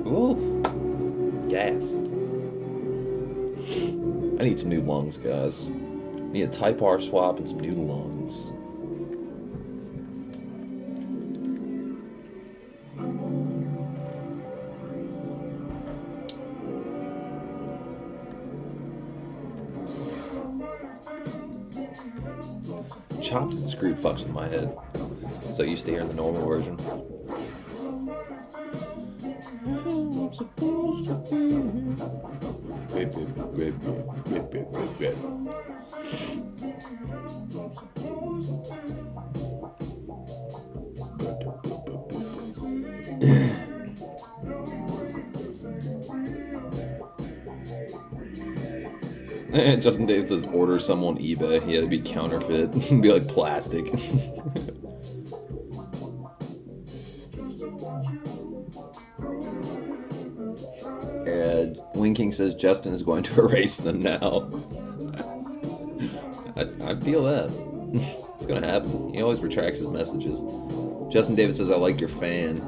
Ooh, gas. I need some new lungs, guys. I need a Type R swap and some new lungs. Chopped and screwed fucks with my head. So I used to hear the normal version. I'm supposed to be. Justin Davis says, order some on eBay. He had to be counterfeit. Be like plastic. And Wing King says Justin is going to erase them now. I feel that. It's gonna happen. He always retracts his messages. Justin Davis says, I like your fan.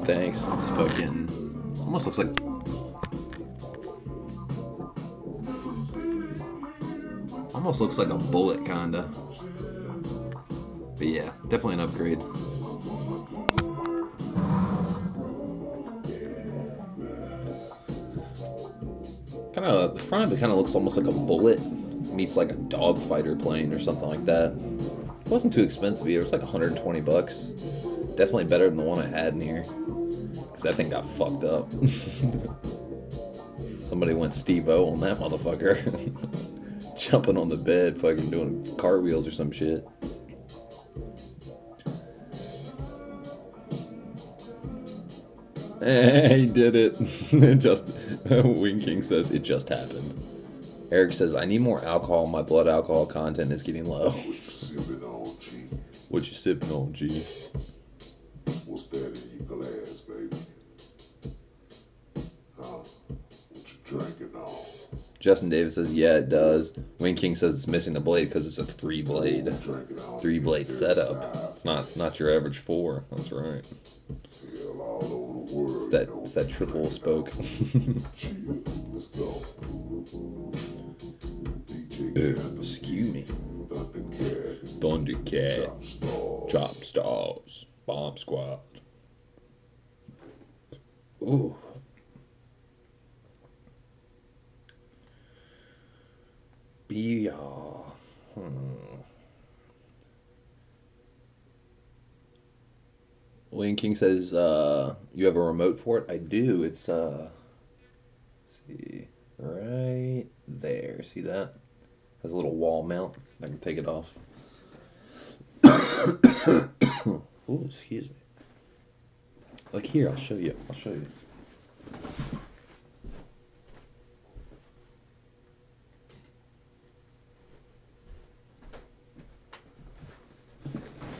Thanks. It's fucking... almost looks like... almost looks like a bullet, kinda. But yeah, definitely an upgrade. Kinda, the front of it kinda looks almost like a bullet meets like a dogfighter plane or something like that. It wasn't too expensive either. It was like 120 bucks. Definitely better than the one I had in here. Because that thing got fucked up. Somebody went Steve-O on that motherfucker. Jumping on the bed, fucking doing cartwheels or some shit. He did it. Just Wing King says it just happened. Eric says, I need more alcohol. My blood alcohol content is getting low. What you sipping on, G? What's that in your glass, baby? Huh? What you drinking on? Justin Davis says, yeah, it does. Wing King says it's missing a blade because it's a three-blade setup. It's not your average 4. That's right. All over the world, it's that triple spoke. Let's go. Excuse me. Thundercat. Chop Stars. Bomb Squad. Ooh. Wayne King says, you have a remote for it? I do. It's, let's see, right there. See that? Has a little wall mount. I can take it off. Oh, excuse me. Look here, I'll show you.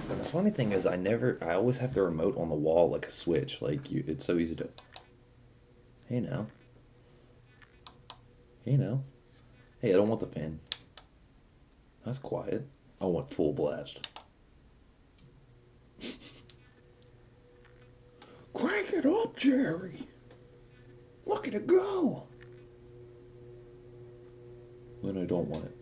The funny thing is, I always have the remote on the wall like a switch. Like, it's so easy to... Hey, now. Hey, I don't want the fan. That's quiet. I want full blast. Crank it up, Jerry. Look at it go. When I don't want it.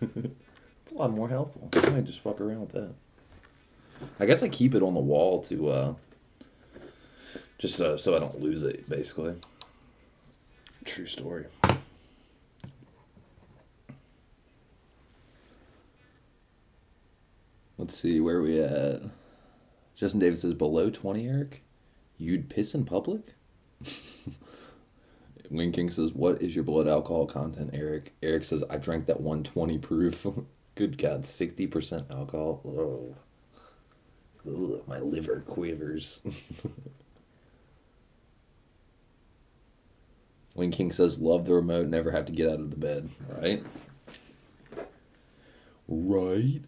It's a lot more helpful. I might just fuck around with that. I guess I keep it on the wall to just so I don't lose it, basically. True story. Let's see, where are we at? Justin Davis says below 20, Eric? You'd piss in public? Wing King says, what is your blood alcohol content, Eric? Eric says, I drank that 120 proof. Good God, 60% alcohol. Oh. Ugh, my liver quivers. Wing King says, love the remote, never have to get out of the bed. Right? Right?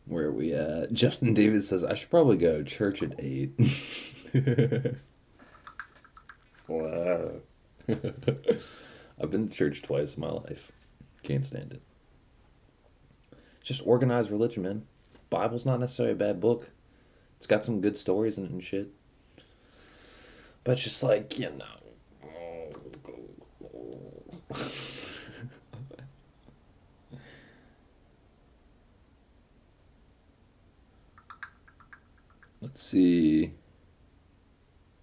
Where are we at? Justin David says, I should probably go church at 8. Wow. I've been to church twice in my life. Can't stand it. Just organized religion, man. Bible's not necessarily a bad book. It's got some good stories in it and shit. But it's just like, you know. Let's see.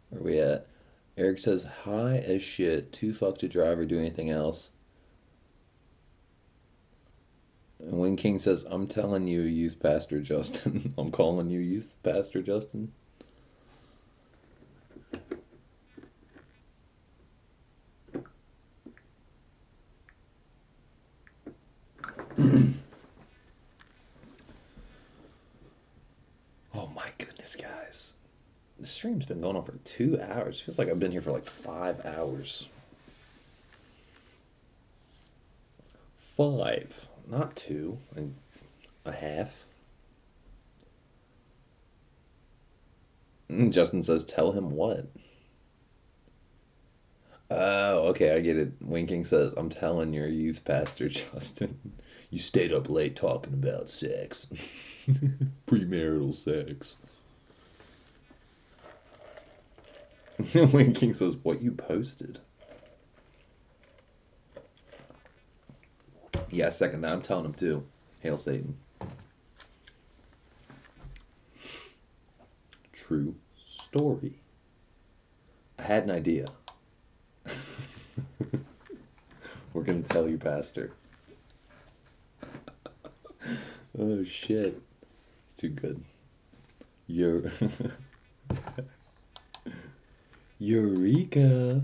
Where are we at? Eric says, high as shit. Too fucked to drive or do anything else. And Wing King says, I'm telling you, Youth Pastor Justin. I'm calling you, Youth Pastor Justin. Oh my goodness, guys. The stream's been going on for 2 hours. Feels like I've been here for like 5 hours. 5, not 2 and a half. Justin says, tell him what? Oh, okay, I get it. Winking says, I'm telling your youth pastor, Justin. You stayed up late talking about sex. Premarital sex. Winking says, what you posted? Yeah, second that. I'm telling him too. Hail Satan. True story. I had an idea. We're gonna tell you, Pastor. Oh shit. It's too good. Eureka.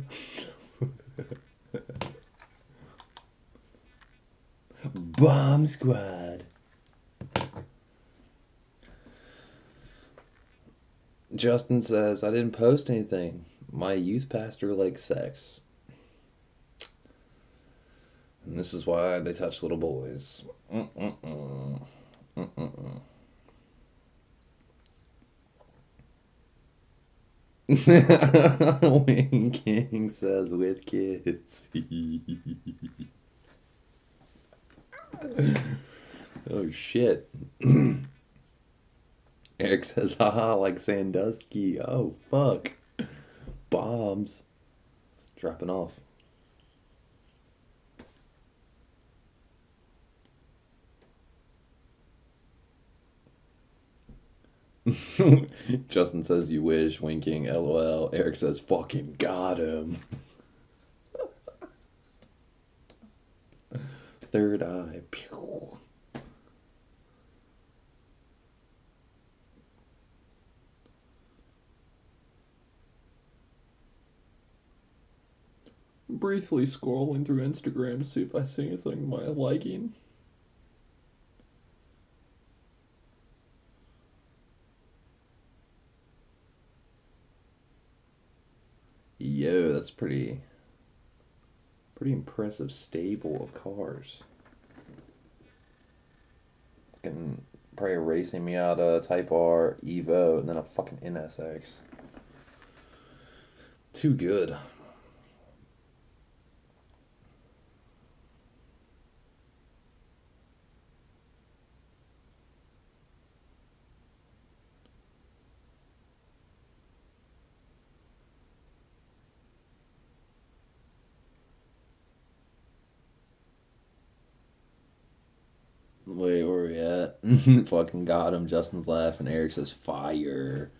Bomb Squad. Justin says, I didn't post anything. My youth pastor likes sex. And this is why they touch little boys. Wing King says with kids. Oh shit. Eric says, haha, like Sandusky. Oh fuck. Bombs. Dropping off. Justin says, you wish. Winking, lol. Eric says, fucking got him. Third eye. Pew. Briefly scrolling through Instagram to see if I see anything to my liking. Yo, that's pretty impressive stable of cars. Fucking probably racing me out a Type R, Evo, and then a fucking NSX. Too good. Wait, where we at? Fucking got him. Justin's laughing. Eric says, fire.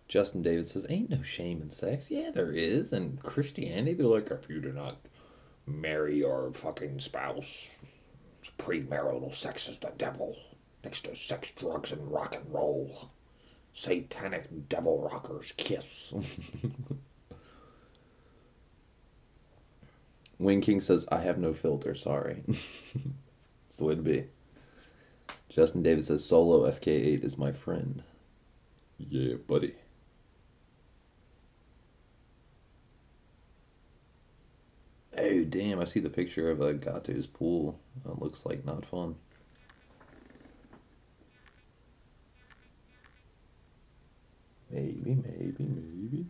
Justin David says, ain't no shame in sex. Yeah, there is. And Christianity, they're like, if you do not marry your fucking spouse, premarital sex is the devil. Next to sex, drugs, and rock and roll. Satanic devil rockers kiss. Wing King says, I have no filter, sorry. It's the way to be. Justin David says, Solo FK8 is my friend. Yeah, buddy. Oh, damn, I see the picture of Gato's pool. It looks like not fun. Maybe.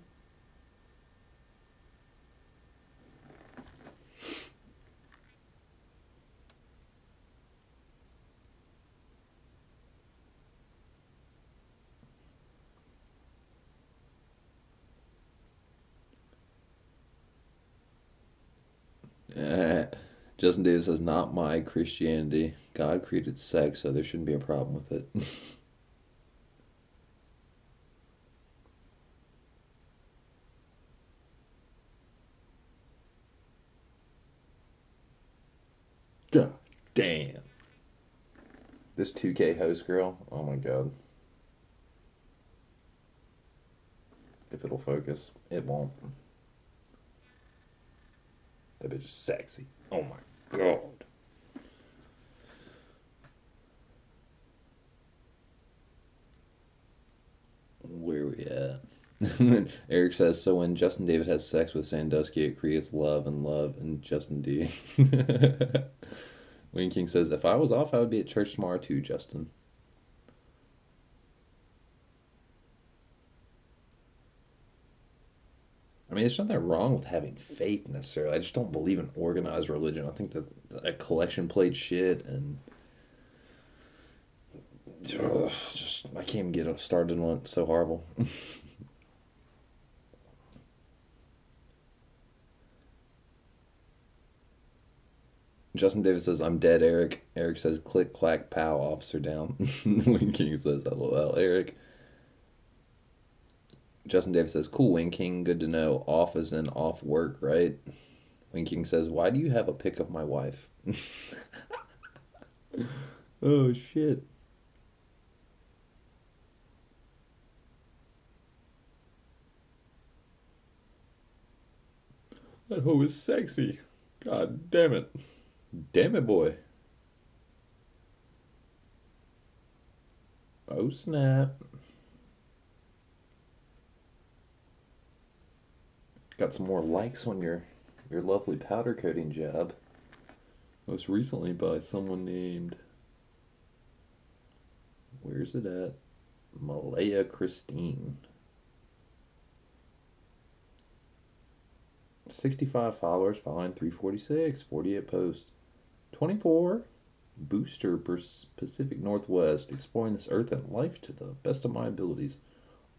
Justin Davis says, not my Christianity. God created sex, so there shouldn't be a problem with it. God damn. This 2K host girl, oh my god. If it'll focus, it won't. That bitch is sexy. Oh my god. Where we at? Eric says, so when Justin David has sex with Sandusky, it creates love and Justin D. Wayne King says, if I was off, I would be at church tomorrow too, Justin. I mean, there's nothing wrong with having faith necessarily. I just don't believe in organized religion. I think that collection plate shit and just I can't even get started on it. It's so horrible. Justin Davis says, I'm dead, Eric. Eric says, click, clack, pow, officer down. Wing King says, LOL, Eric. Justin Davis says, cool, Wing King, good to know. Off is in off work, right? Wing King says, why do you have a pic of my wife? Oh, shit. That hoe is sexy. God damn it. Damn it, boy. Oh, snap. Got some more likes on your lovely powder coating job. Most recently by someone named... Where's it at? Malaya Christine. 65 followers, following 346, 48 posts. 24 booster Pacific Northwest, exploring this earth and life to the best of my abilities.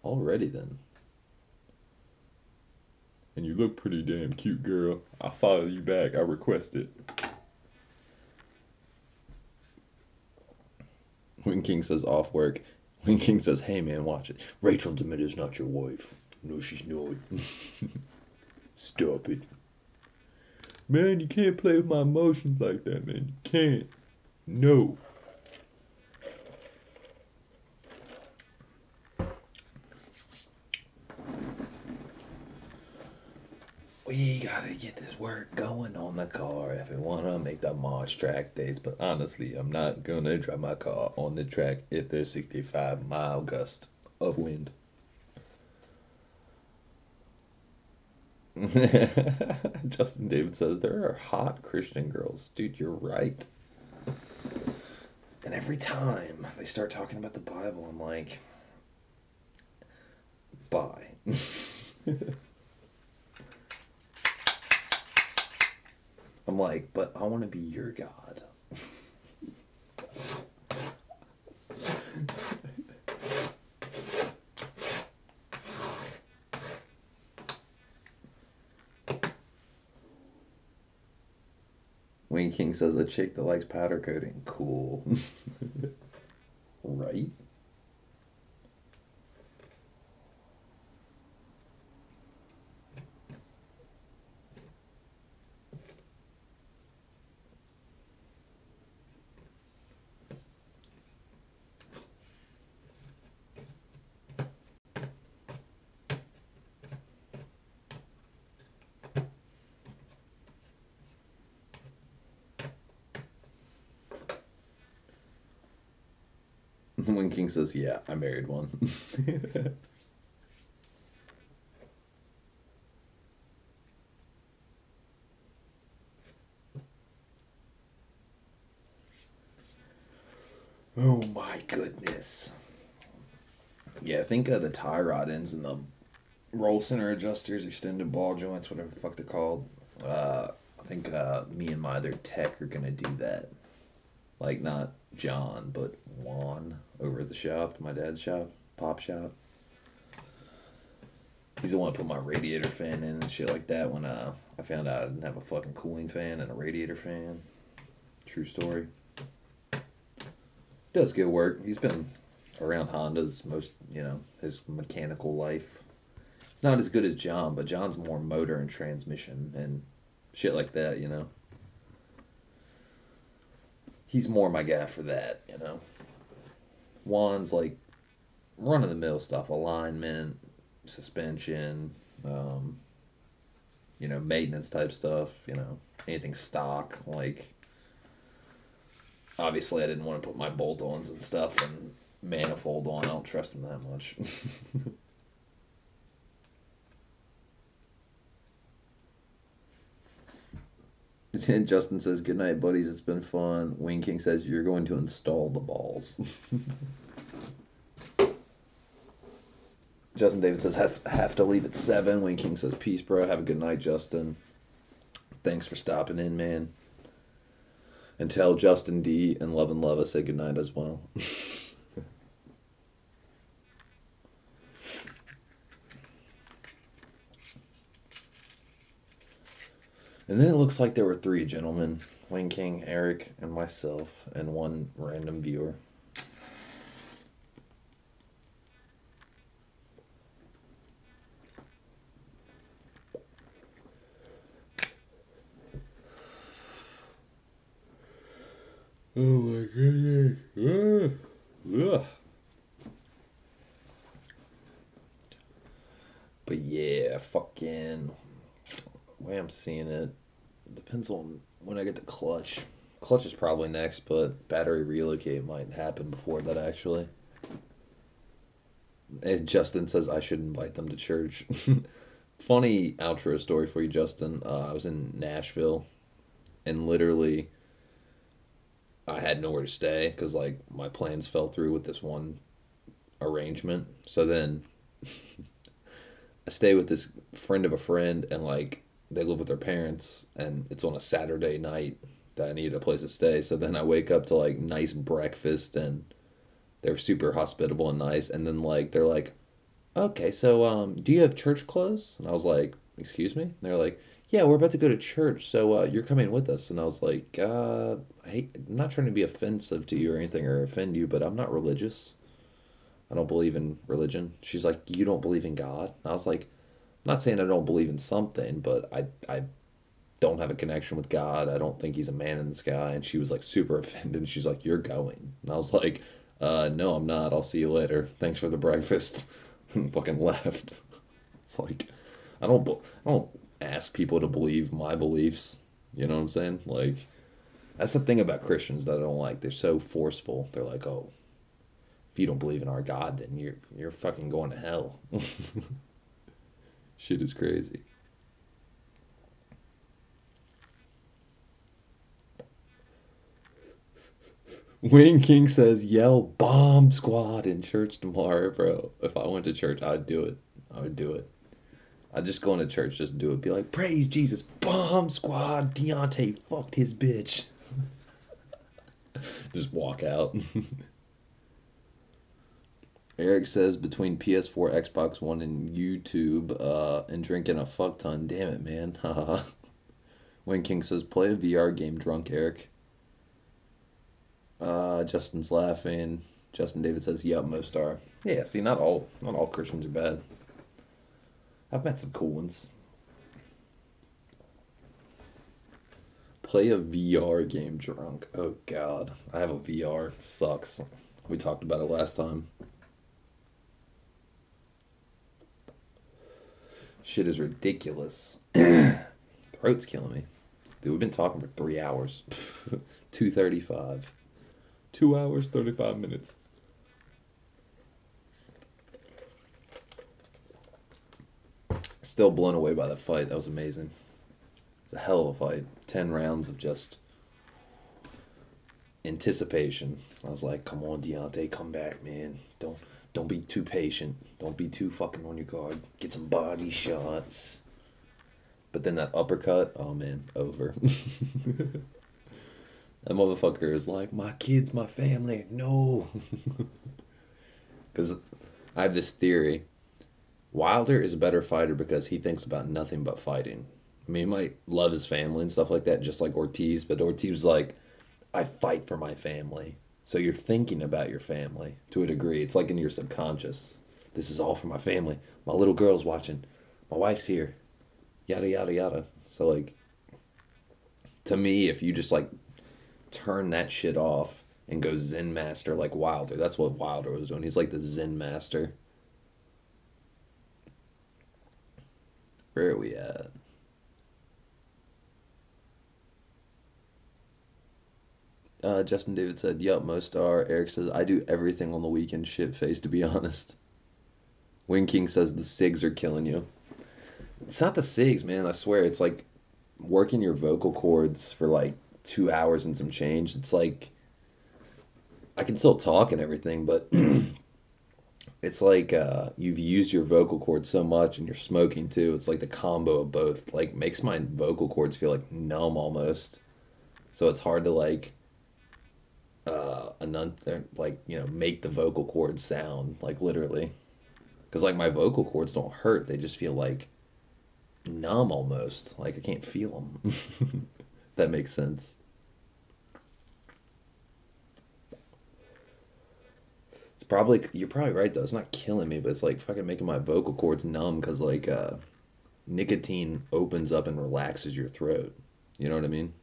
Already then. And you look pretty damn cute, girl. I'll follow you back. I request it. Wing King says off work. Wing King says, hey man, watch it. Rachel DeMitt is not your wife. No, she's not. Stop it. Man, you can't play with my emotions like that, man. You can't. No. We gotta get this work going on the car if we wanna make the March track dates. But honestly, I'm not gonna drive my car on the track if there's 65-mile gust of wind. Justin David says, there are hot Christian girls. Dude, you're right. And every time they start talking about the Bible, I'm like, bye. I'm like, but I want to be your God. Wayne King says a chick that likes powder coating. Cool. Right? Wayne King says, yeah, I married one. Oh my goodness. Yeah, I think the tie rod ends and the roll center adjusters, extended ball joints, whatever the fuck they're called. I think me and my other tech are gonna do that. Like not John, but Juan over at the shop, my dad's shop, pop shop. He's the one who put my radiator fan in and shit like that when I found out I didn't have a fucking cooling fan and a radiator fan. True story. Does good work. He's been around Hondas most, his mechanical life. It's not as good as John, but John's more motor and transmission and shit like that. He's more my guy for that. Juan's like run of the mill stuff, alignment, suspension, maintenance type stuff, anything stock. Like, obviously, I didn't want to put my bolt ons and stuff and manifold on. I don't trust him that much. Justin says, good night, buddies. It's been fun. Wayne King says, you're going to install the balls. Justin David says, have to leave at 7. Wayne King says, peace, bro. Have a good night, Justin. Thanks for stopping in, man. And tell Justin D and Love and Love I say good night as well. And then it looks like there were 3 gentlemen. Wayne King, Eric, and myself, and 1 random viewer. Oh my goodness. Ugh. But yeah, fucking way I'm seeing it depends on when I get the clutch. Clutch is probably next, but battery relocate might happen before that actually. And Justin says I should invite them to church. Funny outro story for you, Justin. I was in Nashville and literally I had nowhere to stay because like my plans fell through with this one arrangement. So then I stay with this friend of a friend, and like they live with their parents, and it's on a Saturday night that I needed a place to stay. So then I wake up to like nice breakfast, and they're super hospitable and nice. And then like they're like, okay, so do you have church clothes? And I was like, excuse me? And they're like, yeah, we're about to go to church, so you're coming with us. And I was like, I'm not trying to be offensive to you or anything or offend you, but I'm not religious. I don't believe in religion. She's like, you don't believe in God? And I was like, I'm not saying I don't believe in something, but I don't have a connection with God. I don't think he's a man in the sky. And she was like super offended. And she's like, you're going. And I was like, no, I'm not. I'll see you later. Thanks for the breakfast. And fucking left. It's like, I don't ask people to believe my beliefs. You know what I'm saying? Like, that's the thing about Christians that I don't like. They're so forceful. They're like, oh, if you don't believe in our God, then you're fucking going to hell. Shit is crazy. Wayne King says, yell bomb squad in church tomorrow, bro. If I went to church, I'd do it. I would do it. I'd just go into church, just do it. Be like, praise Jesus, bomb squad, Deontay fucked his bitch. Just walk out. Eric says, between PS4, Xbox One, and YouTube, and drinking a fuck ton. Damn it, man. Wayne King says, play a VR game drunk, Eric. Justin's laughing. Justin David says, yup, most are. Yeah, see, not all Christians are bad. I've met some cool ones. Play a VR game drunk. Oh God, I have a VR. It sucks. We talked about it last time. Shit is ridiculous. Throat's killing me. Dude, we've been talking for 3 hours. 2:35. 2 hours, 35 minutes. Still blown away by that fight. That was amazing. It's a hell of a fight. 10 rounds of just anticipation. I was like, come on, Deontay, come back, man. Don't be too patient. Don't be too fucking on your guard. Get some body shots. But then that uppercut, oh man, over. That motherfucker is like, my kids, my family, no. Because I have this theory. Wilder is a better fighter because he thinks about nothing but fighting. I mean, he might love his family and stuff like that, just like Ortiz, but Ortiz was like, I fight for my family. So you're thinking about your family to a degree. It's like in your subconscious. This is all for my family. My little girl's watching. My wife's here. Yada, yada, yada. So, like, to me, if you just, like, turn that shit off and go Zen master like Wilder, that's what Wilder was doing. He's like the Zen master. Where are we at? Justin David said, yup, most are. Eric says, I do everything on the weekend, shit face, to be honest. Wing King says, the SIGs are killing you. It's not the SIGs, man, I swear. It's like working your vocal cords for like 2 hours and some change. It's like, I can still talk and everything, but it's like you've used your vocal cords so much and you're smoking too. It's like the combo of both. Like, makes my vocal cords feel like numb almost. So it's hard to like like, you know, make the vocal cords sound, like, literally, because like my vocal cords don't hurt, they just feel like numb almost, like I can't feel them. That makes sense. It's probably, you're probably right though, it's not killing me, but it's like fucking making my vocal cords numb because like nicotine opens up and relaxes your throat, you know what I mean?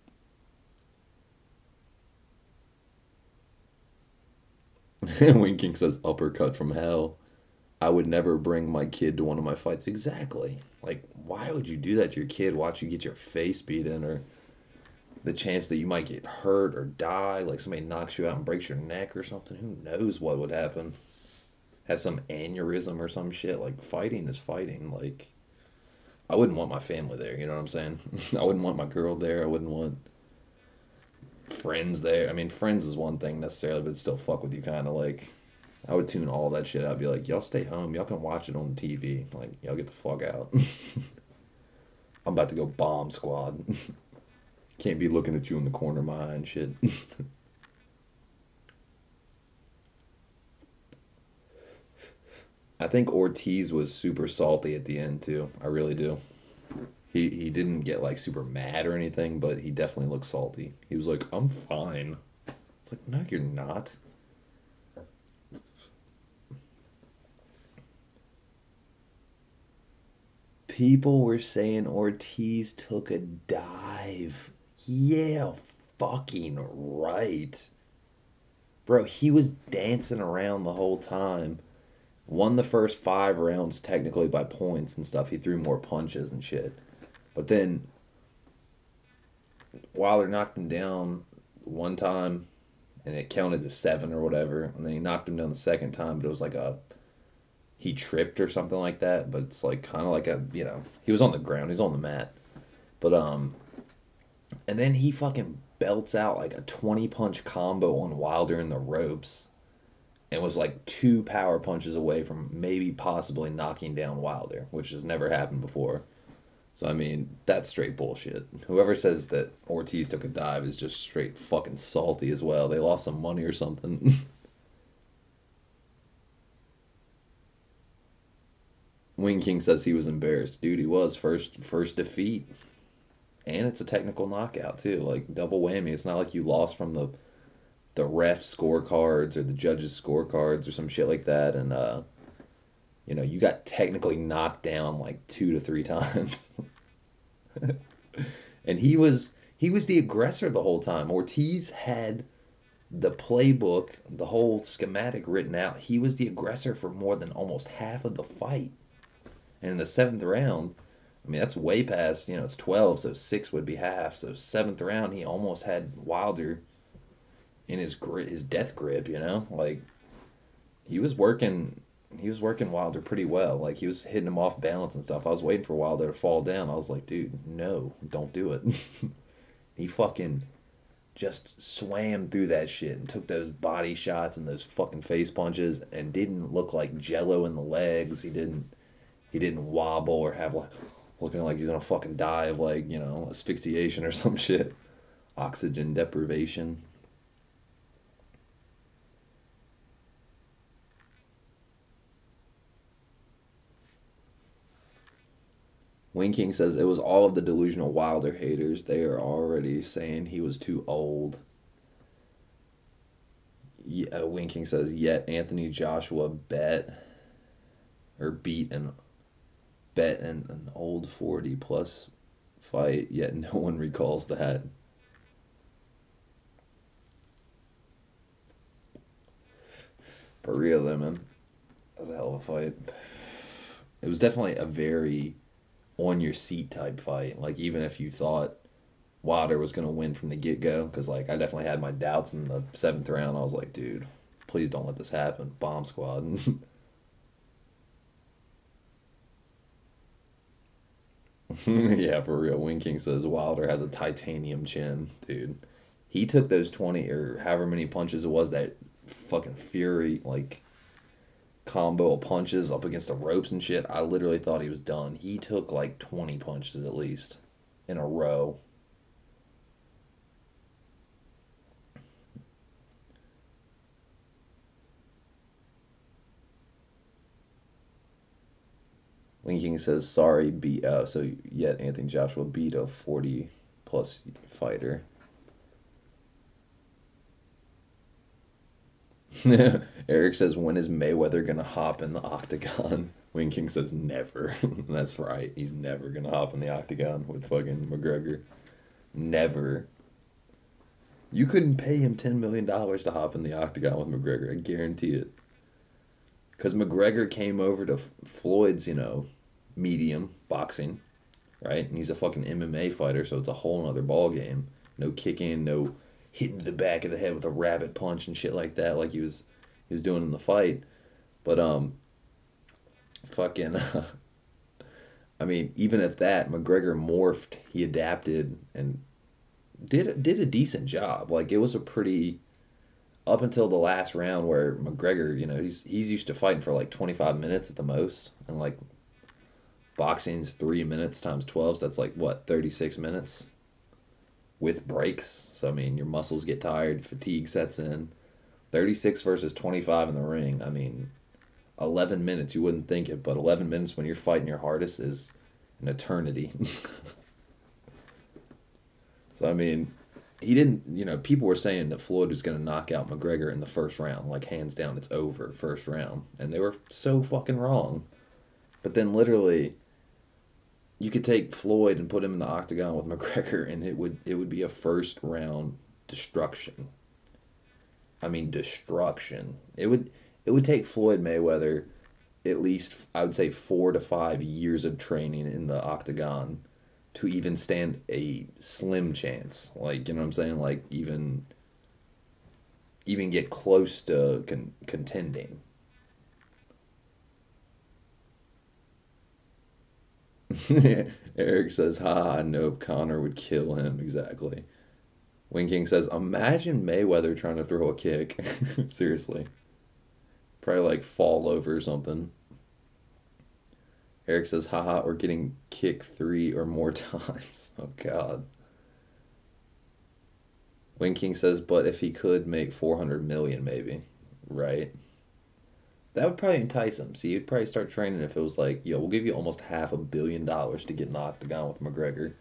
Winking says uppercut from hell. I would never bring my kid to one of my fights. Exactly. Like, why would you do that to your kid? Watch you get your face beat in, or the chance that you might get hurt or die, like somebody knocks you out and breaks your neck or something. Who knows what would happen? Have some aneurysm or some shit. Like, fighting is fighting. Like, I wouldn't want my family there, you know what I'm saying? I wouldn't want my girl there. I wouldn't want friends there. I mean, friends is one thing necessarily, but it'd still fuck with you kind of. Like, I would tune all that shit out. I'd be like, y'all stay home. Y'all can watch it on TV. Like, y'all get the fuck out. I'm about to go bomb squad. Can't be looking at you in the corner of my eye and shit. I think Ortiz was super salty at the end too. I really do. He didn't get like super mad or anything, but he definitely looked salty. He was like, I'm fine. It's like, no, you're not. People were saying Ortiz took a dive. Yeah, fucking right. Bro, he was dancing around the whole time. Won the first 5 rounds technically by points and stuff. He threw more punches and shit. But then Wilder knocked him down one time and it counted to 7 or whatever. And then he knocked him down the second time, but it was like he tripped or something like that. But it's like kind of like he was on the ground, he was on the mat. But and then he fucking belts out like a 20 punch combo on Wilder in the ropes and was like 2 power punches away from maybe possibly knocking down Wilder, which has never happened before. So, I mean, that's straight bullshit. Whoever says that Ortiz took a dive is just straight fucking salty as well. They lost some money or something. Wing King says he was embarrassed. Dude, he was. First defeat. and it's a technical knockout too, like double whammy. It's not like you lost from the ref scorecards or the judges scorecards or some shit like that, and you got technically knocked down like 2 to 3 times. And he was the aggressor the whole time. Ortiz had the playbook, the whole schematic written out. He was the aggressor for more than almost half of the fight. And in the seventh round, I mean, that's way past, it's 12, so six would be half. So seventh round, he almost had Wilder in his death grip, Like, he was working he was working Wilder pretty well. Like, he was hitting him off balance and stuff. I was waiting for Wilder to fall down. I was like, dude, no, don't do it. He fucking just swam through that shit and took those body shots and those fucking face punches and didn't look like jello in the legs. He didn't wobble or have like looking like he's gonna fucking die of like, asphyxiation or some shit. Oxygen deprivation. Winking says it was all of the delusional Wilder haters. They are already saying he was too old. Yeah, Winking says yet Anthony Joshua beat an old 40 plus fight, yet no one recalls that. For real though, man. That was a hell of a fight. It was definitely a very on your seat type fight. Like, even if you thought Wilder was going to win from the get go, because, like, I definitely had my doubts in the seventh round. I was like, dude, please don't let this happen. Bomb squad. Yeah, for real. Winking says Wilder has a titanium chin, dude. He took those 20 or however many punches it was, that fucking fury, like, combo of punches up against the ropes and shit. I literally thought he was done. He took like 20 punches at least in a row. Winking says sorry beat so yet Anthony Joshua beat a 40 plus fighter. Eric says when is Mayweather gonna hop in the octagon? Winking says never. That's right. He's never gonna hop in the octagon with fucking McGregor. Never. You couldn't pay him $10 million to hop in the octagon with McGregor. I guarantee it. Because McGregor came over to Floyd's, medium boxing, right? And he's a fucking MMA fighter, so it's a whole nother ball game. No kicking, no hitting the back of the head with a rabbit punch and shit like that, like he was doing in the fight. But fucking, I mean, even at that, McGregor morphed. He adapted and did a decent job. Like, it was a pretty up until the last round where McGregor, he's used to fighting for like 25 minutes at the most, and like boxing's 3 minutes times 12, so that's like what, 36 minutes with breaks. So I mean, your muscles get tired, fatigue sets in. 36 versus 25 in the ring. I mean, 11 minutes, you wouldn't think it, but 11 minutes when you're fighting your hardest is an eternity. So I mean, he didn't, people were saying that Floyd was going to knock out McGregor in the first round, like hands down, it's over, first round. And they were so fucking wrong. But then literally, you could take Floyd and put him in the octagon with McGregor, and it would be a first round destruction. I mean, destruction. It would take Floyd Mayweather at least, I would say, 4 to 5 years of training in the octagon to even stand a slim chance. Like, you know what I'm saying? Like, even get close to contending. Eric says, haha, nope, Connor would kill him. Exactly. Winking says, imagine Mayweather trying to throw a kick. Seriously. Probably like fall over or something. Eric says, haha, or getting kicked 3 or more times. Oh, God. Winking says, but if he could make 400 million, maybe. Right? That would probably entice him. See, he'd probably start training if it was like, yo, we'll give you almost $500 million to get in the octagon with McGregor.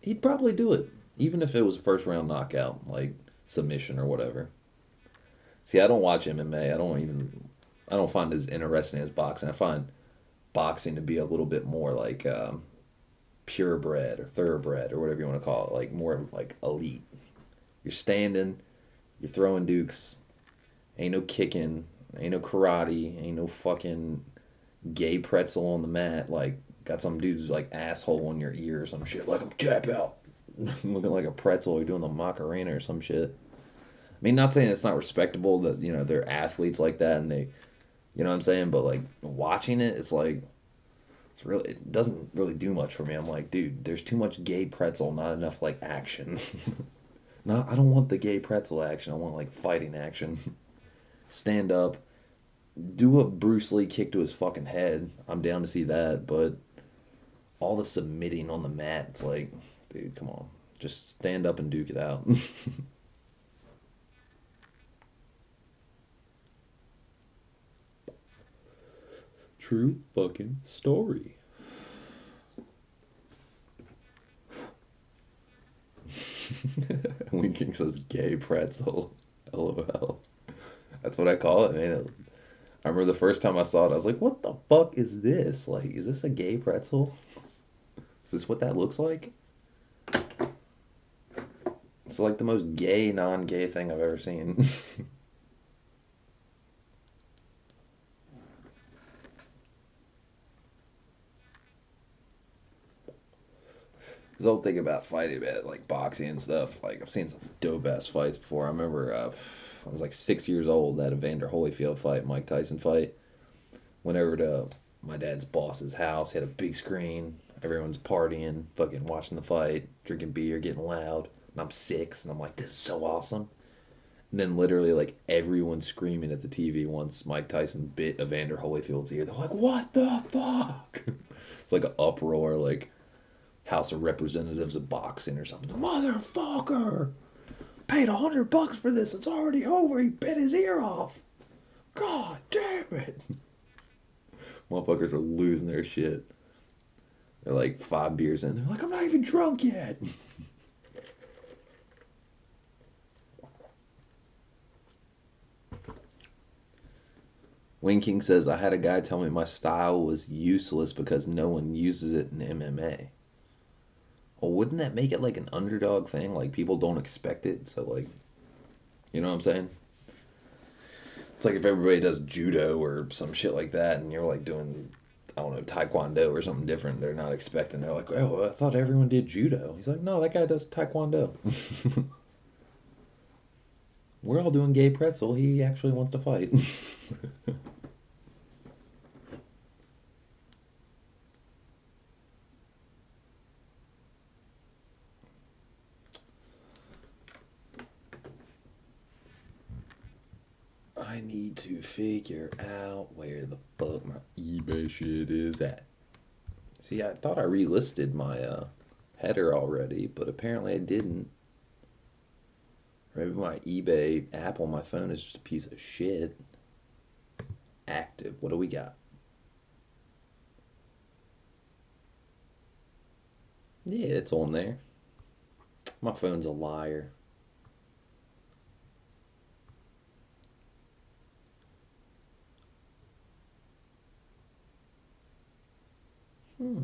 He'd probably do it, even if it was a first round knockout, like submission or whatever. See, I don't watch MMA. I don't find it as interesting as boxing. I find boxing to be a little bit more like purebred or thoroughbred or whatever you want to call it, like more like elite. You're standing, you're throwing dukes, ain't no kicking, ain't no karate, ain't no fucking gay pretzel on the mat, like got some dude's like asshole in your ear or some shit, like I'm tap out, looking like a pretzel or doing the Macarena or some shit. I mean, not saying it's not respectable that they're athletes like that and they, you know what I'm saying, but like watching it, it's like it doesn't really do much for me. I'm like, dude, there's too much gay pretzel, not enough like action. No, I don't want the gay pretzel action. I want like fighting action. Stand up, do a Bruce Lee kick to his fucking head. I'm down to see that, but all the submitting on the mat, it's like, dude, come on. Just stand up and duke it out. True fucking story. Winking says gay pretzel. LOL. That's what I call it, man. I remember the first time I saw it, I was like, what the fuck is this? Like, is this a gay pretzel? Is this what that looks like? It's like the most gay, non-gay thing I've ever seen. This whole thing about fighting, man, like boxing and stuff. Like, I've seen some dope ass fights before. I remember I was like 6 years old at a Vander Holyfield fight, Mike Tyson fight. Went over to my dad's boss's house. He had a big screen. Everyone's partying, fucking watching the fight, drinking beer, getting loud. And I'm 6, and I'm like, this is so awesome. And then literally, like, everyone's screaming at the TV once Mike Tyson bit Evander Holyfield's ear. They're like, what the fuck? It's like an uproar, like House of Representatives of boxing or something. Motherfucker! Paid $100 for this. It's already over. He bit his ear off. God damn it! Motherfuckers are losing their shit. They're like 5 beers in. They're like, I'm not even drunk yet. Wing King says, I had a guy tell me my style was useless because no one uses it in MMA. Well, wouldn't that make it like an underdog thing? Like, people don't expect it, so like, you know what I'm saying? It's like if everybody does judo or some shit like that, and you're like doing, I don't know, taekwondo or something different. They're not expecting. They're like, oh, I thought everyone did judo. He's like, no, that guy does taekwondo. We're all doing gay pretzel. He actually wants to fight. I need to figure out where the fuck my eBay shit is at. See, I thought I relisted my header already, but apparently I didn't. Maybe my eBay app on my phone is just a piece of shit. Active. What do we got? Yeah, it's on there. My phone's a liar. Hmm.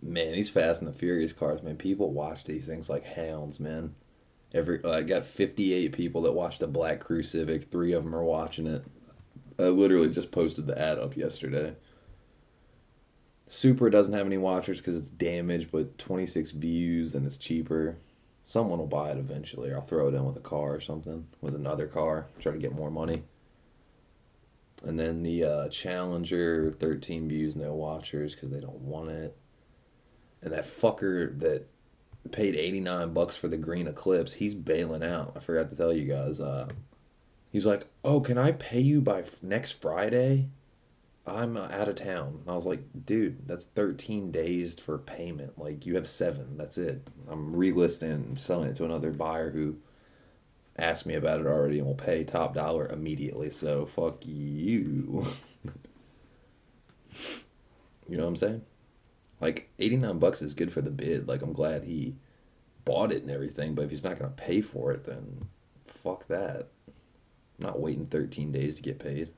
Man, these Fast and the Furious cars, man, people watch these things like hounds, man. I got 58 people that watched the Black Crew Civic. 3 of them are watching it. I literally just posted the ad up yesterday. Supra doesn't have any watchers because it's damaged, but 26 views and it's cheaper. Someone will buy it eventually, or I'll throw it in with a car or something, with another car, try to get more money. And then the Challenger, 13 views, no watchers because they don't want it. And that fucker that paid $89 for the green Eclipse, he's bailing out. I forgot to tell you guys. He's like, oh, can I pay you by next Friday? I'm out of town. I was like, dude, that's 13 days for payment. Like, you have 7. That's it. I'm relisting and selling it to another buyer who asked me about it already and will pay top dollar immediately. So fuck you. You know what I'm saying? Like 89 bucks is good for the bid. Like I'm glad he bought it and everything, but if he's not gonna pay for it, then fuck that. I'm not waiting 13 days to get paid.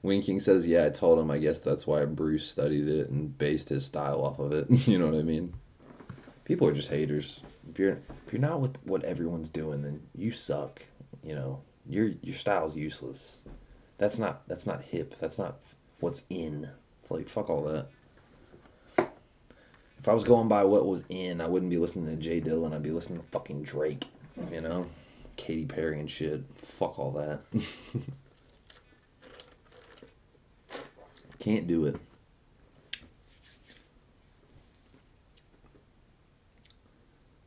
Winking says, yeah, I told him. I guess that's why Bruce studied it and based his style off of it. You know what I mean? People are just haters. If you're not with what everyone's doing, then you suck. You know, your style's useless. That's not hip. That's not what's in. It's like fuck all that. If I was going by what was in, I wouldn't be listening to Jay Dillon. I'd be listening to fucking Drake. You know, Katy Perry and shit. Fuck all that. Can't do it.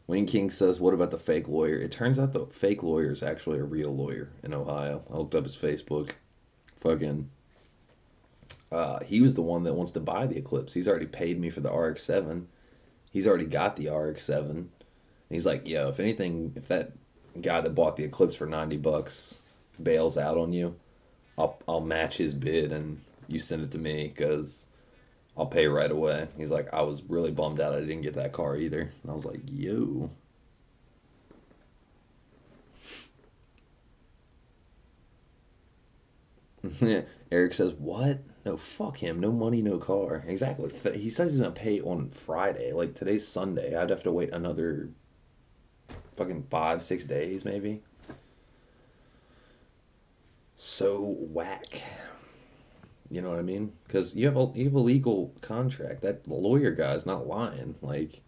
Wayne King says, what about the fake lawyer? It turns out the fake lawyer is actually a real lawyer in Ohio. I looked up his Facebook. Fucking, he was the one that wants to buy the Eclipse. He's already paid me for the RX-7. He's already got the RX-7. And he's like, yo, if anything, if that guy that bought the Eclipse for 90 bucks bails out on you, I'll match his bid and you send it to me because I'll pay right away. He's like, I was really bummed out I didn't get that car either. And I was like, yo. Eric says, what? No, fuck him. No money, no car. Exactly. He says he's going to pay on Friday. Like, today's Sunday. I'd have to wait another fucking 5, 6 days, maybe. So whack. You know what I mean? Because you have a legal contract. That lawyer guy's not lying. Like,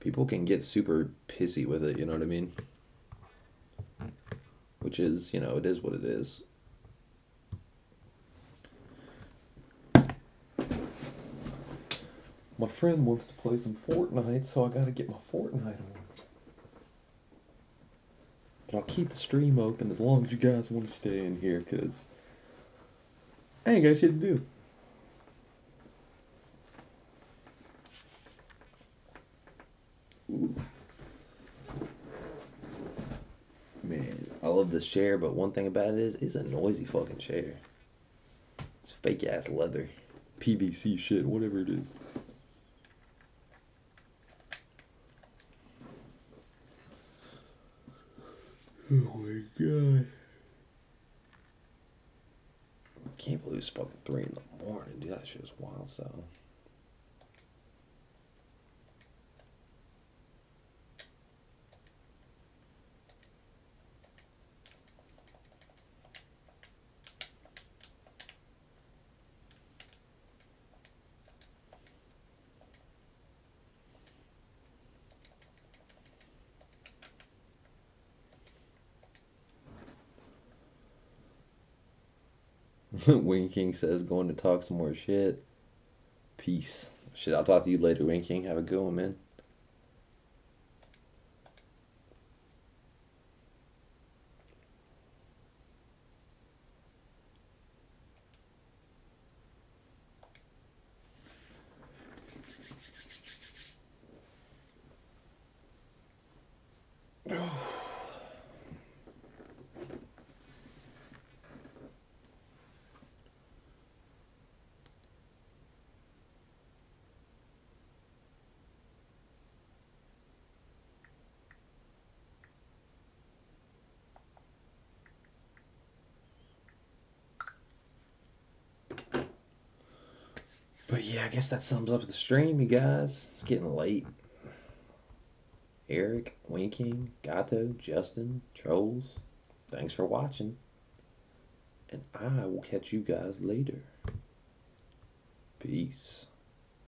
people can get super pissy with it. You know what I mean? Which is, it is what it is. My friend wants to play some Fortnite, so I gotta get my Fortnite on. But I'll keep the stream open as long as you guys want to stay in here, because I ain't got shit to do. Ooh. Man, I love this chair, but one thing about it is, it's a noisy fucking chair. It's fake ass leather. PVC shit, whatever it is. Oh my god. I can't believe it's fucking 3 in the morning, dude. That shit is wild, so. Wing King says, going to talk some more shit. Peace. Shit, I'll talk to you later, Wing King. Have a good one, man. But yeah, I guess that sums up the stream, you guys. It's getting late. Eric, Winking, Gato, Justin, Trolls, thanks for watching. And I will catch you guys later. Peace.